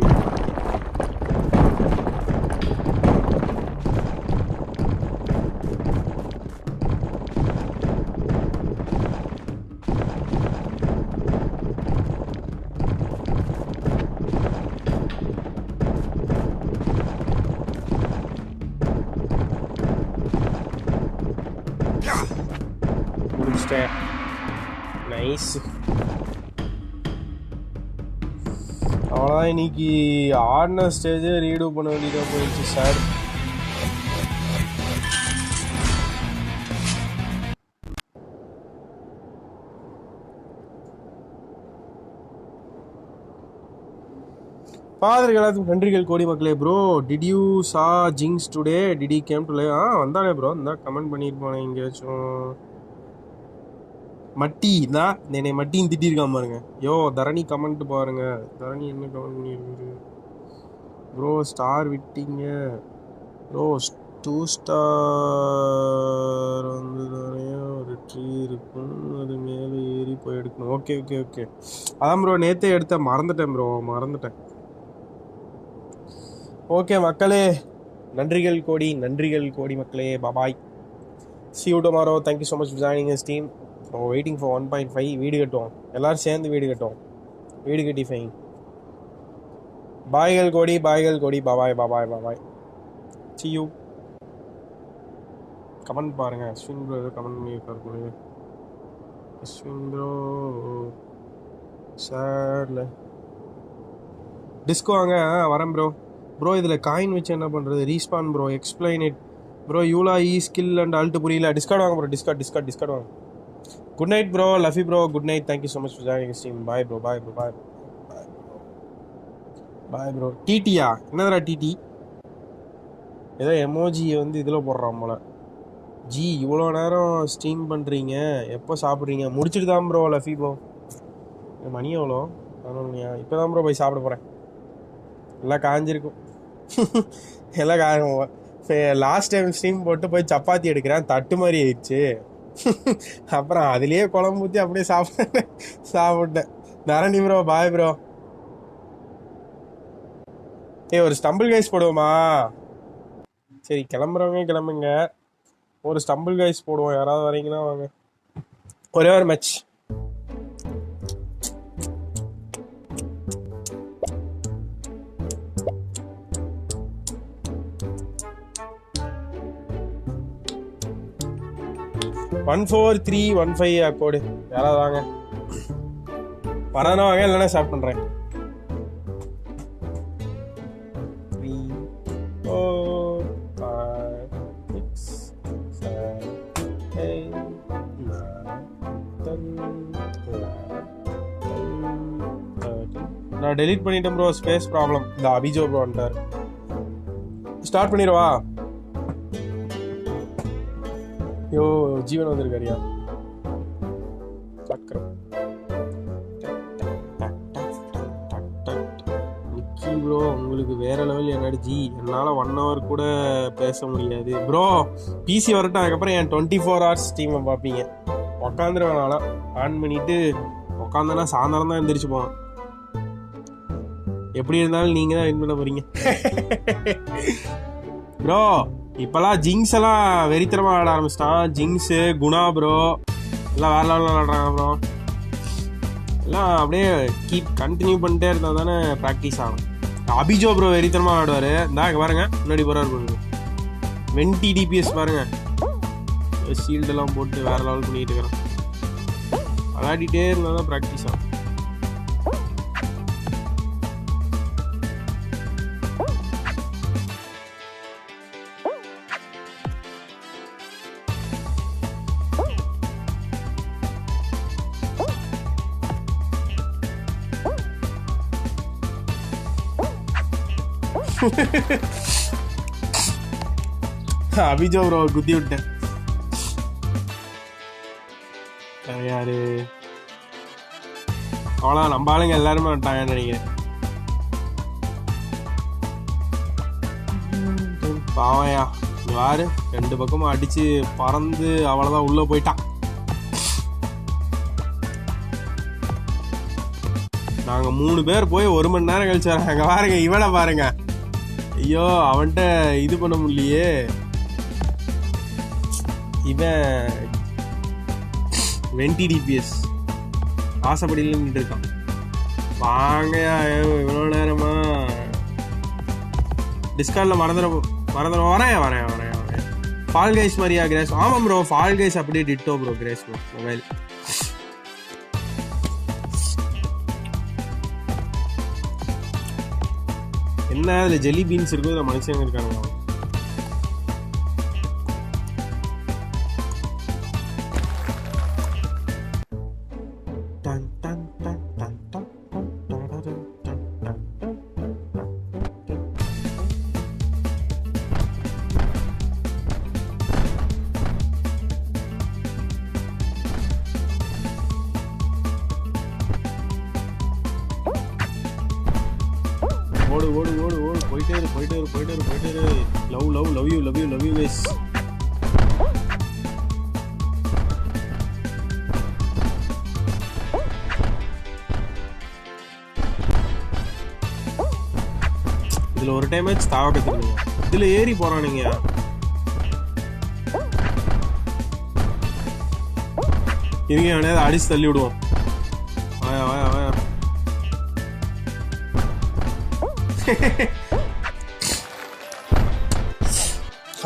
S1: முடிச்சிட்டேன். நைஸ். அவ்வளோதான். இன்னைக்கு ஆடின ஸ்டேஜை ரீடூ பண்ண வேண்டியதாக போயிடுச்சு சார். பாதிரிகளுக்கு நன்றிகள் கோடி மக்களே. ப்ரோ டிட் யூ சா ஜிங்ஸ் today? Did you came to live? வந்தானே ப்ரோ. இந்த கமெண்ட் பண்ணியிருப்பானே எங்கேயாச்சும். மட்டி தான் என்னை மட்டின்னு திட்டிருக்காம பாருங்க. யோ தரணி கமெண்ட் பாருங்க. தரணி என்ன கமெண்ட் பண்ணியிருக்குது ப்ரோ? ஸ்டார் விட்டீங்க ப்ரோ. 2 ஸ்டார் வந்து நிறைய ஒரு ட்ரீ இருக்கும். அது மேலே ஏறி போய் எடுக்கணும். ஓகே ஓகே ஓகே அதான் ப்ரோ. நேற்றே எடுத்த மறந்துட்டேன் ப்ரோ. மறந்துட்டேன். ஓகே மக்களே நன்றிகள் கோடி. நன்றிகள் கோடி மக்களே. பாய். See you tomorrow. Thank you so much for joining us team. Waiting for 1.5. வீடு கட்டுவோம் எல்லாரும் சேர்ந்து. வீடு கட்டுவோம். வீடு கட்டி ஃபைன். பாய்கள் கோடி பாபாய் see you. கமெண்ட் பாருங்க. அஸ்வின் ப்ரோ ஏதோ கமெண்ட் பண்ணியிருக்காரு. அஸ்வின் ப்ரோ சார்ல டிஸ்கோ வாங்க. வரேன் ப்ரோ. ப்ரோ இதில் காயின் வச்சு என்ன பண்ணுறது? Respawn bro, explain it bro. Eula skill and ult புரியல. டிஸ்கார்ட் வாங்க ப்ரோ. டிஸ்கார்ட் வாங்க. Good night bro. Luffy bro good night. Thank you so much for joining stream. Bye bro. Bye bro. டிடியா? என்னதுடா டிடி? ஏதோ எமோஜி வந்து இதில் போடுறான் போல. ஜி இவ்வளோ நேரம் ஸ்ட்ரீம் பண்ணுறீங்க, எப்போ சாப்பிட்றீங்க? முடிச்சுட்டு தான் ப்ரோ லஃபி ப்ரோ. மணி எவ்வளோ? 11 இப்போ தான் ப்ரோ போய் சாப்பிட போகிறேன். எல்லாம் காஞ்சிருக்கும். எல்லாம் லாஸ்ட் டைம் ஸ்ட்ரீம் போட்டு போய் சப்பாத்தி எடுக்கிறேன், தட்டு மாதிரி ஆயிடுச்சு. அப்புறம் அதுலேயே குழம்பு ஊற்றி அப்படியே சாப்பிட்டேன். நரணி ப்ரோ பாய் ப்ரோ. ஒரு ஸ்டம்பிள் கைஸ் போடுவோமா? சரி கிளம்புறவங்க கிளம்புங்க. ஒரு ஸ்டம்பிள் கைஸ் போடுவோம். யாராவது வரீங்கன்னா வாங்க. ஒரே ஒரு மேட்ச். ஒன் 4-3-1-5 கோடு. யாராவது வாங்க. வரனா வாங்க, இல்லைன்னா ஸ்டார்ட் பண்ணுறேன். 3 4 5 6 7 8 9 10 11 13. நான் டெலீட் பண்ணிட்டேன் ப்ரோ. Space problem. இந்த அபிஜோ ப்ரோ வந்துட்டார். ஸ்டார்ட் பண்ணிடுவா? யோ ஜீவன் வந்திருக்காரியா? நிக்கி ப்ரோ உங்களுக்கு வேற லெவல் எனர்ஜி. என்னால் 1 hour கூட பேச முடியாது ப்ரோ. பிசி வரட்டும், அதுக்கப்புறம் என் 24 hours ஸ்ட்ரீமை பார்ப்பீங்க. உக்காந்துருவேனால ஆன் பண்ணிட்டு உக்காந்தனா சாயந்தரம் தான் எந்திரிச்சு போவேன். எப்படி இருந்தாலும் நீங்கள் தான் வின் பண்ண போறீங்க ப்ரோ. இப்போல்லாம் ஜிங்ஸ் எல்லாம் வெறித்தனமாக விளாட ஆரம்பிச்சிட்டான். ஜிங்ஸு குணா ப்ரோ எல்லாம் வேற லெவலில் விளாட்றாங்க ப்ரோ. எல்லாம் அப்படியே கண்டினியூ பண்ணிட்டே இருந்தால் தானே ப்ராக்டிஸ் ஆகும். அபிஜோ ப்ரோ வெறித்தனமாக விளாடுவார். இங்கே பாருங்க, முன்னாடி போகிறாரு பாருங்க. 20 DPS பாருங்க. ஷீல்டெல்லாம் போட்டு வேற லெவல் பண்ணிட்டு இருக்கிறேன். விளையாடிட்டே இருந்தால் தான் ப்ராக்டிஸ் ஆகும். அபிஜோ ப்ரோ குத்தி விட்டேன். யாரு அவ்வளோ நம்ம ஆளுங்க எல்லாருமே விட்டாங்கன்னு நினைக்கிறேன். பாவையா யாரு 2 பக்கமும் அடிச்சு பறந்து அவ்வளோதான் உள்ள போயிட்டான். நாங்க 3 பேர் போய் 1 மணி நேரம் கழிச்சு வராங்க. பாருங்க இவனை பாருங்க. ஐயோ அவன்கிட்ட இது பண்ண முடியலையே. இவன் 20 DPS ஆசைப்படியில் நின்று இருக்கான். வாங்கயா இவ்வளோ நேரமா? டிஸ்கார்டில் மறந்துடும். வரேன். ஃபால் கைஸ் மாதிரியா கிரேஸ்? ஆமாம் ப்ரோ, ஃபால் கைஸ் அப்படியே டிட்டோ ப்ரோ. கிரேஸ் ப்ரோ மொபைல். என்ன அதில் ஜெல்லி பீன்ஸ் இருக்கும், இதில் மனுஷங்க இருக்கானுங்க. ஓடு போயிட்டே இரு. Love you guys. இதுல ஒரு டைம் ஆச்சு தாவ கத்துக்கணுங்க. இதுல ஏறி போறானுங்க. இருங்க அவனையாவது அடிச்சு தள்ளி விடுவோம். வாயா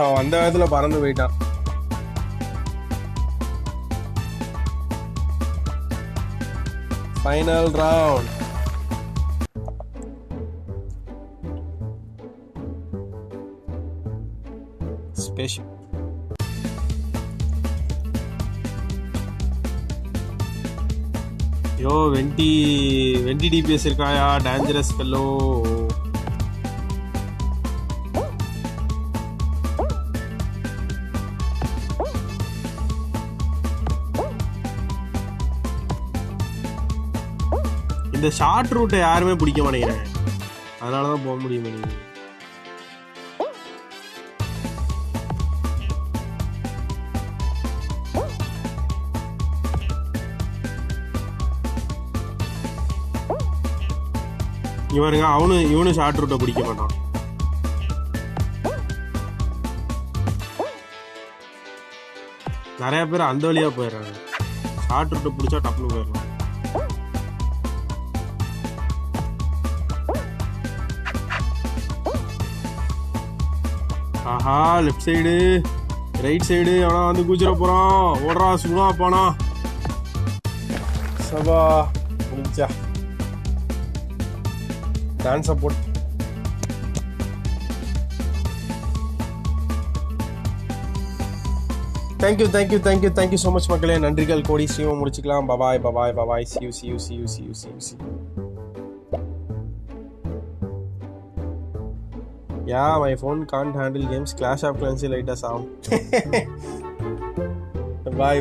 S1: அவன் அந்த விதத்துல பறந்து போயிட்டான். Final round. Special. Yo 20 DPS இருக்காயா? Dangerous fellow. இந்த ஷார்ட் ரூட்டை யாருமே பிடிக்க மாட்டேங்கிறாங்க, அதனாலதான் போக முடிய மாட்டேங்குது. இவருங்க இவனு ஷார்ட் ரூட்டை பிடிக்க மாட்டான். நிறைய பேர் அந்த வழியா போயிடுறாங்க. ஷார்ட் ரூட்டை பிடிச்சா டப்புனு போயிடலாம். ஆஹா, லெஃப்ட் சைடு ரைட் சைடு எவனா வந்து கூச்சிட போறான். ஓடுறா சுடா போனா. சபா முடிஞ்சா dance support. Thank you so much மக்களே. நன்றிகள் கோடி. ஸ்ட்ரீமை முடிச்சுக்கலாம். Bye bye. see you. Yeah, my phone can't handle games. Clash of Clans light us out. Bye.